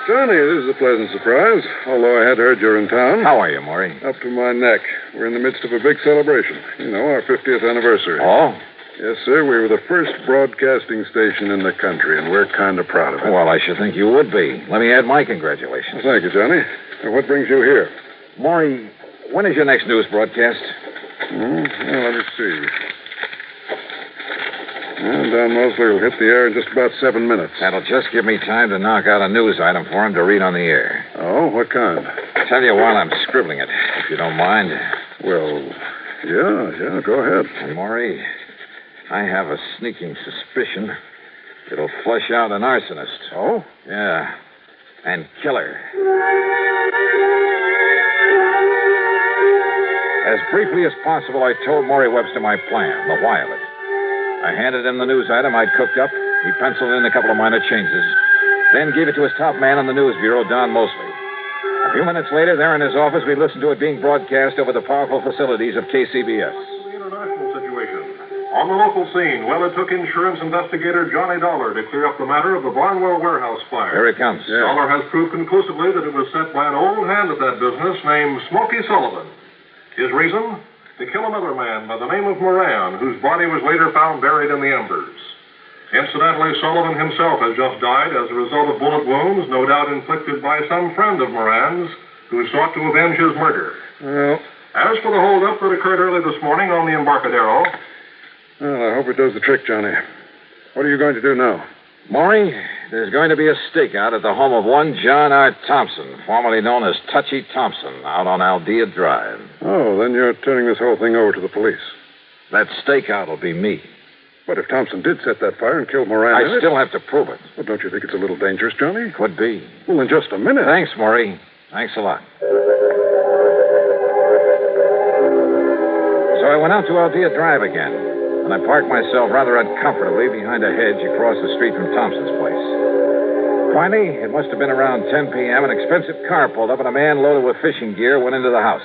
Johnny, this is a pleasant surprise, although I had heard you're in town. How are you, Maury? Up to my neck. We're in the midst of a big celebration. You know, our 50th anniversary. Oh? Yes, sir. We were the first broadcasting station in the country, and we're kind of proud of it. Well, I should think you would be. Let me add my congratulations. Well, thank you, Johnny. Now, what brings you here? Maury, when is your next news broadcast? Well, let me see. Well, Don Mosley will hit the air in just about 7 minutes. That'll just give me time to knock out a news item for him to read on the air. Oh, what kind? I'll tell you while I'm scribbling it, if you don't mind. Well, yeah, go ahead. And Maury, I have a sneaking suspicion it'll flush out an arsonist. Oh? Yeah, and killer. As briefly as possible, I told Maury Webster my plan, the why of it. I handed him the news item I'd cooked up. He penciled in a couple of minor changes, then gave it to his top man on the news bureau, Don Mosley. A few minutes later, there in his office, we listened to it being broadcast over the powerful facilities of KCBS. The international situation. On the local scene, it took insurance investigator Johnny Dollar to clear up the matter of the Barnwell warehouse fire. Here it comes. Yeah. Dollar has proved conclusively that it was set by an old hand at that business named Smoky Sullivan. His reason? To kill another man by the name of Moran, whose body was later found buried in the embers. Incidentally, Sullivan himself has just died as a result of bullet wounds, no doubt inflicted by some friend of Moran's, who sought to avenge his murder. Well, as for the holdup that occurred early this morning on the Embarcadero... Well, I hope it does the trick, Johnny. What are you going to do now? Maury, there's going to be a stakeout at the home of one John R. Thompson, formerly known as Touchy Thompson, out on Aldea Drive. Oh, then you're turning this whole thing over to the police. That stakeout will be me. But if Thompson did set that fire and kill Moran... I still have to prove it. Well, don't you think it's a little dangerous, Johnny? Could be. Well, in just a minute. Thanks, Maury. Thanks a lot. So I went out to Aldea Drive again. And I parked myself rather uncomfortably behind a hedge across the street from Thompson's place. Finally, it must have been around 10 p.m., an expensive car pulled up and a man loaded with fishing gear went into the house.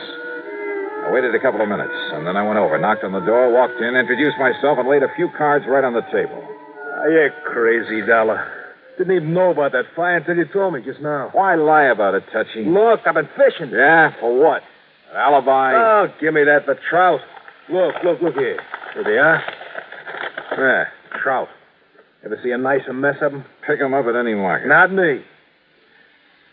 I waited a couple of minutes, and then I went over, knocked on the door, walked in, introduced myself, and laid a few cards right on the table. You're crazy, Dollar. Didn't even know about that fire until you told me just now. Why lie about it, Touchy? Look, I've been fishing. Yeah, for what? An alibi? Oh, give me that for trout. Look here. Here they are. Trout. Ever see a nicer mess of them? Pick them up at any market. Not me.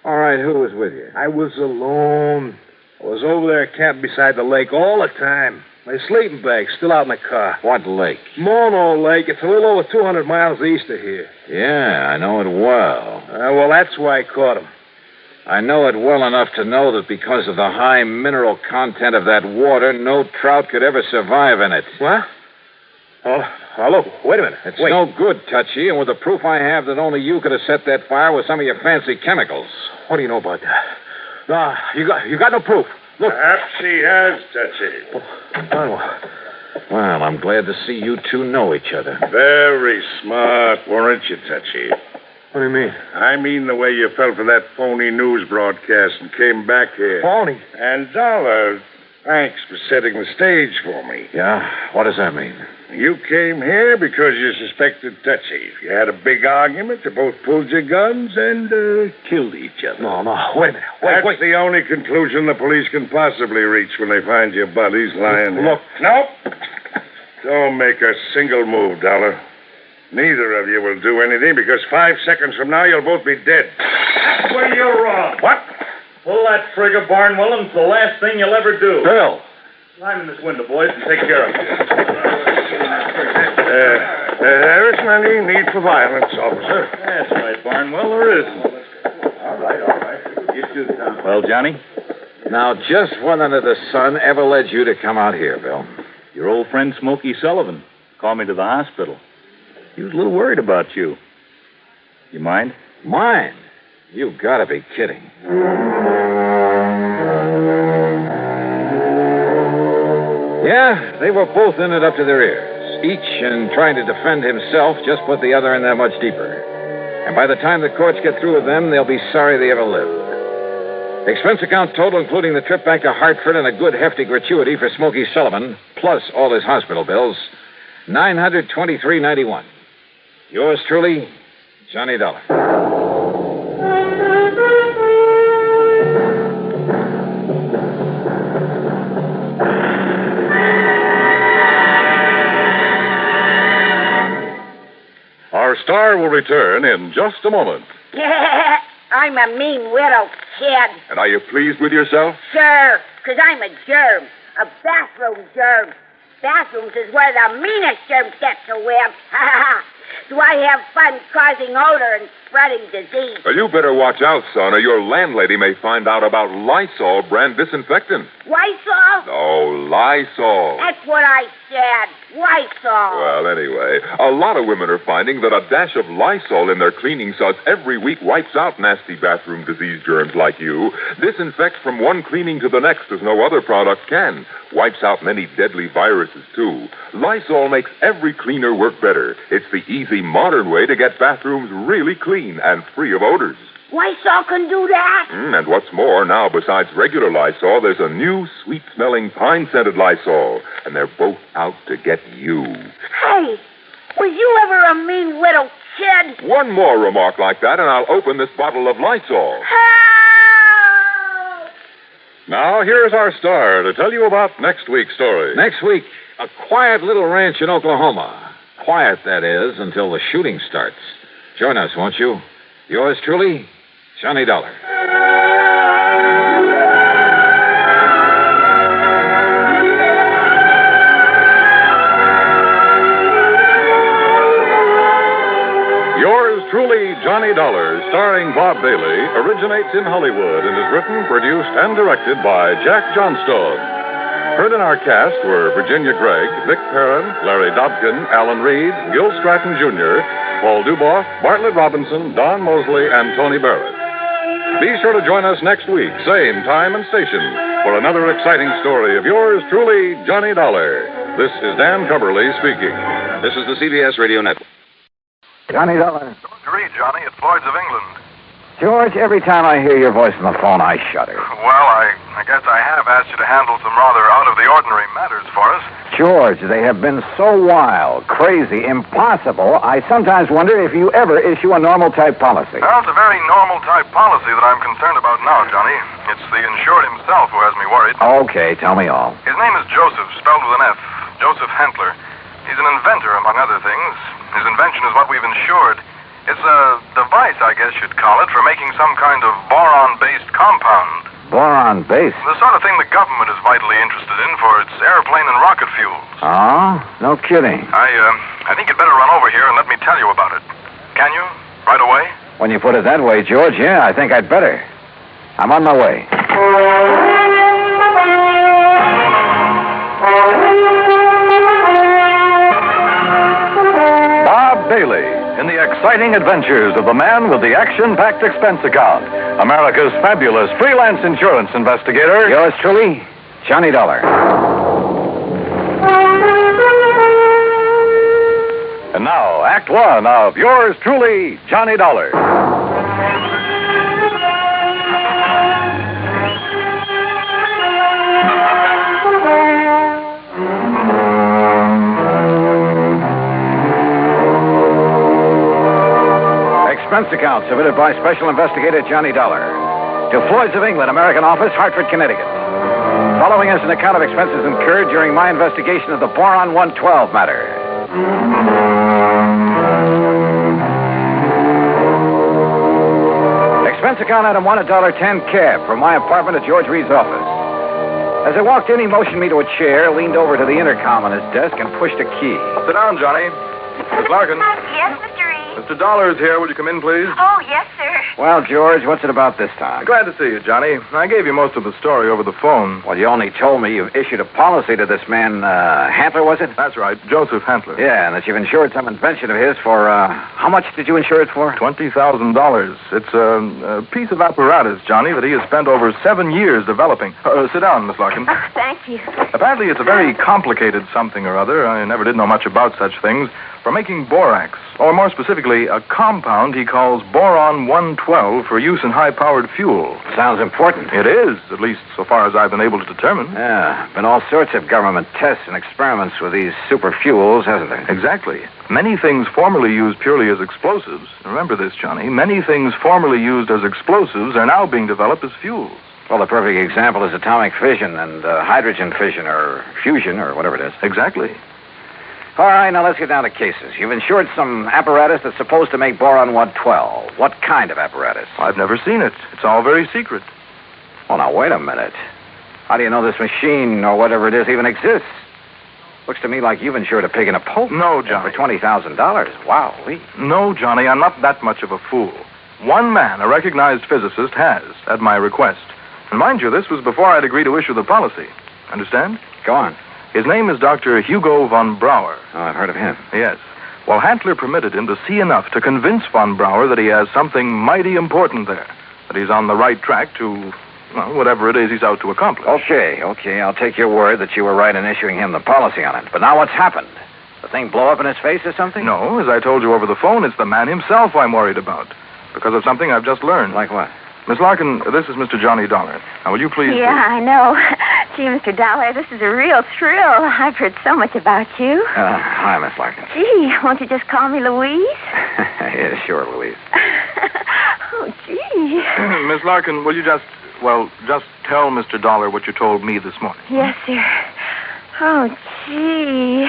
All right, who was with you? I was alone. I was over there camped beside the lake all the time. My sleeping bag's still out in the car. What lake? Mono Lake. It's a little over 200 miles east of here. Yeah, I know it well. Well, that's why I caught him. I know it well enough to know that because of the high mineral content of that water, no trout could ever survive in it. What? Oh, look, wait a minute. It's no good, Touchy, and with the proof I have that only you could have set that fire with some of your fancy chemicals. What do you know about that? No, you got no proof. Look. Perhaps he has, Touchy. Well, I'm glad to see you two know each other. Very smart, weren't you, Touchy? What do you mean? I mean the way you fell for that phony news broadcast and came back here. Phony? And Dollar, thanks for setting the stage for me. Yeah? What does that mean? You came here because you suspected Touchy. You had a big argument. You both pulled your guns and killed each other. No, wait a minute. That's the only conclusion the police can possibly reach when they find your bodies lying here. Look. Nope. Don't make a single move, Dollar. Neither of you will do anything because 5 seconds from now you'll both be dead. Well, you're wrong. What? Pull that trigger, Barnwell, and it's the last thing you'll ever do. Bill. Climb in this window, boys, and take care of it. There isn't any need for violence, officer. That's right, Barnwell, there isn't. All right. You too, Tom. Well, Johnny? Now, just what under the sun ever led you to come out here, Bill? Your old friend Smokey Sullivan called me to the hospital. He was a little worried about you. You mind? Mind? You gotta be kidding. Yeah, they were both in it up to their ears. Each in trying to defend himself just put the other in that much deeper. And by the time the courts get through with them, they'll be sorry they ever lived. Expense account total, including the trip back to Hartford and a good hefty gratuity for Smokey Sullivan, plus all his hospital bills, $923.91. Yours truly, Johnny Dollar. Our star will return in just a moment. I'm a mean widow, kid. And are you pleased with yourself? Sure, because I'm a germ. A bathroom germ. Bathrooms is where the meanest germs get to live. Do I have fun causing odor and spreading disease? Well, you better watch out, son, or your landlady may find out about Lysol brand disinfectant. Lysol? No, Lysol. That's what I said. Lysol. Well, anyway, a lot of women are finding that a dash of Lysol in their cleaning suds every week wipes out nasty bathroom disease germs like you. Disinfects from one cleaning to the next as no other product can. Wipes out many deadly viruses, too. Lysol makes every cleaner work better. It's the easy, modern way to get bathrooms really clean and free of odors. Lysol can do that? And what's more, now, besides regular Lysol, there's a new sweet-smelling, pine-scented Lysol. And they're both out to get you. Hey, was you ever a mean little kid? One more remark like that, and I'll open this bottle of Lysol. Help! Now, here's our star to tell you about next week's story. Next week, a quiet little ranch in Oklahoma. Quiet, that is, until the shooting starts. Join us, won't you? Yours truly, Johnny Dollar. Yours truly, Johnny Dollar, starring Bob Bailey, originates in Hollywood and is written, produced, and directed by Jack Johnstone. Heard in our cast were Virginia Gregg, Vic Perrin, Larry Dobkin, Alan Reed, Gil Stratton Jr., Paul Duboff, Bartlett Robinson, Don Mosley, and Tony Barrett. Be sure to join us next week, same time and station, for another exciting story of yours truly, Johnny Dollar. This is Dan Cumberly speaking. This is the CBS Radio Network. Johnny Dollar. Don't you read, Johnny? It's Lloyd's of England. George, every time I hear your voice on the phone, I shudder. Well, I guess I have asked you to handle some rather out-of-the-ordinary matters for us. George, they have been so wild, crazy, impossible, I sometimes wonder if you ever issue a normal-type policy. Well, it's a very normal-type policy that I'm concerned about now, Johnny. It's the insured himself who has me worried. Okay, tell me all. His name is Joseph, spelled with an F. Joseph Hentler. He's an inventor, among other things. His invention is what we've insured. It's a device, I guess you'd call it, for making some kind of boron-based compound. Boron-based? The sort of thing the government is vitally interested in for its airplane and rocket fuels. Oh? No kidding. I think you'd better run over here and let me tell you about it. Can you? Right away? When you put it that way, George, yeah, I think I'd better. I'm on my way. Bob Bailey, in the exciting adventures of the man with the action-packed expense account, America's fabulous freelance insurance investigator. Yours truly, Johnny Dollar. And now, Act One of yours truly, Johnny Dollar. Expense account submitted by Special Investigator Johnny Dollar to Floyd's of England, American Office, Hartford, Connecticut. Following is an account of expenses incurred during my investigation of the Boron 112 matter. Expense account item 1, $1.10 cab from my apartment to George Reed's office. As I walked in, he motioned me to a chair, leaned over to the intercom on his desk, and pushed a key. Sit down, Johnny. Miss Larkin. Yes, Mr. Reed. Mr. Dollar is here. Will you come in, please? Oh, yes, sir. Well, George, what's it about this time? Glad to see you, Johnny. I gave you most of the story over the phone. Well, you only told me you've issued a policy to this man, Hantler, was it? That's right, Joseph Hantler. Yeah, and that you've insured some invention of his for, how much did you insure it for? $20,000. It's a piece of apparatus, Johnny, that he has spent over 7 years developing. Sit down, Miss Larkin. Oh, thank you. Apparently, it's a very complicated something or other. I never did know much about such things. For making borax, or more specifically, a compound he calls boron 112 for use in high-powered fuel. Sounds important. It is, at least so far as I've been able to determine. Yeah, been all sorts of government tests and experiments with these super fuels, hasn't there? Exactly. Many things formerly used purely as explosives, remember this, Johnny, many things formerly used as explosives are now being developed as fuels. Well, the perfect example is atomic fission and hydrogen fission or fusion or whatever it is. Exactly. All right, now let's get down to cases. You've insured some apparatus that's supposed to make boron 112. What kind of apparatus? I've never seen it. It's all very secret. Oh, now, wait a minute. How do you know this machine or whatever it is even exists? Looks to me like you've insured a pig in a poke. No, Johnny. For $20,000. Wow, Lee. No, Johnny, I'm not that much of a fool. One man, a recognized physicist, has, at my request. And mind you, this was before I'd agreed to issue the policy. Understand? Go on. His name is Dr. Hugo von Brauer. Oh, I've heard of him. Yes. Well, Hantler permitted him to see enough to convince von Brauer that he has something mighty important there. That he's on the right track to, well, whatever it is he's out to accomplish. Okay. I'll take your word that you were right in issuing him the policy on it. But now what's happened? The thing blow up in his face or something? No, as I told you over the phone, it's the man himself I'm worried about. Because of something I've just learned. Like what? Miss Larkin, this is Mr. Johnny Dollar. Now, will you please... Yeah, I know. Gee, Mr. Dollar, this is a real thrill. I've heard so much about you. Hi, Miss Larkin. Gee, won't you just call me Louise? Yeah, sure, Louise. Oh, gee. Miss Larkin, will you just tell Mr. Dollar what you told me this morning? Yes, sir. Oh, gee.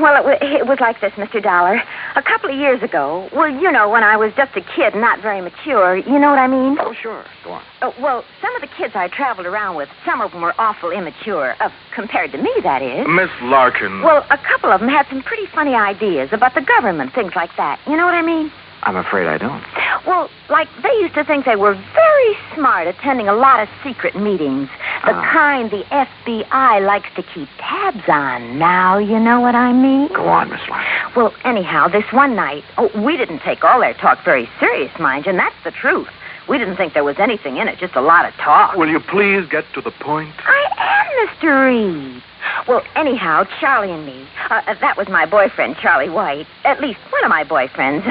Well, it was like this, Mr. Dollar. A couple of years ago, well, you know, when I was just a kid, not very mature, you know what I mean? Oh, sure. Go on. Well, some of the kids I traveled around with, some of them were awful immature, compared to me, that is. Miss Larkin. Well, a couple of them had some pretty funny ideas about the government, things like that. You know what I mean? I'm afraid I don't. Well, like, they used to think they were very smart attending a lot of secret meetings. The kind the FBI likes to keep tabs on. Now, you know what I mean? Go on, Miss Larkin. Well, anyhow, this one night, we didn't take all their talk very serious, mind you, and that's the truth. We didn't think there was anything in it, just a lot of talk. Will you please get to the point? I am, Mr. Reed. Well, anyhow, Charlie and me, that was my boyfriend, Charlie White. At least one of my boyfriends.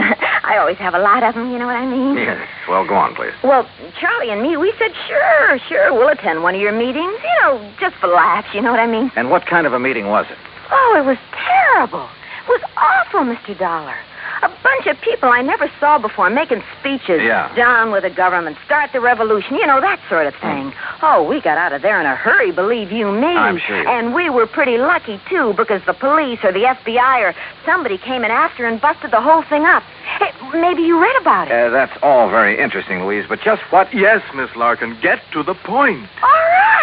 I always have a lot of them, you know what I mean? Yes. Well, go on, please. Well, Charlie and me, we said, sure, we'll attend one of your meetings. You know, just for laughs, you know what I mean? And what kind of a meeting was it? Oh, it was terrible. It was awful, Mr. Dollar. A bunch of people I never saw before making speeches. Yeah. Down with the government, start the revolution, that sort of thing. Oh, we got out of there in a hurry, believe you me. I'm sure. And we were pretty lucky, too, because the police or the FBI or somebody came in after and busted the whole thing up. Hey, maybe you read about it. That's all very interesting, Louise, but just what... Yes, Miss Larkin, get to the point. All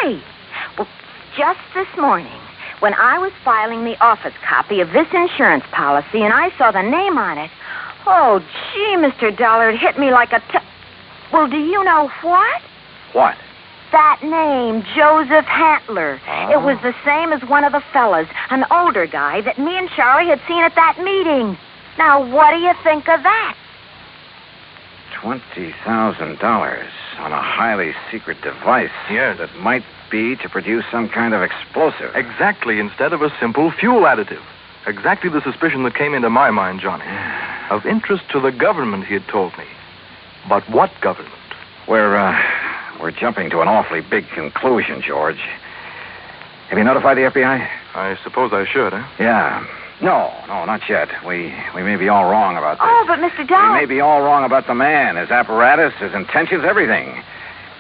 right. Well, just this morning, when I was filing the office copy of this insurance policy and I saw the name on it, oh, gee, Mr. Dollar, it hit me like a... Well, do you know what? What? That name, Joseph Hantler. Oh. It was the same as one of the fellas, an older guy that me and Charlie had seen at that meeting. Now, what do you think of that? $20,000 on a highly secret device. Yes. That might be to produce some kind of explosive. Exactly, instead of a simple fuel additive. Exactly the suspicion that came into my mind, Johnny. Of interest to the government, he had told me. But what government? We're jumping to an awfully big conclusion, George. Have you notified the FBI? I suppose I should, eh? Yeah. No, not yet. We may be all wrong about this. Oh, but Mr. Dollar... We may be all wrong about the man, his apparatus, his intentions, everything.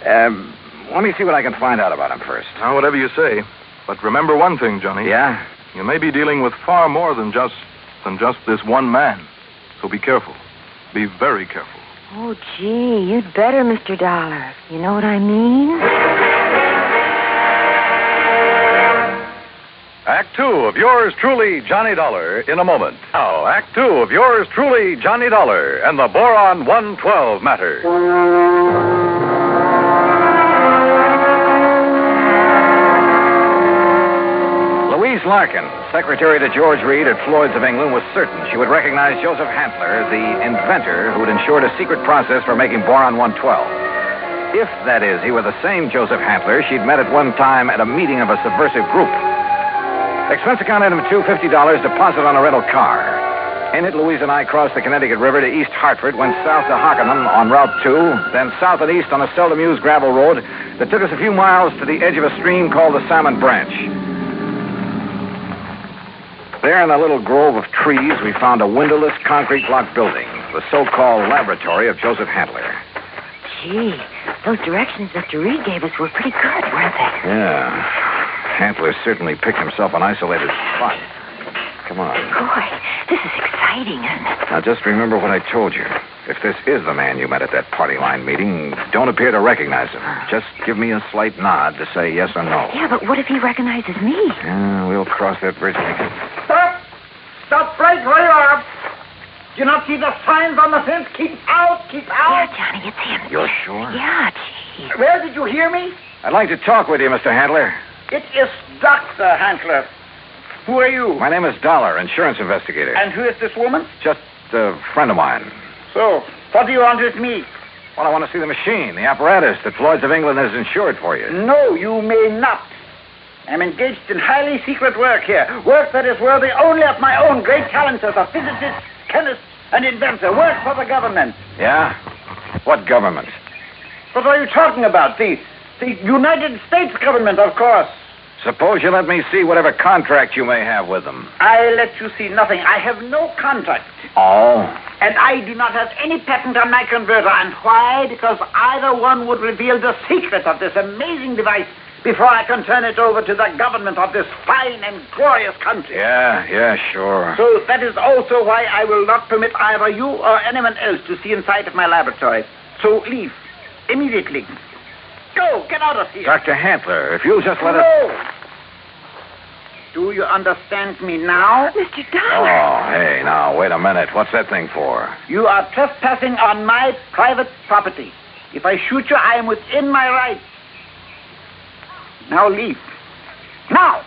Let me see what I can find out about him first. Now, whatever you say. But remember one thing, Johnny. Yeah? You may be dealing with far more than just this one man. So be careful. Be very careful. Oh, gee, you'd better, Mr. Dollar. You know what I mean? Act Two of yours truly, Johnny Dollar, in a moment. Now, Act Two of yours truly, Johnny Dollar, and the Boron 112 matter. Louise Larkin, secretary to George Reed at Floyd's of England, was certain she would recognize Joseph Hantler, the inventor who'd ensured a secret process for making Boron 112. If, that is, he were the same Joseph Hantler she'd met at one time at a meeting of a subversive group. Expense account item 2, $50, deposit on a rental car. In it, Louise and I crossed the Connecticut River to East Hartford, went south to Hockenham on Route 2, then south and east on a seldom used gravel road that took us a few miles to the edge of a stream called the Salmon Branch. There in a little grove of trees, we found a windowless concrete block building, the so-called laboratory of Joseph Hantler. Gee, those directions Mr. Reed gave us were pretty good, weren't they? Yeah. Hantler certainly picked himself an isolated spot. Come on. Boy, this is exciting, isn't it? Now, just remember what I told you. If this is the man you met at that party line meeting, don't appear to recognize him. Just give me a slight nod to say yes or no. Yeah, but what if he recognizes me? Yeah, we'll cross that bridge when we get... Stop! Stop right where you are! Do you not see the signs on the fence? Keep out! Keep out! Yeah, Johnny, it's him. You're sure? Yeah, gee. Where did you hear me? I'd like to talk with you, Mr. Hantler. It is Dr. Hantler. Who are you? My name is Dollar, insurance investigator. And who is this woman? Just a friend of mine. So, what do you want with me? Well, I want to see the machine, the apparatus that Floyd's of England has insured for you. No, you may not. I'm engaged in highly secret work here. Work that is worthy only of my own great talents as a physicist, chemist, and inventor. Work for the government. Yeah? What government? What are you talking about? The United States government, of course. Suppose you let me see whatever contract you may have with them. I let you see nothing. I have no contract. Oh? And I do not have any patent on my converter. And why? Because either one would reveal the secret of this amazing device before I can turn it over to the government of this fine and glorious country. Yeah, sure. So that is also why I will not permit either you or anyone else to see inside of my laboratory. So leave. Immediately. Go! Get out of here! Dr. Hantler, if you'll just let us... No! Do you understand me now? Mr. Dollar! Oh, hey, now, wait a minute. What's that thing for? You are trespassing on my private property. If I shoot you, I am within my rights. Now leave. Now!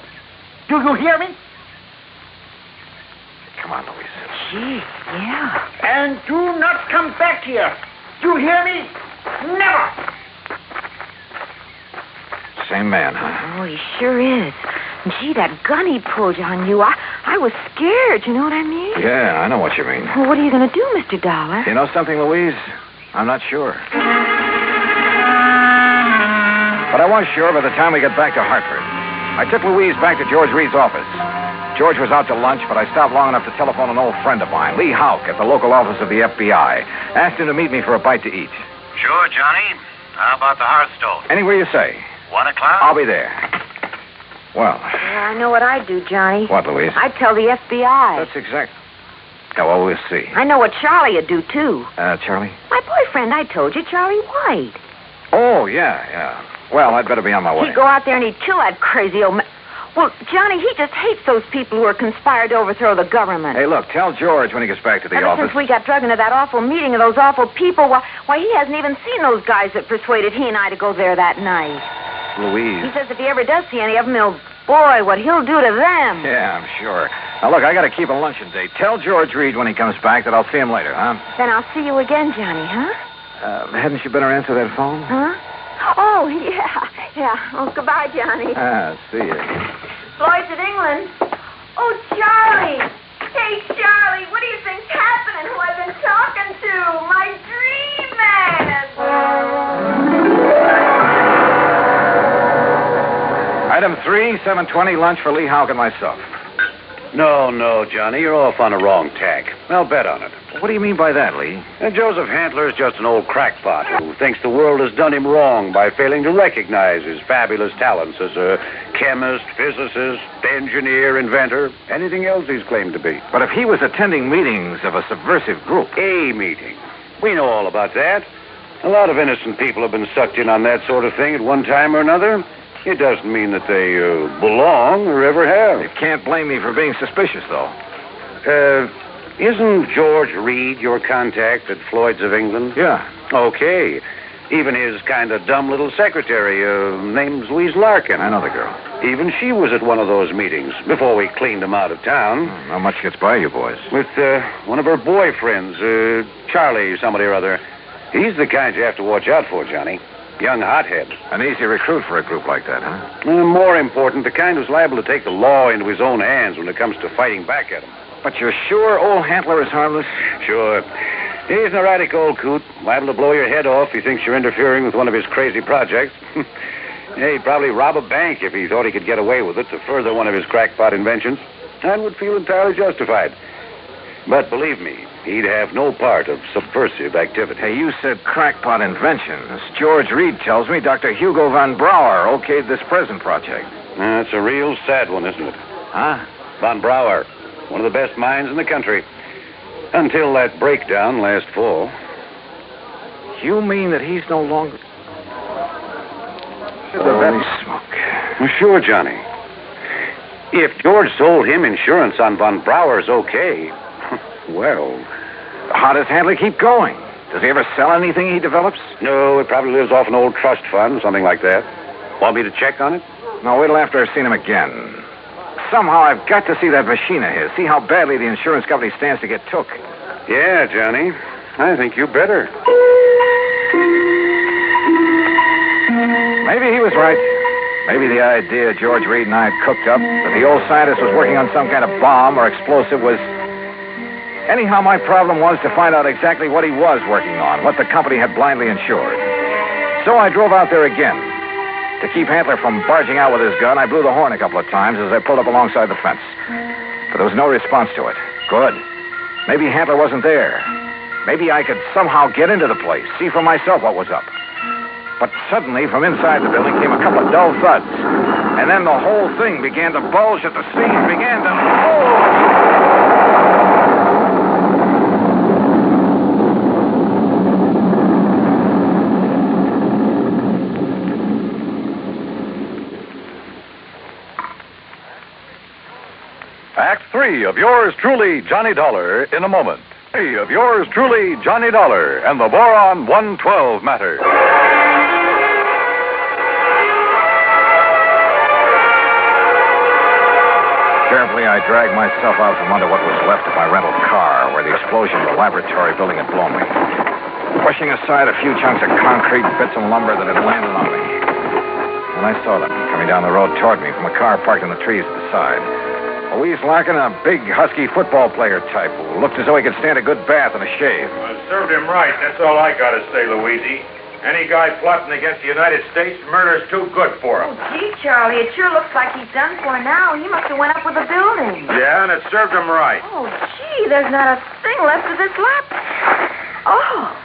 Do you hear me? Come on, Louise. Gee, yeah. And do not come back here. Do you hear me? Never! Same man, huh? Oh, he sure is. Gee, that gun he pulled on you, I was scared, you know what I mean? Yeah, I know what you mean. Well, what are you going to do, Mr. Dollar? You know something, Louise? I'm not sure. But I was sure by the time we got back to Hartford. I took Louise back to George Reed's office. George was out to lunch, but I stopped long enough to telephone an old friend of mine, Lee Houck, at the local office of the FBI. Asked him to meet me for a bite to eat. Sure, Johnny. How about the hearthstone? Anywhere you say. 1 o'clock? I'll be there. Well. Yeah, I know what I'd do, Johnny. What, Louise? I'd tell the FBI. That's exact. Yeah, well, we'll see. I know what Charlie would do, too. Charlie? My boyfriend, I told you, Charlie White. Oh, yeah. Well, I'd better be on my way. He'd go out there and he'd kill that crazy old man. Well, Johnny, he just hates those people who are conspired to overthrow the government. Hey, look, tell George when he gets back to the office. Ever since we got drug into that awful meeting of those awful people, why, he hasn't even seen those guys that persuaded he and I to go there that night. Louise. He says if he ever does see any of them, boy, what he'll do to them. Yeah, I'm sure. Now, look, I got to keep a luncheon date. Tell George Reed when he comes back that I'll see him later, huh? Then I'll see you again, Johnny, huh? Hadn't you better answer that phone? Huh? Oh, yeah. Oh, goodbye, Johnny. See you. Floyd's in England. Oh, Charlie. Hey, Charlie, what do you think's happening? Who I've been talking to? My dream man. Item 3, 7:20, lunch for Lee Houck and myself. No, Johnny, you're off on a wrong tack. I'll bet on it. What do you mean by that, Lee? Joseph Handler is just an old crackpot who thinks the world has done him wrong by failing to recognize his fabulous talents as a chemist, physicist, engineer, inventor, anything else he's claimed to be. But if he was attending meetings of a subversive group... A meeting. We know all about that. A lot of innocent people have been sucked in on that sort of thing at one time or another. It doesn't mean that they belong or ever have. You can't blame me for being suspicious, though. Isn't George Reed your contact at Floyd's of England? Yeah. Okay. Even his kind of dumb little secretary, name's Louise Larkin. I know the girl. Even she was at one of those meetings before we cleaned him out of town. Not much gets by you boys. With one of her boyfriends, Charlie somebody or other. He's the kind you have to watch out for, Johnny. Young hothead. An easy recruit for a group like that, huh? More important, the kind who's liable to take the law into his own hands when it comes to fighting back at him. But you're sure old Handler is harmless? Sure. He's an erratic old coot, liable to blow your head off if he thinks you're interfering with one of his crazy projects. Yeah, he'd probably rob a bank if he thought he could get away with it to further one of his crackpot inventions, and would feel entirely justified. But believe me, he'd have no part of subversive activity. Hey, you said crackpot inventions. George Reed tells me Dr. Hugo von Brauer okayed this present project. That's a real sad one, isn't it? Huh? Von Brauer, one of the best minds in the country. Until that breakdown last fall. You mean that he's no longer... Holy smoke. Well, sure, Johnny. If George sold him insurance on von Brauer's okay... Well, how does Handler keep going? Does he ever sell anything he develops? No, it probably lives off an old trust fund, something like that. Want me to check on it? No, wait till after I've seen him again. Somehow I've got to see that machine of his, see how badly the insurance company stands to get took. Yeah, Johnny. I think you better. Maybe he was right. Maybe the idea George Reed and I had cooked up, that the old scientist was working on some kind of bomb or explosive was... Anyhow, my problem was to find out exactly what he was working on, what the company had blindly insured. So I drove out there again. To keep Handler from barging out with his gun, I blew the horn a couple of times as I pulled up alongside the fence. But there was no response to it. Good. Maybe Handler wasn't there. Maybe I could somehow get into the place, see for myself what was up. But suddenly, from inside the building came a couple of dull thuds. And then the whole thing began to bulge at the seams, began to... Act 3 of yours truly, Johnny Dollar, in a moment. 3 of yours truly, Johnny Dollar, and the Boron 112 matter. Carefully, I dragged myself out from under what was left of my rental car, where the explosion of the laboratory building had blown me. Pushing aside a few chunks of concrete, bits of lumber that had landed on me. And I saw them coming down the road toward me from a car parked in the trees at the side. Louise Larkin, a big, husky football player type who looked as though he could stand a good bath and a shave. Well, served him right. That's all I got to say, Louise. Any guy plotting against the United States, murder's too good for him. Oh, gee, Charlie, it sure looks like he's done for now. He must have went up with the building. Yeah, and it served him right. Oh, gee, there's not a thing left of this lap. Oh,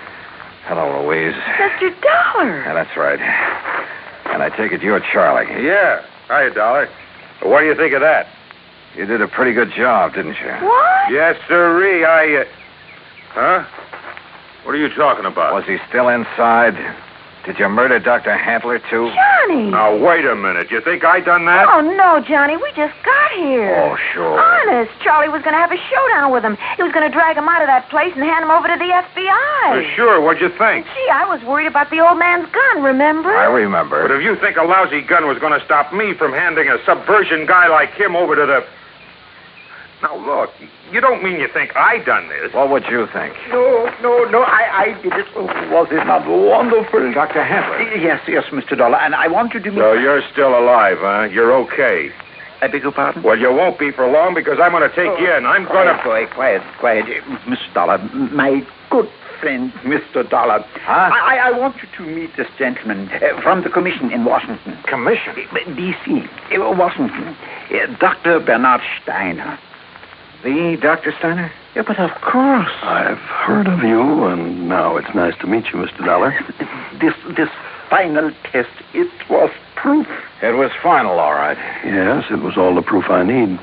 Hello, Louise. Mr. Dollar. Yeah, that's right. And I take it you're Charlie. Yeah. Hiya, Dollar. What do you think of that? You did a pretty good job, didn't you? What? Yes, sirree. Huh? What are you talking about? Was he still inside? Did you murder Dr. Handler, too? Johnny. Now, wait a minute. You think I done that? Oh, no, Johnny. We just got here. Oh, sure. Honest. Charlie was going to have a showdown with him. He was going to drag him out of that place and hand him over to the FBI. Sure. What'd you think? Gee, I was worried about the old man's gun, remember? I remember. But if you think a lousy gun was going to stop me from handing a subversion guy like him over to the... Now, look, you don't mean you think I done this. What would you think? No, I did it. Oh, was it not wonderful? Dr. Handler. Yes, Mr. Dollar, and I want you to meet... So you're still alive, huh? You're okay. I beg your pardon? Well, you won't be for long because I'm going to take you in. I'm going to... Quiet. Mr. Dollar, my good friend, Mr. Dollar. Huh? I want you to meet this gentleman from the commission in Washington. Commission? D.C., Washington. Dr. Bernard Steiner. The Dr. Steiner? Yeah, but of course. I've heard of you, and now it's nice to meet you, Mr. Dollar. This final test, it was proof. It was final, all right. Yes, it was all the proof I need.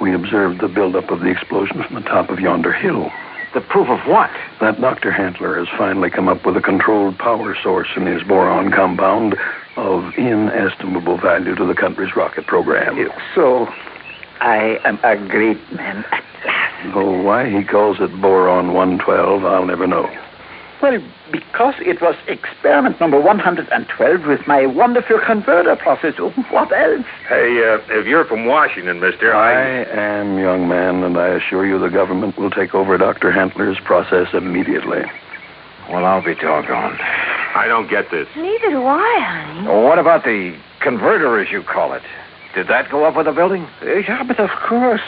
We observed the buildup of the explosion from the top of yonder hill. The proof of what? That Dr. Handler has finally come up with a controlled power source in his boron compound of inestimable value to the country's rocket program. So, I am a great man at last. Oh, why he calls it boron 112, I'll never know. Well, because it was experiment number 112 with my wonderful converter process. What else? Hey, if you're from Washington, mister, I am, young man, and I assure you the government will take over Dr. Handler's process immediately. Well, I'll be doggone. I don't get this. Neither do I, honey. Well, what about the converter, as you call it? Did that go up with the building? Yeah, but of course.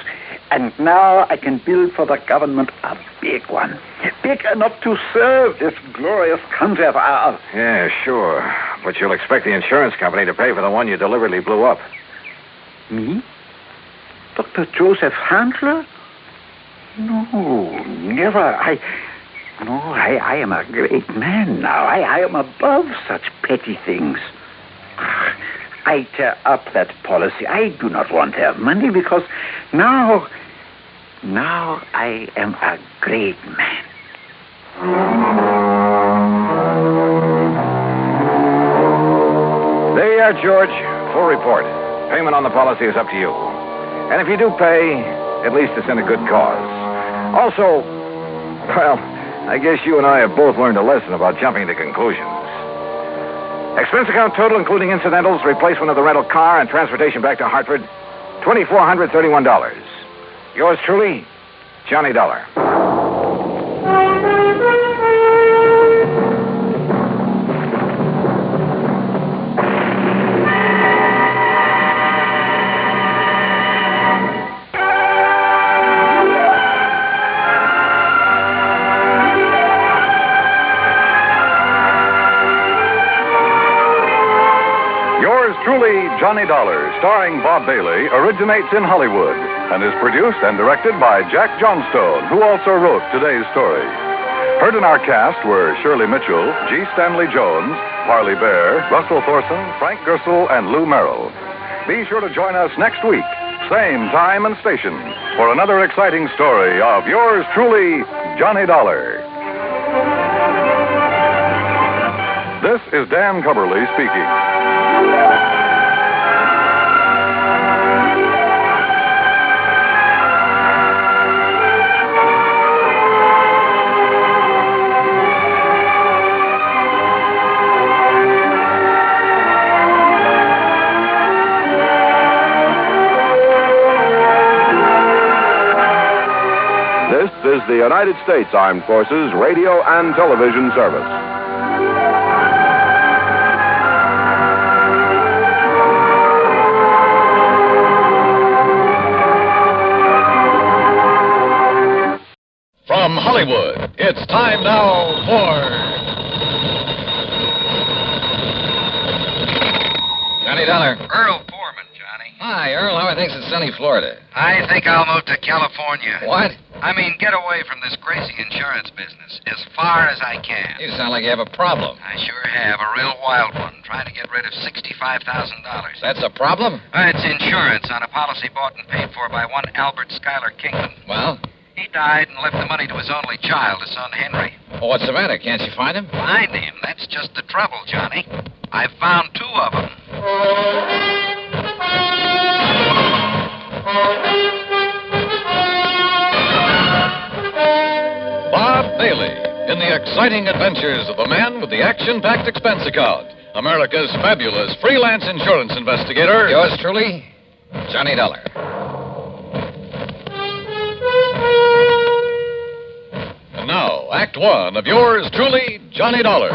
And now I can build for the government a big one. Big enough to serve this glorious country of ours. Yeah, sure. But you'll expect the insurance company to pay for the one you deliberately blew up. Me? Dr. Joseph Handler? No, never. I am a great man now. I am above such petty things. I tear up that policy. I do not want their money because now I am a great man. There you are, George. Full report. Payment on the policy is up to you. And if you do pay, at least it's in a good cause. Also, well, I guess you and I have both learned a lesson about jumping to conclusions. Expense account total, including incidentals, replacement of the rental car, and transportation back to Hartford, $2,431. Yours truly, Johnny Dollar. Truly, Johnny Dollar, starring Bob Bailey, originates in Hollywood and is produced and directed by Jack Johnstone, who also wrote today's story. Heard in our cast were Shirley Mitchell, G. Stanley Jones, Parley Bear, Russell Thorson, Frank Gersel, and Lou Merrill. Be sure to join us next week, same time and station, for another exciting story of yours truly, Johnny Dollar. This is Dan Cubberly speaking. This is the United States Armed Forces Radio and Television Service. From Hollywood, it's time now for Johnny Dollar. Earl Foreman, Johnny. Hi, Earl. How are things in sunny Florida? I think I'll move to California. What? I mean, get away from this crazy insurance business as far as I can. You sound like you have a problem. I sure have. A real wild one. Trying to get rid of $65,000. That's a problem? It's insurance on a policy bought and paid for by one Albert Schuyler Kingman. Well? He died and left the money to his only child, his son Henry. Well, what's the matter? Can't you find him? Find him? That's just the trouble, Johnny. I've found 2 of them. Bob Bailey in the exciting adventures of the man with the action-packed expense account. America's fabulous freelance insurance investigator. Yours truly, Johnny Dollar. And now, Act One of yours truly, Johnny Dollar.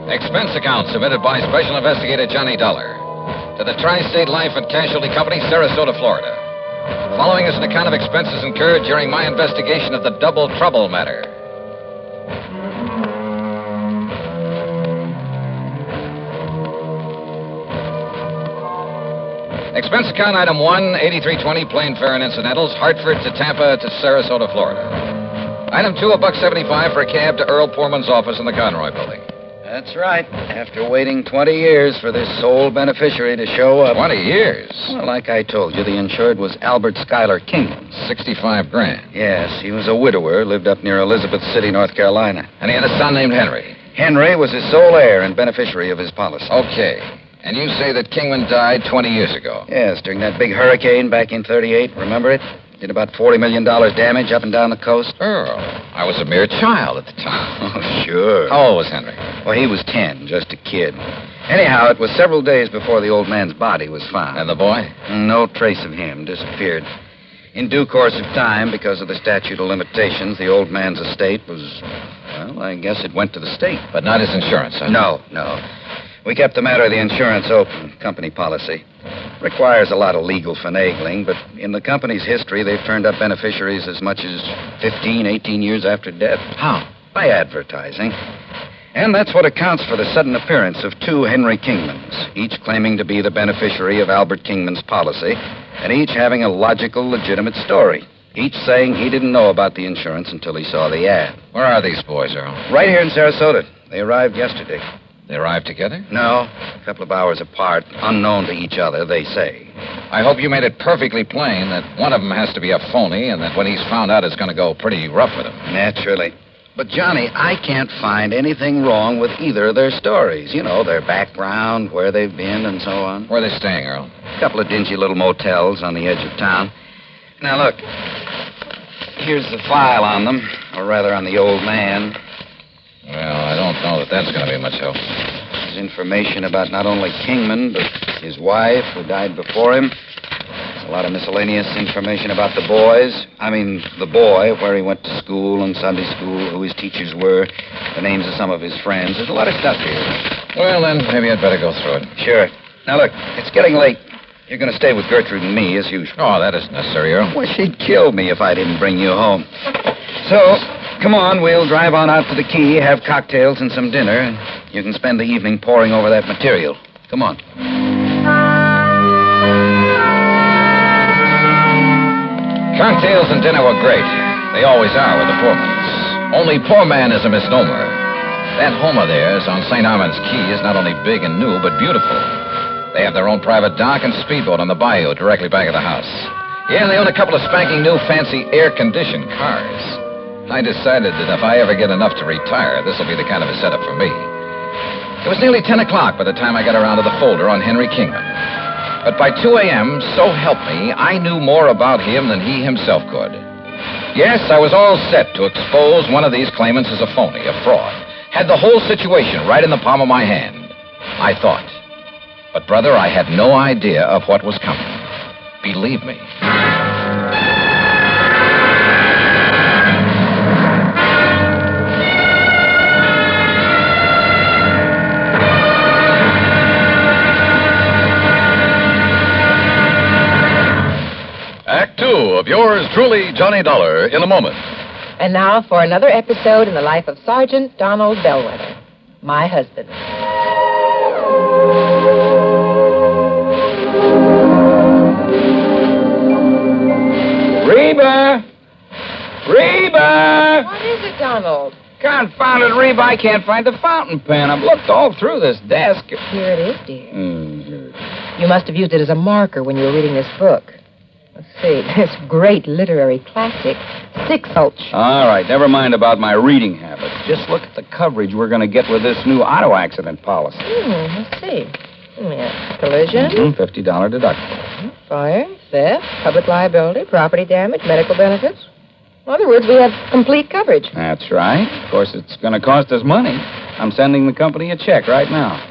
Expense account submitted by Special Investigator Johnny Dollar to the Tri-State Life and Casualty Company, Sarasota, Florida. Following is an account of expenses incurred during my investigation of the Double Trouble matter. Expense account item 1, 8320, plane fare and incidentals, Hartford to Tampa to Sarasota, Florida. Item 2, $1.75 for a cab to Earl Poorman's office in the Conroy building. That's right. After waiting 20 years for this sole beneficiary to show up. 20 years? Well, like I told you, the insured was Albert Schuyler Kingman. $65,000. Yes, he was a widower, lived up near Elizabeth City, North Carolina. And he had a son named Henry. Henry was his sole heir and beneficiary of his policy. Okay. And you say that Kingman died 20 years ago? Yes, during that big hurricane back in 38. Remember it? Did about $40 million damage up and down the coast. Earl, I was a mere child at the time. Oh, sure. How old was Henry? Well, he was 10, just a kid. Anyhow, it was several days before the old man's body was found. And the boy? No trace of him. Disappeared. In due course of time, because of the statute of limitations, the old man's estate was, well, I guess it went to the state. But not his insurance, huh? No. We kept the matter of the insurance open, company policy. Requires a lot of legal finagling, but in the company's history, they've turned up beneficiaries as much as 15, 18 years after death. How? By advertising. And that's what accounts for the sudden appearance of 2 Henry Kingmans, each claiming to be the beneficiary of Albert Kingman's policy, and each having a logical, legitimate story. Each saying he didn't know about the insurance until he saw the ad. Where are these boys, Earl? Right here in Sarasota. They arrived yesterday. They arrived together? No, a couple of hours apart, unknown to each other, they say. I hope you made it perfectly plain that one of them has to be a phony and that when he's found out, it's going to go pretty rough with him. Naturally. But, Johnny, I can't find anything wrong with either of their stories. You know, their background, where they've been, and so on. Where are they staying, Earl? A couple of dingy little motels on the edge of town. Now, look. Here's the file on them, or rather on the old man. Well, I don't know that that's going to be much help. There's information about not only Kingman, but his wife, who died before him. There's a lot of miscellaneous information about the boys. I mean, the boy, where he went to school and Sunday school, who his teachers were, the names of some of his friends. There's a lot of stuff here. Well, then, maybe I'd better go through it. Sure. Now, look, it's getting late. You're going to stay with Gertrude and me, as usual. Oh, that isn't necessary, Earl. Well, she'd kill me if I didn't bring you home. So, come on, we'll drive on out to the quay, have cocktails and some dinner, and you can spend the evening poring over that material. Come on. Cocktails and dinner were great. They always are with the Poormans. Only poor man is a misnomer. That home of theirs on St. Armand's Key is not only big and new, but beautiful. They have their own private dock and speedboat on the bayou directly back of the house. Yeah, and they own a couple of spanking new fancy air-conditioned cars. I decided that if I ever get enough to retire, this will be the kind of a setup for me. It was nearly 10 o'clock by the time I got around to the folder on Henry Kingman. But by 2 a.m., so help me, I knew more about him than he himself could. Yes, I was all set to expose one of these claimants as a phony, a fraud. Had the whole situation right in the palm of my hand, I thought. But, brother, I had no idea of what was coming. Believe me. yours truly, Johnny Dollar, in a moment. And now for another episode in the life of Sergeant Donald Bellwether, my husband. Reba! Reba! What is it, Donald? Confounded Reba, I can't find the fountain pen. I've looked all through this desk. Here it is, dear. You must have used it as a marker when you were reading this book. Let's see, this great literary classic, Six Gulch. All right, never mind about my reading habits. Just look at the coverage we're going to get with this new auto accident policy. Let's see. Yeah. Collision. $50 deductible. Fire, theft, public liability, property damage, medical benefits. In other words, we have complete coverage. That's right. Of course, it's going to cost us money. I'm sending the company a check right now.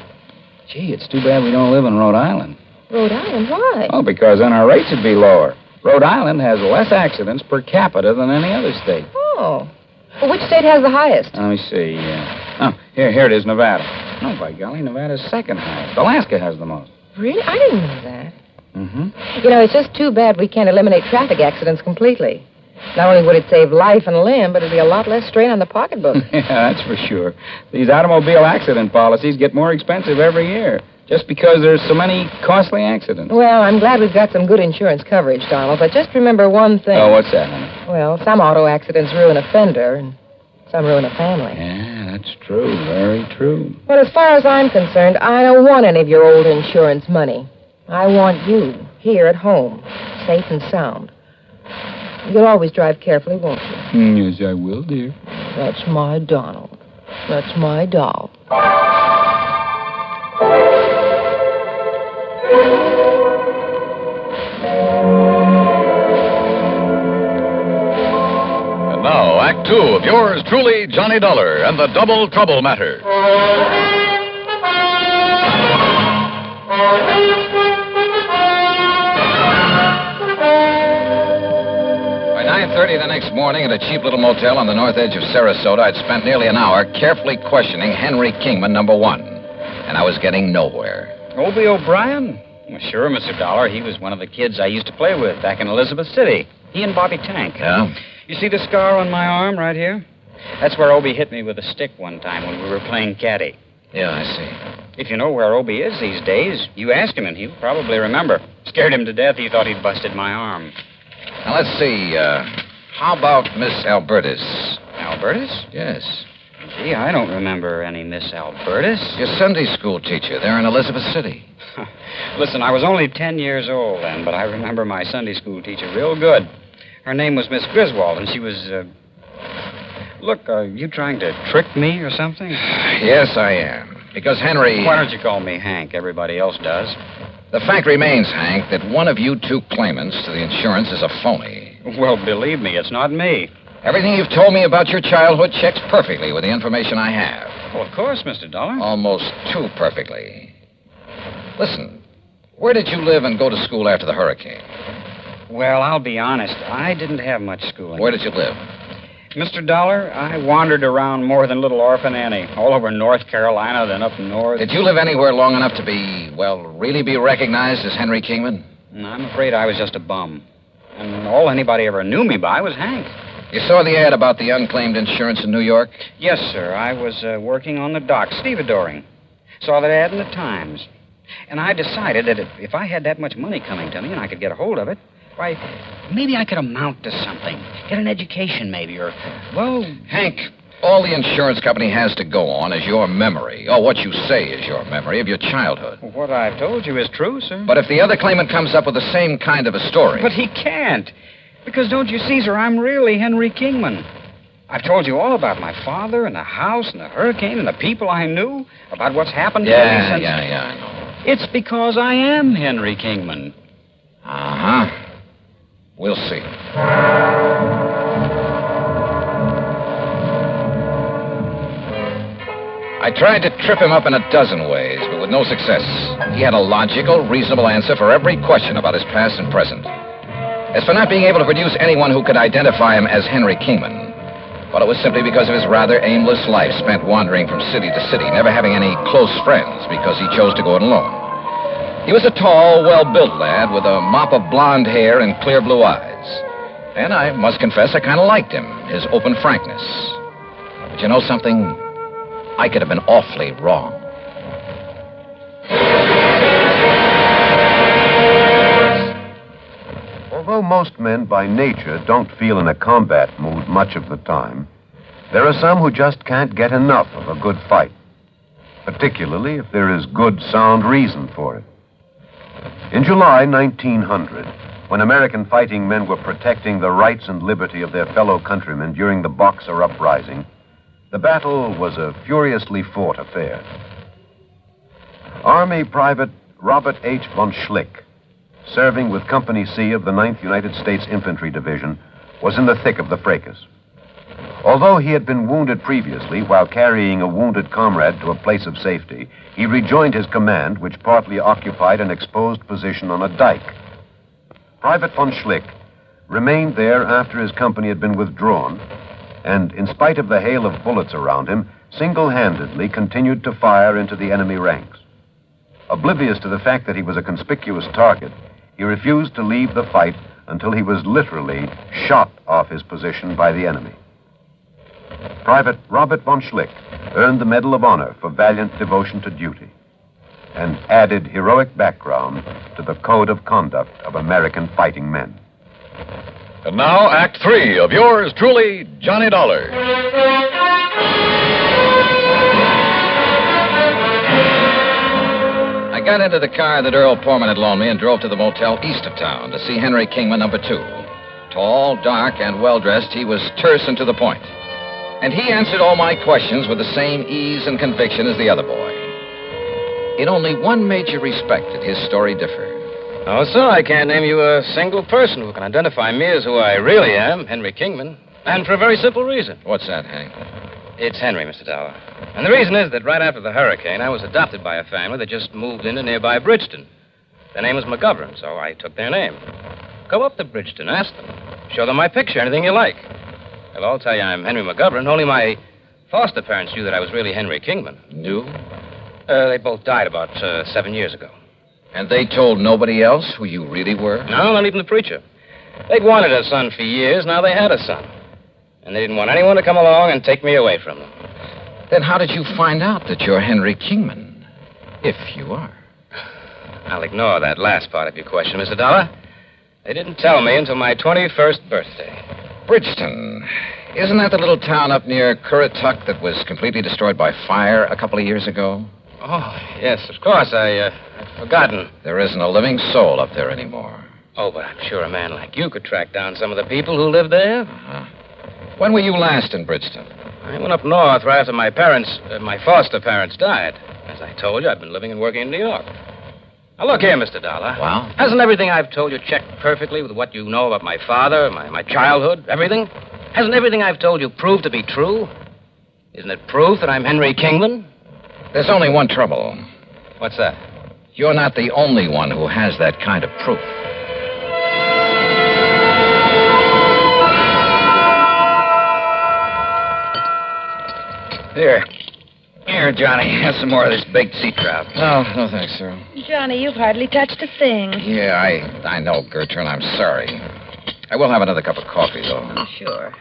Gee, it's too bad we don't live in Rhode Island. Rhode Island? Why? Oh, because then our rates would be lower. Rhode Island has less accidents per capita than any other state. Oh. Well, which state has the highest? Let me see. Here it is, Nevada. Oh, by golly, Nevada's second highest. Alaska has the most. Really? I didn't know that. Mm-hmm. You know, it's just too bad we can't eliminate traffic accidents completely. Not only would it save life and limb, but it'd be a lot less strain on the pocketbook. Yeah, that's for sure. These automobile accident policies get more expensive every year, just because there's so many costly accidents. Well, I'm glad we've got some good insurance coverage, Donald, but just remember one thing. Oh, what's that, honey? Well, some auto accidents ruin a fender, and some ruin a family. Yeah, that's true. Very true. But as far as I'm concerned, I don't want any of your old insurance money. I want you here at home, safe and sound. You'll always drive carefully, won't you? Yes, I will, dear. That's my Donald. That's my doll. And now, Act Two of yours truly, Johnny Dollar, and the Double Trouble Matter. By 9:30 the next morning at a cheap little motel on the north edge of Sarasota, I'd spent nearly an hour carefully questioning Henry Kingman, number one. And I was getting nowhere. Obie O'Brien? Well, sure, Mr. Dollar. He was one of the kids I used to play with back in Elizabeth City. He and Bobby Tank. Yeah? You see the scar on my arm right here? That's where Obie hit me with a stick one time when we were playing caddy. Yeah, I see. If you know where Obie is these days, you ask him and he'll probably remember. Scared him to death. He thought he'd busted my arm. Now, let's see. How about Miss Albertus? Albertus? Yes. Gee, I don't remember any Miss Albertus. Your Sunday school teacher there in Elizabeth City. Listen, I was only 10 years old then, but I remember my Sunday school teacher real good. Her name was Miss Griswold, and she was, Look, are you trying to trick me or something? Yes, I am. Because Henry... Why don't you call me Hank? Everybody else does. The fact remains, Hank, that one of you two claimants to the insurance is a phony. Well, believe me, it's not me. Everything you've told me about your childhood checks perfectly with the information I have. Well, of course, Mr. Dollar. Almost too perfectly. Listen, where did you live and go to school after the hurricane? Well, I'll be honest. I didn't have much schooling. Where did you live? Mr. Dollar, I wandered around more than little Orphan Annie. All over North Carolina, then up north. Did you live anywhere long enough to be, well, really be recognized as Henry Kingman? I'm afraid I was just a bum. And all anybody ever knew me by was Hank. You saw the ad about the unclaimed insurance in New York? Yes, sir. I was working on the dock, stevedoring. Saw that ad in the Times. And I decided that if I had that much money coming to me and I could get a hold of it, why, maybe I could amount to something. Get an education, maybe, or, well... Hank, all the insurance company has to go on is your memory. Or what you say is your memory of your childhood. What I've told you is true, sir. But if the other claimant comes up with the same kind of a story... But he can't. Because, don't you see, sir, I'm really Henry Kingman. I've told you all about my father and the house and the hurricane and the people I knew, about what's happened to me since... Yeah, I know. It's because I am Henry Kingman. Uh-huh. We'll see. I tried to trip him up in a dozen ways, but with no success. He had a logical, reasonable answer for every question about his past and present. As for not being able to produce anyone who could identify him as Henry Kingman, well, it was simply because of his rather aimless life spent wandering from city to city, never having any close friends because he chose to go it alone. He was a tall, well-built lad with a mop of blonde hair and clear blue eyes. And I must confess, I kind of liked him, his open frankness. But you know something? I could have been awfully wrong. Although most men by nature don't feel in a combat mood much of the time, there are some who just can't get enough of a good fight, particularly if there is good, sound reason for it. In July 1900, when American fighting men were protecting the rights and liberty of their fellow countrymen during the Boxer Uprising, the battle was a furiously fought affair. Army Private Robert H. von Schlick, serving with Company C of the 9th United States Infantry Division, was in the thick of the fracas. Although he had been wounded previously while carrying a wounded comrade to a place of safety, he rejoined his command, which partly occupied an exposed position on a dike. Private von Schlick remained there after his company had been withdrawn, and in spite of the hail of bullets around him, single-handedly continued to fire into the enemy ranks. Oblivious to the fact that he was a conspicuous target, he refused to leave the fight until he was literally shot off his position by the enemy. Private Robert von Schlick earned the Medal of Honor for valiant devotion to duty and added heroic background to the code of conduct of American fighting men. And now, Act 3 of yours truly, Johnny Dollar. I got into the car that Earl Portman had loaned me and drove to the motel east of town to see Henry Kingman, number 2. Tall, dark, and well-dressed, he was terse and to the point. And he answered all my questions with the same ease and conviction as the other boy. In only one major respect did his story differ. Oh, sir, I can't name you a single person who can identify me as who I really am, Henry Kingman. And for a very simple reason. What's that, Hank? It's Henry, Mr. Dollar. And the reason is that right after the hurricane, I was adopted by a family that just moved into nearby Bridgeton. Their name was McGovern, so I took their name. Go up to Bridgeton, ask them. Show them my picture, anything you like. They'll all tell you I'm Henry McGovern. Only my foster parents knew that I was really Henry Kingman. Knew? They both died about 7 years ago. And they told nobody else who you really were? No, not even the preacher. They'd wanted a son for years. Now they had a son. And they didn't want anyone to come along and take me away from them. Then how did you find out that you're Henry Kingman? If you are. I'll ignore that last part of your question, Mr. Dollar. They didn't tell me until my 21st birthday. Bridgeton. Isn't that the little town up near Currituck that was completely destroyed by fire a couple of years ago? Oh, yes, of course. I'd forgotten. There isn't a living soul up there anymore. Oh, but I'm sure a man like you could track down some of the people who live there. Uh-huh. When were you last in Bridgeton? I went up north right after my foster parents died. As I told you, I've been living and working in New York. Now, look here, Mr. Dollar. Well? Hasn't everything I've told you checked perfectly with what you know about my father, my childhood, everything? Hasn't everything I've told you proved to be true? Isn't it proof that I'm Henry Kingman? There's only one trouble. What's that? You're not the only one who has that kind of proof. Here, Johnny. Have some more of this baked sea trout. No, thanks, sir. Johnny, you've hardly touched a thing. Yeah, I know, Gertrude. I'm sorry. I will have another cup of coffee, though. Oh, sure.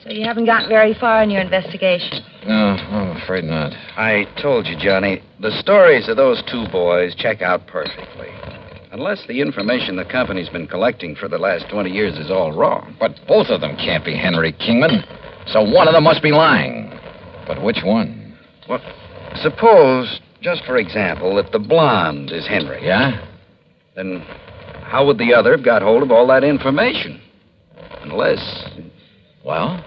So you haven't gotten very far in your investigation? No, I'm afraid not. I told you, Johnny, the stories of those two boys check out perfectly. Unless the information the company's been collecting for the last 20 years is all wrong. But both of them can't be Henry Kingman. So one of them must be lying. But which one? Well, suppose, just for example, that the blonde is Henry. Yeah? Then how would the other have got hold of all that information? Unless... Well?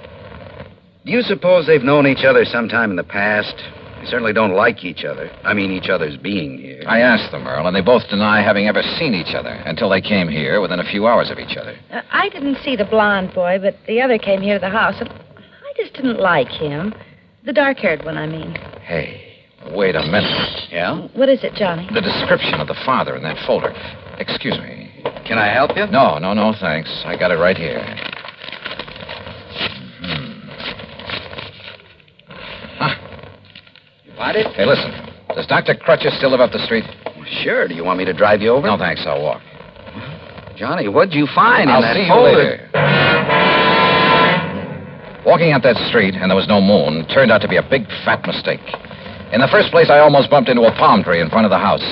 Do you suppose they've known each other sometime in the past? They certainly don't like each other. I mean, each other's being here. I asked them, Earl, and they both deny having ever seen each other until they came here within a few hours of each other. I didn't see the blonde boy, but the other came here to the house, and I just didn't like him. The dark-haired one, I mean. Hey, wait a minute. Yeah? What is it, Johnny? The description of the father in that folder. Excuse me. Can I help you? No, thanks. I got it right here. Find it? Hey, listen. Does Dr. Crutcher still live up the street? Sure. Do you want me to drive you over? No, thanks. I'll walk. Johnny, what'd you find I'll in that see you folder? later. Walking up that street, and there was no moon, turned out to be a big, fat mistake. In the first place, I almost bumped into a palm tree in front of the house.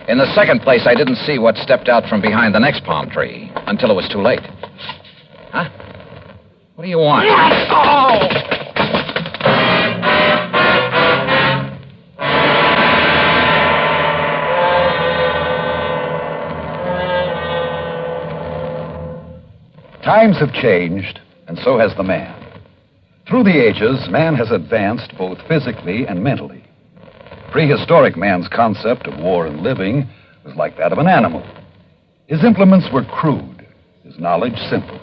In the second place, I didn't see what stepped out from behind the next palm tree until it was too late. Huh? What do you want? Times have changed, and so has the man. Through the ages, man has advanced both physically and mentally. Prehistoric man's concept of war and living was like that of an animal. His implements were crude, his knowledge simple.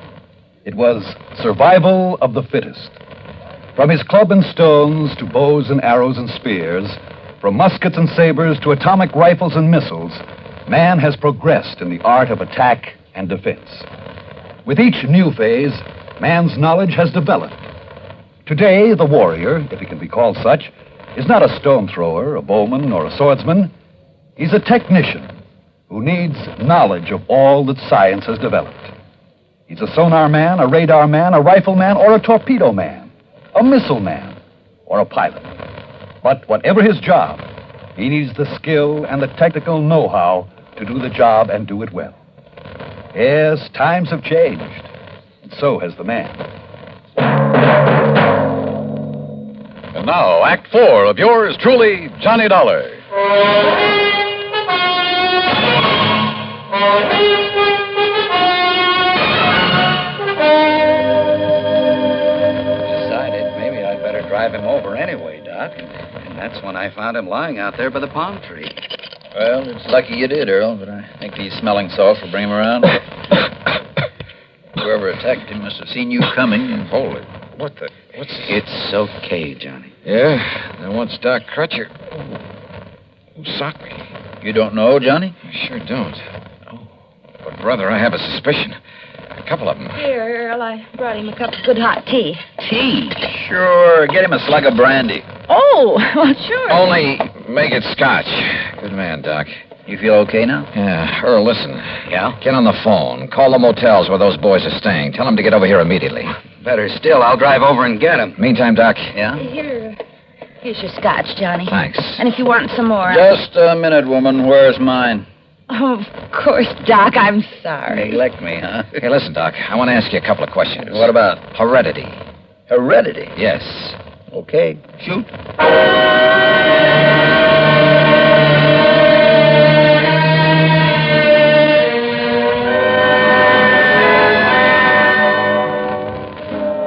It was survival of the fittest. From his club and stones to bows and arrows and spears, from muskets and sabers to atomic rifles and missiles, man has progressed in the art of attack and defense. With each new phase, man's knowledge has developed. Today, the warrior, if he can be called such, is not a stone thrower, a bowman, or a swordsman. He's a technician who needs knowledge of all that science has developed. He's a sonar man, a radar man, a rifleman, or a torpedo man, a missile man, or a pilot. But whatever his job, he needs the skill and the technical know-how to do the job and do it well. Yes, times have changed, and so has the man. And now, Act 4 of yours truly, Johnny Dollar. Decided maybe I'd better drive him over anyway, Doc. And that's when I found him lying out there by the palm tree. Well, it's lucky you did, Earl, but I think these smelling salts will bring him around. Whoever attacked him must have seen you coming and... Hold it. What's It's okay, Johnny. Yeah? Then what's Doc Crutcher? Who socked me? You don't know, Johnny? I sure don't. Oh. But, brother, I have a suspicion. A couple of them. Here, Earl, I brought him a cup of good hot tea. Tea? Sure. Get him a slug of brandy. Oh, well, sure. Only make it scotch. Good man, Doc. You feel okay now? Yeah. Earl, listen. Yeah? Get on the phone. Call the motels where those boys are staying. Tell them to get over here immediately. Better still, I'll drive over and get him. Meantime, Doc. Yeah? Here's your scotch, Johnny. Thanks. And if you want some more... Just a minute, woman. Where's mine? Oh, of course, Doc. I'm sorry. Neglect me, huh? Hey, listen, Doc. I want to ask you a couple of questions. What about? Heredity. Heredity? Yes. Okay. Shoot.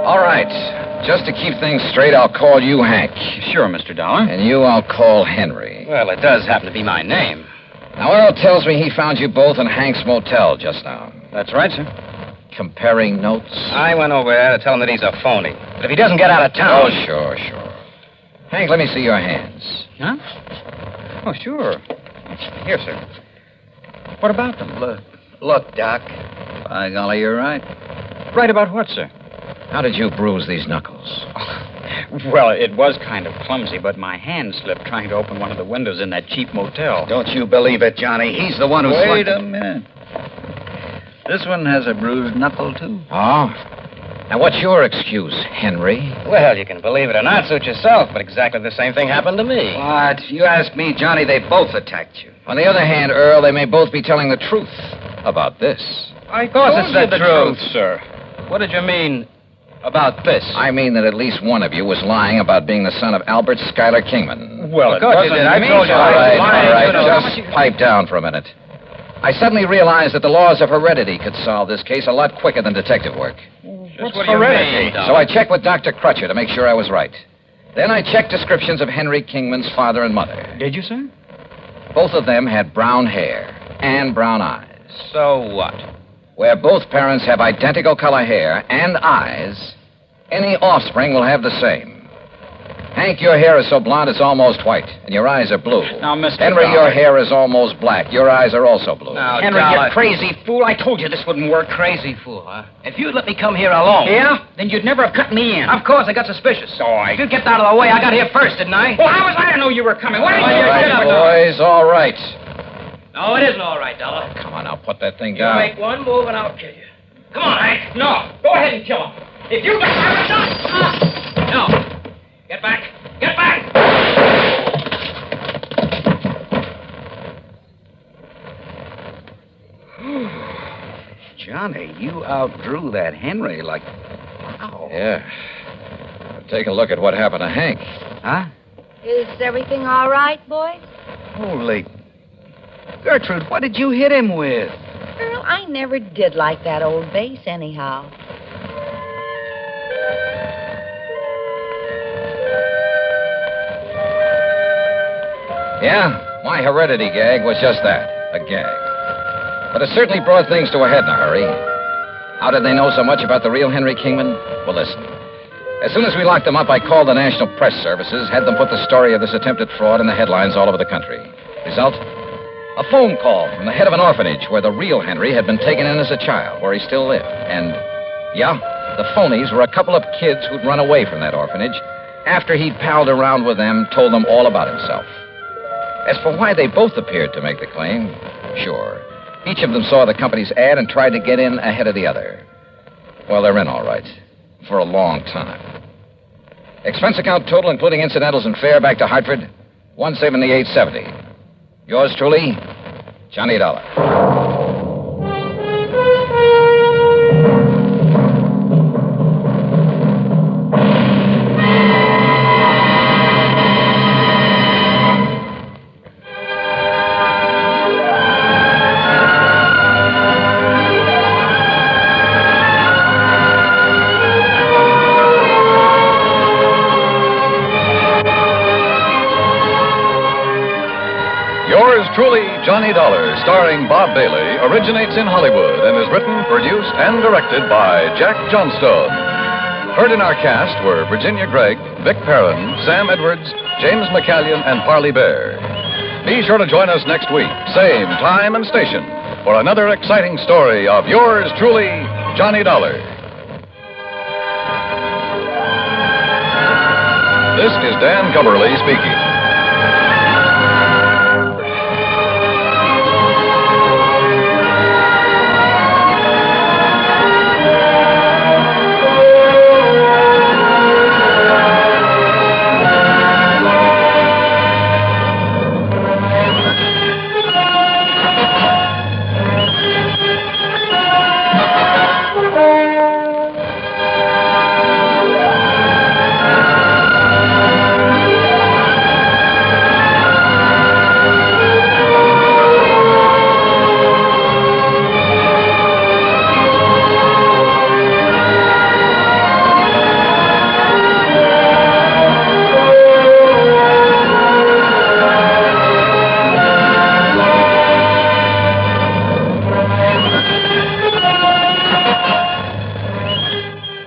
All right. Just to keep things straight, I'll call you Hank. Sure, Mr. Dollar. And you I'll call Henry. Well, it does happen to be my name. Now, Earl tells me he found you both in Hank's motel just now. That's right, sir. Comparing notes? I went over there to tell him that he's a phony. But if he doesn't get out of town... Oh, sure. Hank, let me see your hands. Huh? Oh, sure. Here, sir. What about them? Look, Doc. By golly, you're right. Right about what, sir? How did you bruise these knuckles? Well, it was kind of clumsy, but my hand slipped trying to open one of the windows in that cheap motel. Don't you believe it, Johnny. He's the one who... Wait a minute. This one has a bruised knuckle, too. Oh? Now, what's your excuse, Henry? Well, you can believe it or not, suit yourself, but exactly the same thing happened to me. What? You ask me, Johnny, they both attacked you. On the other hand, Earl, they may both be telling the truth about this. Of course it's the truth, sir. What did you mean about this? I mean that at least one of you was lying about being the son of Albert Schuyler Kingman. Well, it doesn't mean... I told you all right, just pipe down for a minute. I suddenly realized that the laws of heredity could solve this case a lot quicker than detective work. What's heredity? So I checked with Dr. Crutcher to make sure I was right. Then I checked descriptions of Henry Kingman's father and mother. Did you, sir? Both of them had brown hair and brown eyes. So what? Where both parents have identical color hair and eyes, any offspring will have the same. Hank, your hair is so blonde it's almost white, and your eyes are blue. Now, Mr. Henry, Dollar. your hair is almost black. Your eyes are also blue. Now, Henry, Dollar. you crazy fool. I told you this wouldn't work. Crazy fool, huh? If you'd let me come here alone... Yeah? Then you'd never have cut me in. Of course, I got suspicious. You get out of the way. I got here first, didn't I? Well, how was I to know you were coming? Why didn't All you... right, boys, all right. No, it isn't all right, Dollar. Come on now, put that thing You down. make one move and I'll kill you. Come on, Hank. No, go ahead and kill him. If you get No. Get back. Get back! Johnny, you outdrew that Henry like... Wow. Yeah. Take a look at what happened to Hank. Huh? Is everything all right, boys? Holy... Gertrude, what did you hit him with? Girl, I never did like that old bass anyhow. Yeah, my heredity gag was just that, a gag. But it certainly brought things to a head in a hurry. How did they know so much about the real Henry Kingman? Well, listen. As soon as we locked them up, I called the National Press Services, had them put the story of this attempted fraud in the headlines all over the country. Result? A phone call from the head of an orphanage where the real Henry had been taken in as a child, where he still lived. And, yeah, the phonies were a couple of kids who'd run away from that orphanage after he'd palled around with them, told them all about himself. As for why they both appeared to make the claim, sure. Each of them saw the company's ad and tried to get in ahead of the other. Well, they're in all right. For a long time. Expense account total, including incidentals and fare back to Hartford, $178.70. Yours truly, Johnny Dollar. Truly, Johnny Dollar, starring Bob Bailey, originates in Hollywood and is written, produced, and directed by Jack Johnstone. Heard in our cast were Virginia Gregg, Vic Perrin, Sam Edwards, James McCallion, and Parley Bear. Be sure to join us next week, same time and station, for another exciting story of yours truly, Johnny Dollar. This is Dan Gubberly speaking.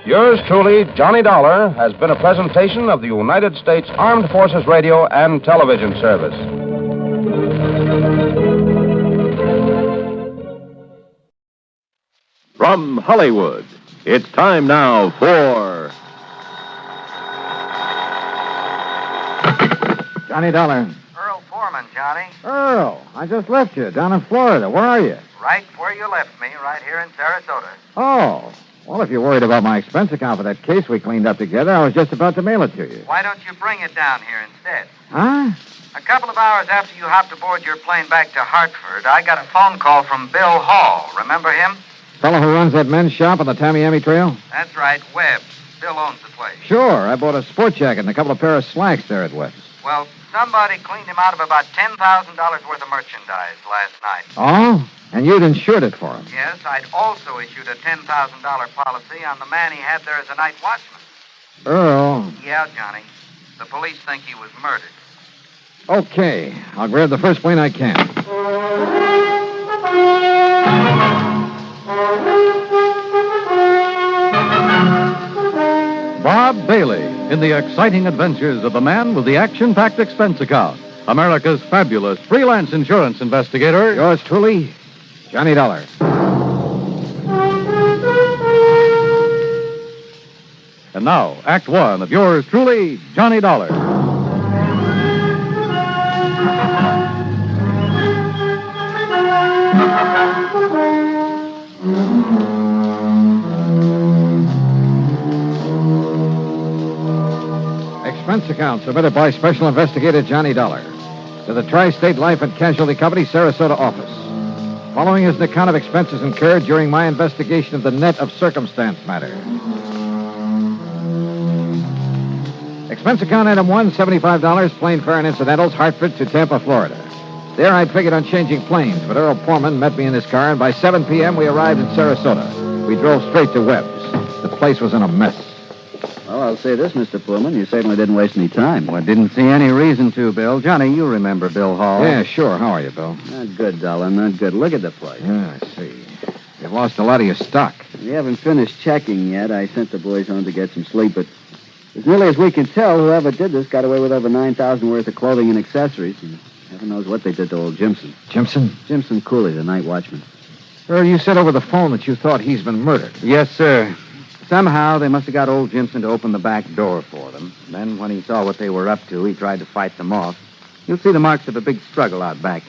Yours truly, Johnny Dollar, has been a presentation of the United States Armed Forces Radio and Television Service. From Hollywood, it's time now for... Johnny Dollar. Earl Foreman, Johnny. Earl, I just left you down in Florida. Where are you? Right where you left me, right here in Sarasota. Oh, well, if you're worried about my expense account for that case we cleaned up together, I was just about to mail it to you. Why don't you bring it down here instead? Huh? A couple of hours after you hopped aboard your plane back to Hartford, I got a phone call from Bill Hall. Remember him? Fellow who runs that men's shop on the Tamiami Trail? That's right, Webb's. Bill owns the place. Sure. I bought a sport jacket and a couple of pair of slacks there at Webb's. Well, somebody cleaned him out of about $10,000 worth of merchandise last night. Oh? And you'd insured it for him? Yes, I'd also issued a $10,000 policy on the man he had there as a night watchman. Earl. Yeah, Johnny. The police think he was murdered. Okay. I'll grab the first plane I can. Bob Bailey in the exciting adventures of the man with the action-packed expense account. America's fabulous freelance insurance investigator. Yours truly, Johnny Dollar. And now, Act One of yours truly, Johnny Dollar. expense account submitted by Special Investigator Johnny Dollar to the Tri-State Life and Casualty Company, Sarasota office. Following is an account of expenses incurred during my investigation of the net of circumstance matter. Expense account item 1, $75, plane fare and incidentals, Hartford to Tampa, Florida. There I'd figured on changing planes, but Earl Poorman met me in his car, and by 7 p.m. we arrived in Sarasota. We drove straight to Webb's. The place was in a mess. Well, I'll say this, Mr. Pullman. You certainly didn't waste any time. Well, I didn't see any reason to, Bill. Johnny, you remember Bill Hall. Yeah, sure. How are you, Bill? Not good, Dollar. Not good. Look at the place. Yeah, I see. You've lost a lot of your stock. We haven't finished checking yet. I sent the boys home to get some sleep, but as nearly as we can tell, whoever did this got away with over $9,000 worth of clothing and accessories, and heaven knows what they did to old Jimson. Jimson? Jimson Cooley, the night watchman. Earl, you said over the phone that you thought he's been murdered. Yes, sir. Somehow they must have got old Jimson to open the back door for them. Then when he saw what they were up to, he tried to fight them off. You'll see the marks of a big struggle out back.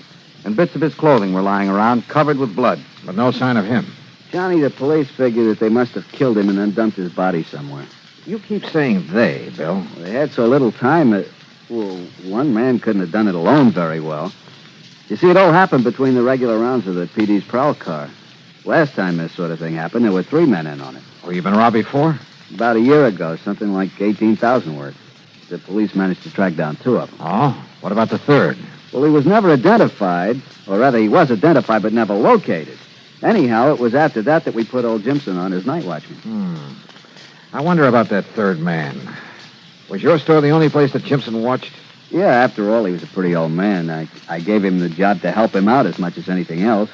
And bits of his clothing were lying around, covered with blood. But no sign of him. Johnny, the police figure that they must have killed him and then dumped his body somewhere. You keep saying they, Bill. They had so little time that, well, one man couldn't have done it alone very well. You see, it all happened between the regular rounds of the PD's prowl car. Last time this sort of thing happened, there were 3 men in on it. Oh, you been robbed before? About a year ago, something like $18,000 worth. The police managed to track down 2 of them. Oh? What about the third? Well, he was never identified, or rather, he was identified but never located. Anyhow, it was after that we put old Jimson on as night watchman. I wonder about that third man. Was your store the only place that Jimson watched? Yeah, after all, he was a pretty old man. I gave him the job to help him out as much as anything else.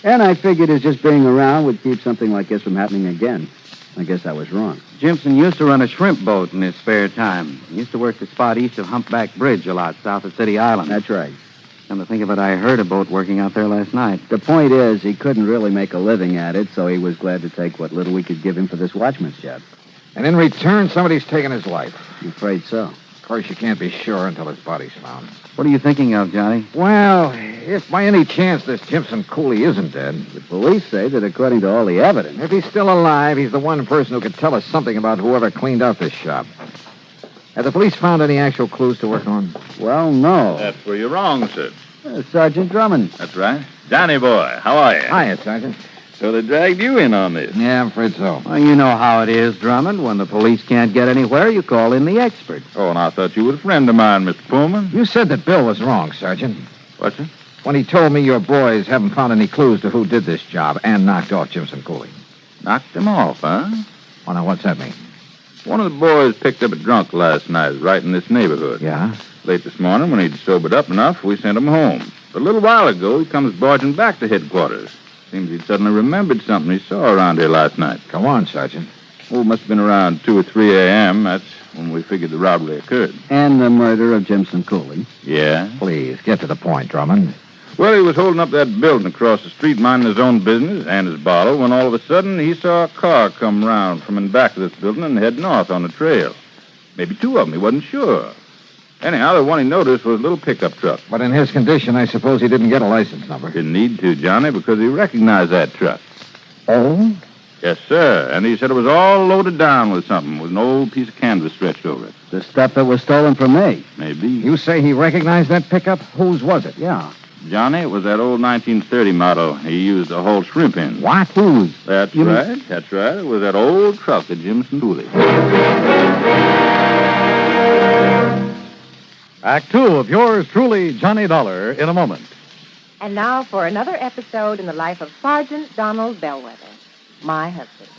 And I figured his just being around would keep something like this from happening again. I guess I was wrong. Jimson used to run a shrimp boat in his spare time. He used to work the spot east of Humpback Bridge a lot, south of City Island. That's right. Come to think of it, I heard a boat working out there last night. The point is, he couldn't really make a living at it, so he was glad to take what little we could give him for this watchman's job. And in return, somebody's taken his life. I'm afraid so. Of course, you can't be sure until his body's found. What are you thinking of, Johnny? Well, if by any chance this Jimson Cooley isn't dead... The police say that according to all the evidence... If he's still alive, he's the one person who could tell us something about whoever cleaned out this shop. Have the police found any actual clues to work on? Well, no. That's where you're wrong, Sid. Sergeant Drummond. That's right. Johnny boy, how are you? Hiya, Sergeant. So they dragged you in on this. Yeah, I'm afraid so. Well, you know how it is, Drummond. When the police can't get anywhere, you call in the expert. Oh, and I thought you were a friend of mine, Mr. Pullman. You said that Bill was wrong, Sergeant. What's it? When he told me your boys haven't found any clues to who did this job and knocked off Jimson Cooley. Knocked him off, huh? Well, now, what's that mean? One of the boys picked up a drunk last night right in this neighborhood. Yeah? Late this morning, when he'd sobered up enough, we sent him home. But a little while ago, he comes barging back to headquarters. Seems he'd suddenly remembered something he saw around here last night. Go on, Sergeant. Oh, it must have been around 2 or 3 a.m. That's when we figured the robbery occurred. And the murder of Jimson Cooley. Yeah? Please, get to the point, Drummond. Well, he was holding up that building across the street, minding his own business and his bottle, when all of a sudden he saw a car come round from in back of this building and head north on the trail. Maybe 2 of them, he wasn't sure. Anyhow, the one he noticed was a little pickup truck. But in his condition, I suppose he didn't get a license number. Didn't need to, Johnny, because he recognized that truck. Oh? Yes, sir. And he said it was all loaded down with something, with an old piece of canvas stretched over it. The stuff that was stolen from me. Maybe. You say he recognized that pickup? Whose was it? Yeah. Johnny, it was that old 1930 model he used to haul shrimp in. What? Whose? That's right. That's right. It was that old truck of Jimson Cooley. Act 2 of yours truly, Johnny Dollar, in a moment. And now for another episode in the life of Sergeant Donald Bellwether, my husband.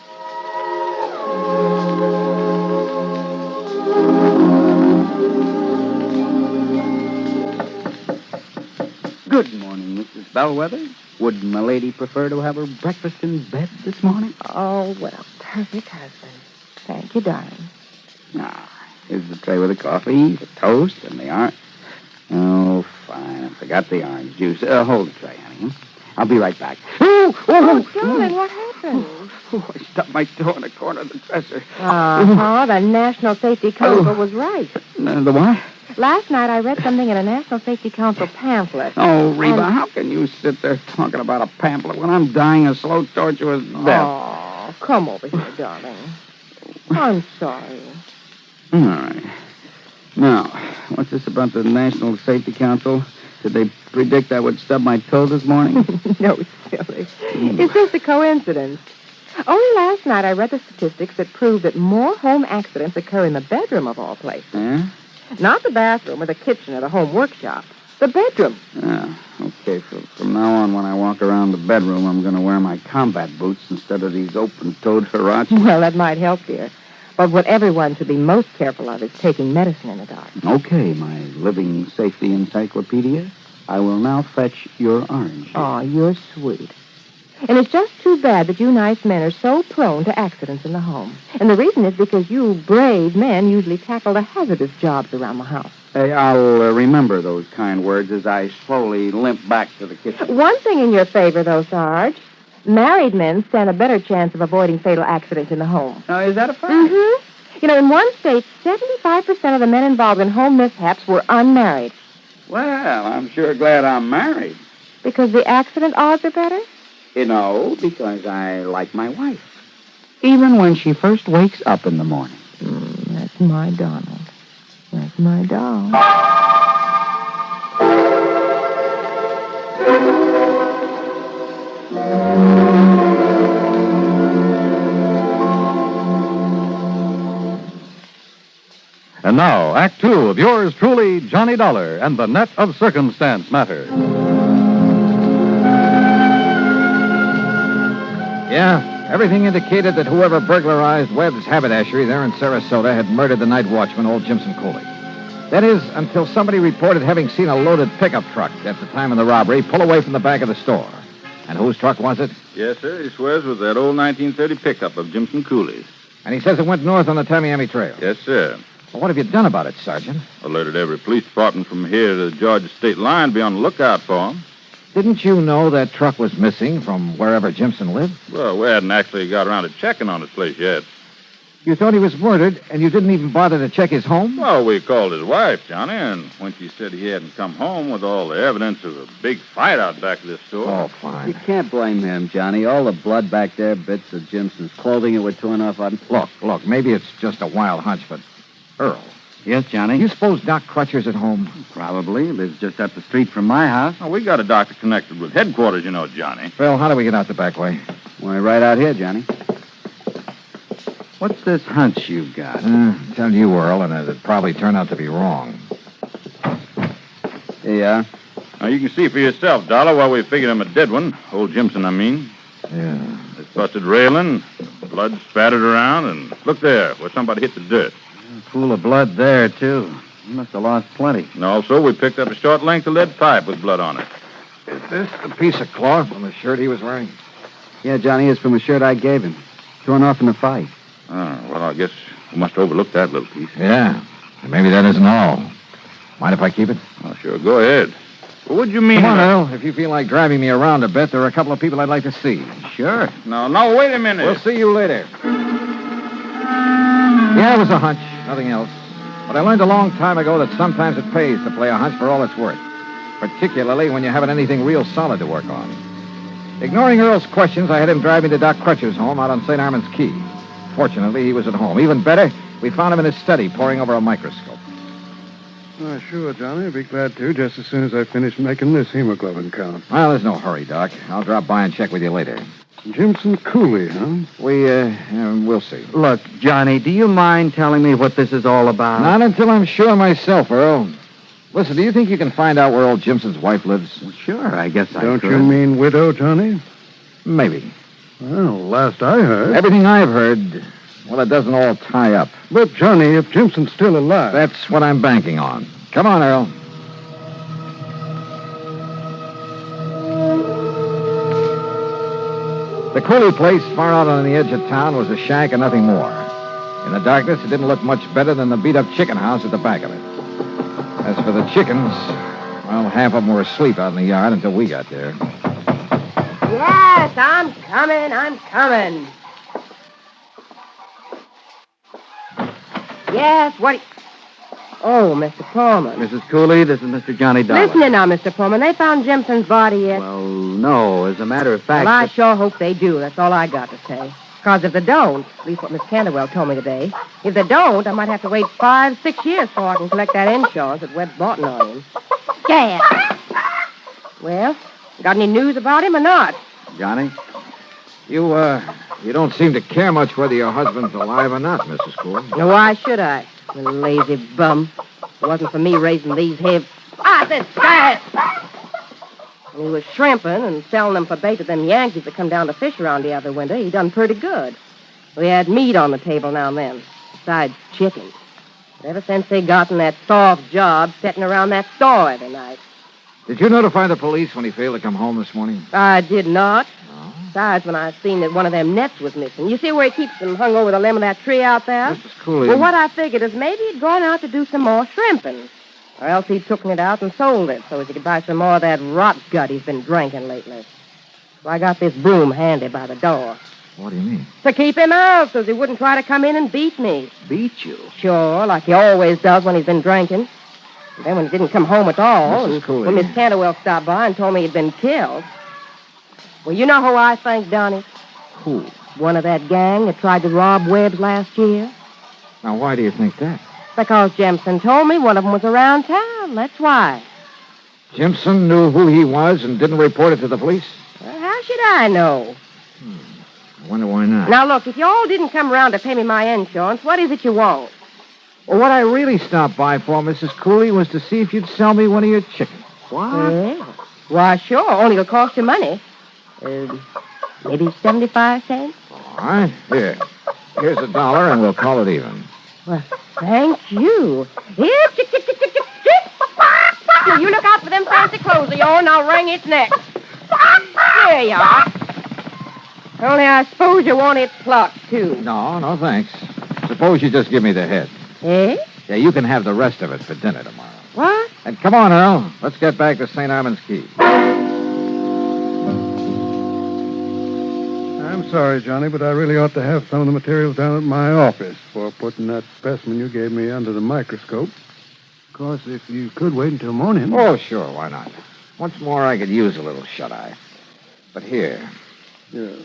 Good morning, Mrs. Bellwether. Would my lady prefer to have her breakfast in bed this morning? Oh, well, perfect husband. Thank you, darling. Ah, here's the tray with the coffee, the toast, and the orange. Oh, fine. I forgot the orange juice. Hold the tray, honey. I'll be right back. Oh, darling, what happened? Oh, I stubbed my toe in the corner of the dresser. The National Safety Council was right. The what? Last night I read something in a National Safety Council pamphlet. Oh, Reba, how can you sit there talking about a pamphlet when I'm dying a slow, tortuous death? Oh, come over here, darling. I'm sorry. All right. Now, what's this about the National Safety Council? Did they predict I would stub my toe this morning? No, silly. It's just a coincidence. Only last night I read the statistics that prove that more home accidents occur in the bedroom of all places. Yeah? Not the bathroom or the kitchen or the home workshop. The bedroom. Yeah. Okay, from now on, when I walk around the bedroom, I'm going to wear my combat boots instead of these open-toed huaraches. Well, that might help, dear. But what everyone should be most careful of is taking medicine in the dark. Okay, my living safety encyclopedia. I will now fetch your orange. Oh, you're sweet. And it's just too bad that you nice men are so prone to accidents in the home. And the reason is because you brave men usually tackle the hazardous jobs around the house. Hey, I'll remember those kind words as I slowly limp back to the kitchen. One thing in your favor, though, Sarge. Married men stand a better chance of avoiding fatal accidents in the home. Now, is that a fact? Mm-hmm. You know, in one state, 75% of the men involved in home mishaps were unmarried. Well, I'm sure glad I'm married. Because the accident odds are better? No, because I like my wife. Even when she first wakes up in the morning. That's my Donald. That's my doll. And now, Act Two of yours truly, Johnny Dollar, and the Net of Circumstance matter. Yeah, everything indicated that whoever burglarized Webb's haberdashery there in Sarasota had murdered the night watchman, old Jimson Cooley. That is, until somebody reported having seen a loaded pickup truck at the time of the robbery pull away from the back of the store. And whose truck was it? Yes, sir. He swears with that old 1930 pickup of Jimson Cooley's. And he says it went north on the Tamiami Trail. Yes, sir. Well, what have you done about it, Sergeant? Alerted every police department from here to the Georgia state line to be on the lookout for him. Didn't you know that truck was missing from wherever Jimson lived? Well, we hadn't actually got around to checking on his place yet. You thought he was murdered, and you didn't even bother to check his home? Well, we called his wife, Johnny, and when she said he hadn't come home with all the evidence of a big fight out back of this store... Oh, fine. You can't blame him, Johnny. All the blood back there, bits of Jimson's clothing that were torn off on... Look, maybe it's just a wild hunch, but... Earl. Yes, Johnny? You suppose Doc Crutcher's at home? Probably. Lives just up the street from my house. Oh, we got a doctor connected with headquarters, you know, Johnny. Phil, how do we get out the back way? Why, right out here, Johnny. What's this hunch you've got? Tell you, Earl, and it'd probably turn out to be wrong. Here you are. Now, you can see for yourself, Dollar, why we figured him a dead one. Old Jimson, I mean. Yeah. This busted railing, blood spattered around, and look there, where somebody hit the dirt. A pool of blood there, too. He must have lost plenty. And also, we picked up a short length of lead pipe with blood on it. Is this the piece of cloth from the shirt he was wearing? Yeah, Johnny, it's from a shirt I gave him. Torn off in the fight. Oh, well, I guess we must have overlooked that little piece. Yeah. And maybe that isn't all. Mind if I keep it? Oh, sure, go ahead. Well, what do you mean? Come on, Earl. If you feel like driving me around a bit, there are a couple of people I'd like to see. Sure. No, wait a minute. We'll see you later. Yeah, it was a hunch. Nothing else. But I learned a long time ago that sometimes it pays to play a hunch for all it's worth. Particularly when you haven't anything real solid to work on. Ignoring Earl's questions, I had him drive me to Doc Crutcher's home out on St. Armand's Key. Fortunately, he was at home. Even better, we found him in his study poring over a microscope. Oh, sure, Johnny. I'd be glad to, just as soon as I finish making this hemoglobin count. Well, there's no hurry, Doc. I'll drop by and check with you later. Jimson Cooley, huh? We'll see. Look, Johnny, do you mind telling me what this is all about? Not until I'm sure myself, Earl. Listen, do you think you can find out where old Jimson's wife lives? Well, sure, I guess I Don't could. you mean widow, Johnny? Maybe. Well, last I heard... Everything I've heard, well, it doesn't all tie up. But, Johnny, if Jimson's still alive... That's what I'm banking on. Come on, Earl. The Cooley place, far out on the edge of town, was a shack and nothing more. In the darkness, it didn't look much better than the beat-up chicken house at the back of it. As for the chickens, well, half of them were asleep out in the yard until we got there. Yes, I'm coming. Yes, what... Oh, Mr. Pullman. Mrs. Cooley, this is Mr. Johnny Dollar. Listen now, Mr. Pullman. They found Jimson's body yet. Well, no. As a matter of fact... Well, I sure hope they do. That's all I got to say. Because if they don't, at least what Miss Canterwell told me today, if they don't, I might have to wait 5-6 years before I can collect that insurance that Webb's bought on him. Dad! Well, got any news about him or not? Johnny, you don't seem to care much whether your husband's alive or not, Mrs. Cooley. Now, why should I? You lazy bum. If it wasn't for me raising these heads. I said, sky it! When he was shrimping and selling them for bait to them Yankees that come down to fish around the other winter, he done pretty good. We had meat on the table now and then, besides chicken. But ever since they gotten that soft job sitting around that store every night. Did you notify the police when he failed to come home this morning? I did not. No. Besides, when I seen that one of them nets was missing. You see where he keeps them hung over the limb of that tree out there? Mrs. Cooley. Well, what I figured is maybe he'd gone out to do some more shrimping. Or else he'd taken it out and sold it so as he could buy some more of that rot gut he's been drinking lately. So I got this broom handy by the door. What do you mean? To keep him out so he wouldn't try to come in and beat me. Beat you? Sure, like he always does when he's been drinking. And then when he didn't come home at all, Mrs. Cooley. when Miss Canterwell stopped by and told me he'd been killed. Well, you know who I think done it? Who? One of that gang that tried to rob Webb's last year. Now, why do you think that? Because Jimson told me one of them was around town. That's why. Jimson knew who he was and didn't report it to the police? Well, how should I know? I wonder why not. Now, look, if you all didn't come around to pay me my insurance, what is it you want? Well, what I really stopped by for, Mrs. Cooley, was to see if you'd sell me one of your chickens. What? Yeah. Why, sure. Only it'll cost you money. Maybe 75 cents? All right. Here's $1, and we'll call it even. Well, thank you. Here, chick, chick, chick, chick, chick, chick. You look out for them fancy clothes of yours, and I'll wring its neck. There you are. Only I suppose you want it plucked, too. No, thanks. Suppose you just give me the head. Eh? Yeah, you can have the rest of it for dinner tomorrow. What? And come on, Earl. Let's get back to St. Armand's Key. I'm sorry, Johnny, but I really ought to have some of the materials down at my office for putting that specimen you gave me under the microscope. Of course, if you could wait until morning. Oh, sure, why not? Once more, I could use a little shut-eye. But here. Yeah.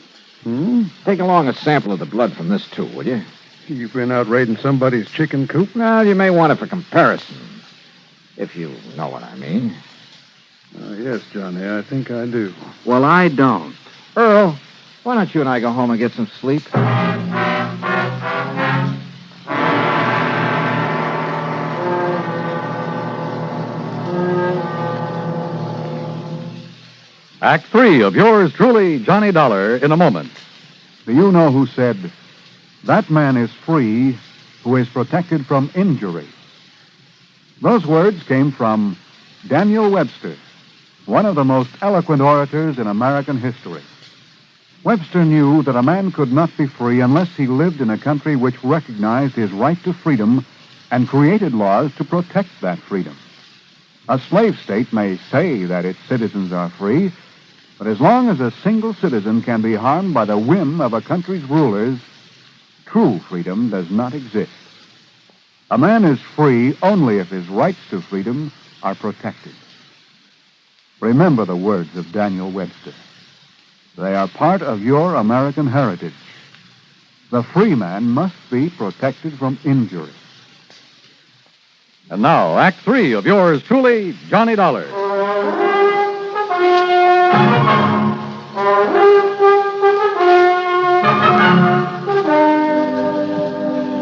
Take along a sample of the blood from this, too, will you? You've been out raiding somebody's chicken coop? Well, you may want it for comparison, if you know what I mean. Yes, Johnny, I think I do. Well, I don't. Earl, why don't you and I go home and get some sleep? Act 3 of yours truly, Johnny Dollar, in a moment. Do you know who said, "That man is free who is protected from injury"? Those words came from Daniel Webster, one of the most eloquent orators in American history. Webster knew that a man could not be free unless he lived in a country which recognized his right to freedom and created laws to protect that freedom. A slave state may say that its citizens are free, but as long as a single citizen can be harmed by the whim of a country's rulers, true freedom does not exist. A man is free only if his rights to freedom are protected. Remember the words of Daniel Webster. They are part of your American heritage. The free man must be protected from injury. And now, Act 3 of yours truly, Johnny Dollar.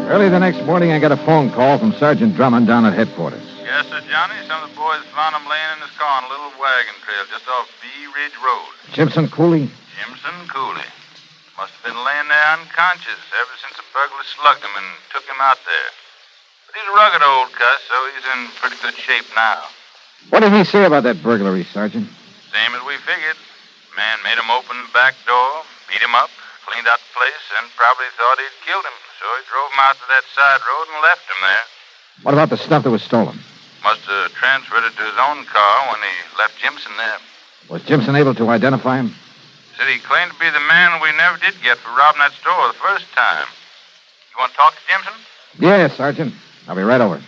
Early the next morning, I got a phone call from Sergeant Drummond down at headquarters. Yes, sir, Johnny. Some of the boys found him laying in his car on a little wagon trail just off Bee Ridge Road. Jimson Cooley? Jimson Cooley. Must have been laying there unconscious ever since the burglar slugged him and took him out there. But he's a rugged old cuss, so he's in pretty good shape now. What did he say about that burglary, Sergeant? Same as we figured. Man made him open the back door, beat him up, cleaned out the place, and probably thought he'd killed him. So he drove him out to that side road and left him there. What about the stuff that was stolen? Must have transferred it to his own car when he left Jimson there. Was Jimson able to identify him? Said he claimed to be the man we never did get for robbing that store the first time. You want to talk to Jimson? Yes, Sergeant. I'll be right over.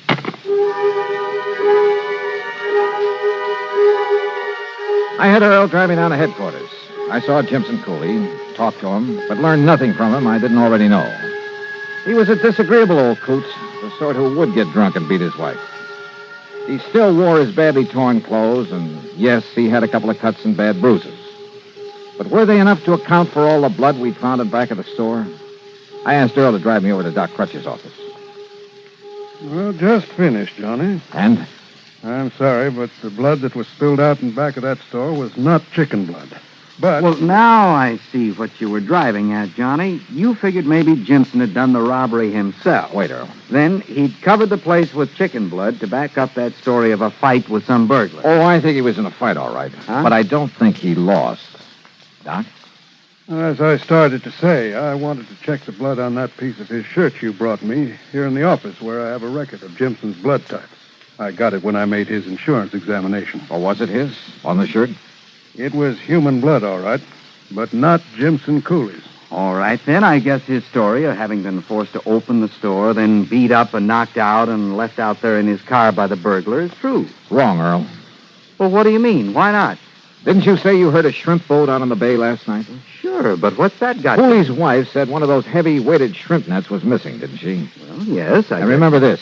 I had Earl drive me down to headquarters. I saw Jimson Cooley, talked to him, but learned nothing from him I didn't already know. He was a disagreeable old coot, the sort who would get drunk and beat his wife. He still wore his badly torn clothes, and yes, he had a couple of cuts and bad bruises. But were they enough to account for all the blood we'd found in back of the store? I asked Earl to drive me over to Doc Crutch's office. Well, just finished, Johnny. And? I'm sorry, but the blood that was spilled out in back of that store was not chicken blood. But... Well, now I see what you were driving at, Johnny. You figured maybe Jimson had done the robbery himself. Wait, Earl. Then he'd covered the place with chicken blood to back up that story of a fight with some burglar. Oh, I think he was in a fight, all right. Huh? But I don't think he lost. Doc? As I started to say, I wanted to check the blood on that piece of his shirt you brought me here in the office where I have a record of Jimson's blood type. I got it when I made his insurance examination. Or was it his? On the shirt? It was human blood, all right, but not Jimson Cooley's. All right, then. I guess his story of having been forced to open the store, then beat up and knocked out and left out there in his car by the burglar is true. Wrong, Earl. Well, what do you mean? Why not? Didn't you say you heard a shrimp boat out on the bay last night? Sure, but what's that got Cooley's wife said one of those heavy-weighted shrimp nets was missing, didn't she? Well, yes, And remember this.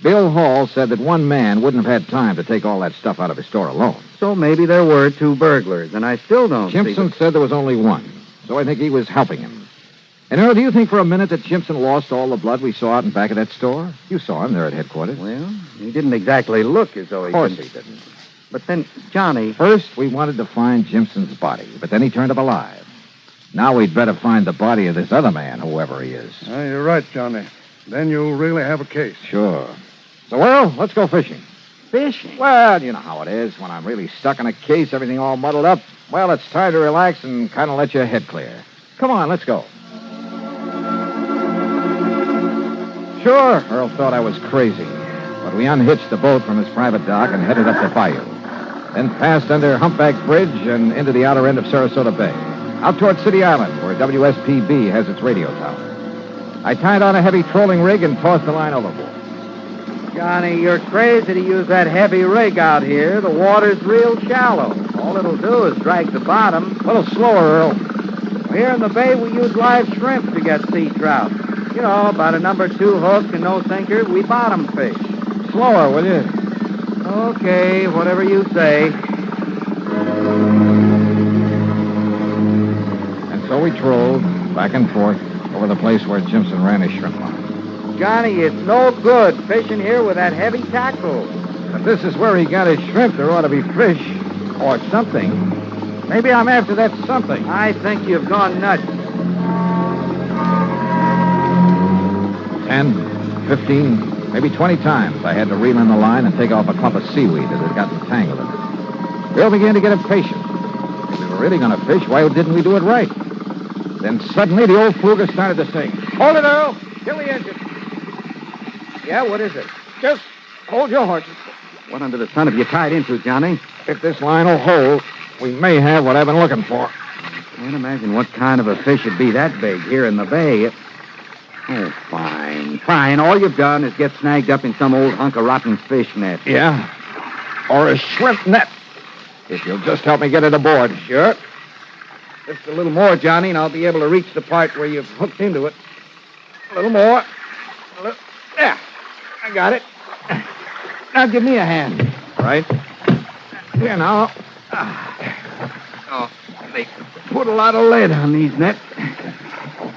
Bill Hall said that one man wouldn't have had time to take all that stuff out of his store alone. So maybe there were two burglars, and I still don't Jimson said there was only one, so I think he was helping him. And, Earl, do you think for a minute that Jimson lost all the blood we saw out in back of that store? You saw him there at headquarters. Well, he didn't exactly look as though he... Of course he didn't. But then, Johnny... First, we wanted to find Jimson's body, but then he turned up alive. Now we'd better find the body of this other man, whoever he is. You're right, Johnny. Then you'll really have a case. Sure. So, Earl, let's go fishing. Fishing? Well, you know how it is. When I'm really stuck in a case, everything all muddled up, well, it's time to relax and kind of let your head clear. Come on, let's go. Sure, Earl thought I was crazy, but we unhitched the boat from his private dock and headed up the bayou. Then passed under Humpback Bridge and into the outer end of Sarasota Bay, out toward City Island, where WSPB has its radio tower. I tied on a heavy trolling rig and tossed the line overboard. Johnny, you're crazy to use that heavy rig out here. The water's real shallow. All it'll do is drag the bottom. A little slower, Earl. Here in the bay, we use live shrimp to get sea trout. You know, about a number 2 hook and no sinker, we bottom fish. Slower, will you? Okay, whatever you say. And so we trolled back and forth over the place where Jimson ran his shrimp line. Johnny, it's no good fishing here with that heavy tackle. If this is where he got his shrimp, there ought to be fish or something. Maybe I'm after that something. I think you've gone nuts. 10, 15, maybe 20 times I had to reel in the line and take off a clump of seaweed that had gotten tangled in it. Bill began to get impatient. If we were really going to fish, why didn't we do it right? Then suddenly the old fluger started to sing. Hold it, Earl. Kill the engine. Yeah, what is it? Just hold your horses. What under the sun have you tied into, Johnny? If this line will hold, we may have what I've been looking for. Can't imagine what kind of a fish would be that big here in the bay. Oh, fine, fine. All you've done is get snagged up in some old hunk of rotten fish net. Yeah, or a shrimp net. If you'll just help me get it aboard. Sure. Just a little more, Johnny, and I'll be able to reach the part where you've hooked into it. A little more. Yeah, I got it. Now give me a hand. Right. Here now. Oh, they put a lot of lead on these nets.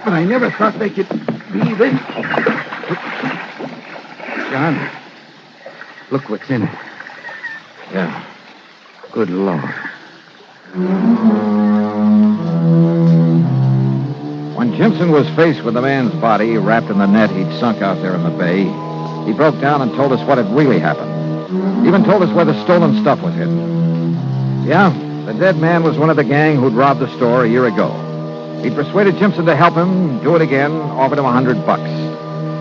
But I never thought they could be this. John, look what's in it. Yeah. Good Lord. When Jimson was faced with the man's body wrapped in the net he'd sunk out there in the bay, he broke down and told us what had really happened. Even told us where the stolen stuff was hidden. Yeah, the dead man was one of the gang who'd robbed the store a year ago. He'd persuaded Jimson to help him do it again, offered him $100.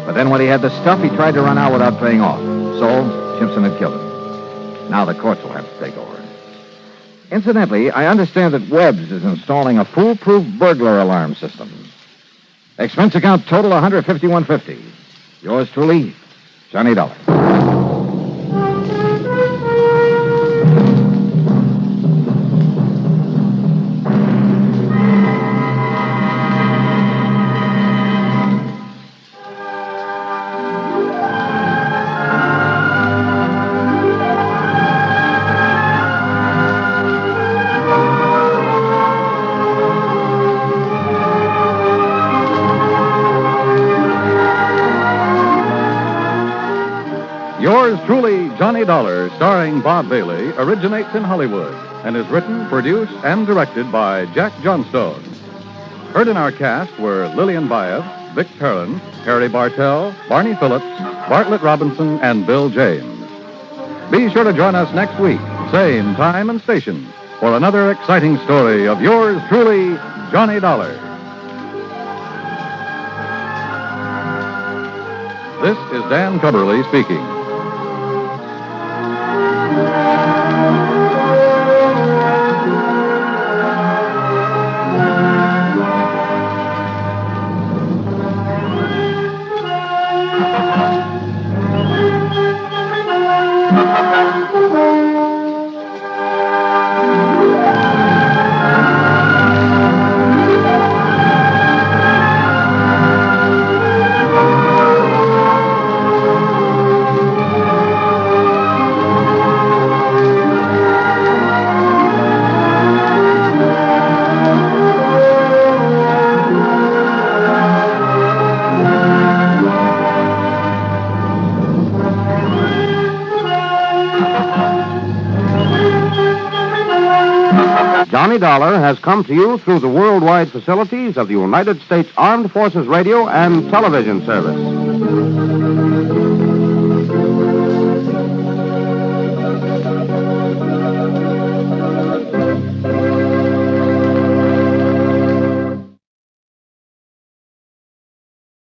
But then when he had the stuff, he tried to run out without paying off. So, Jimson had killed him. Now the courts will have to take over. Incidentally, I understand that Webb's is installing a foolproof burglar alarm system. Expense account total $151.50. Yours truly, Johnny Dollar. Yours truly, Johnny Dollar, starring Bob Bailey, originates in Hollywood and is written, produced, and directed by Jack Johnstone. Heard in our cast were Lillian Bayef, Vic Perrin, Harry Bartell, Barney Phillips, Bartlett Robinson, and Bill James. Be sure to join us next week, same time and station, for another exciting story of yours truly, Johnny Dollar. This is Dan Cubberly speaking. Johnny Dollar has come to you through the worldwide facilities of the United States Armed Forces Radio and Television Service.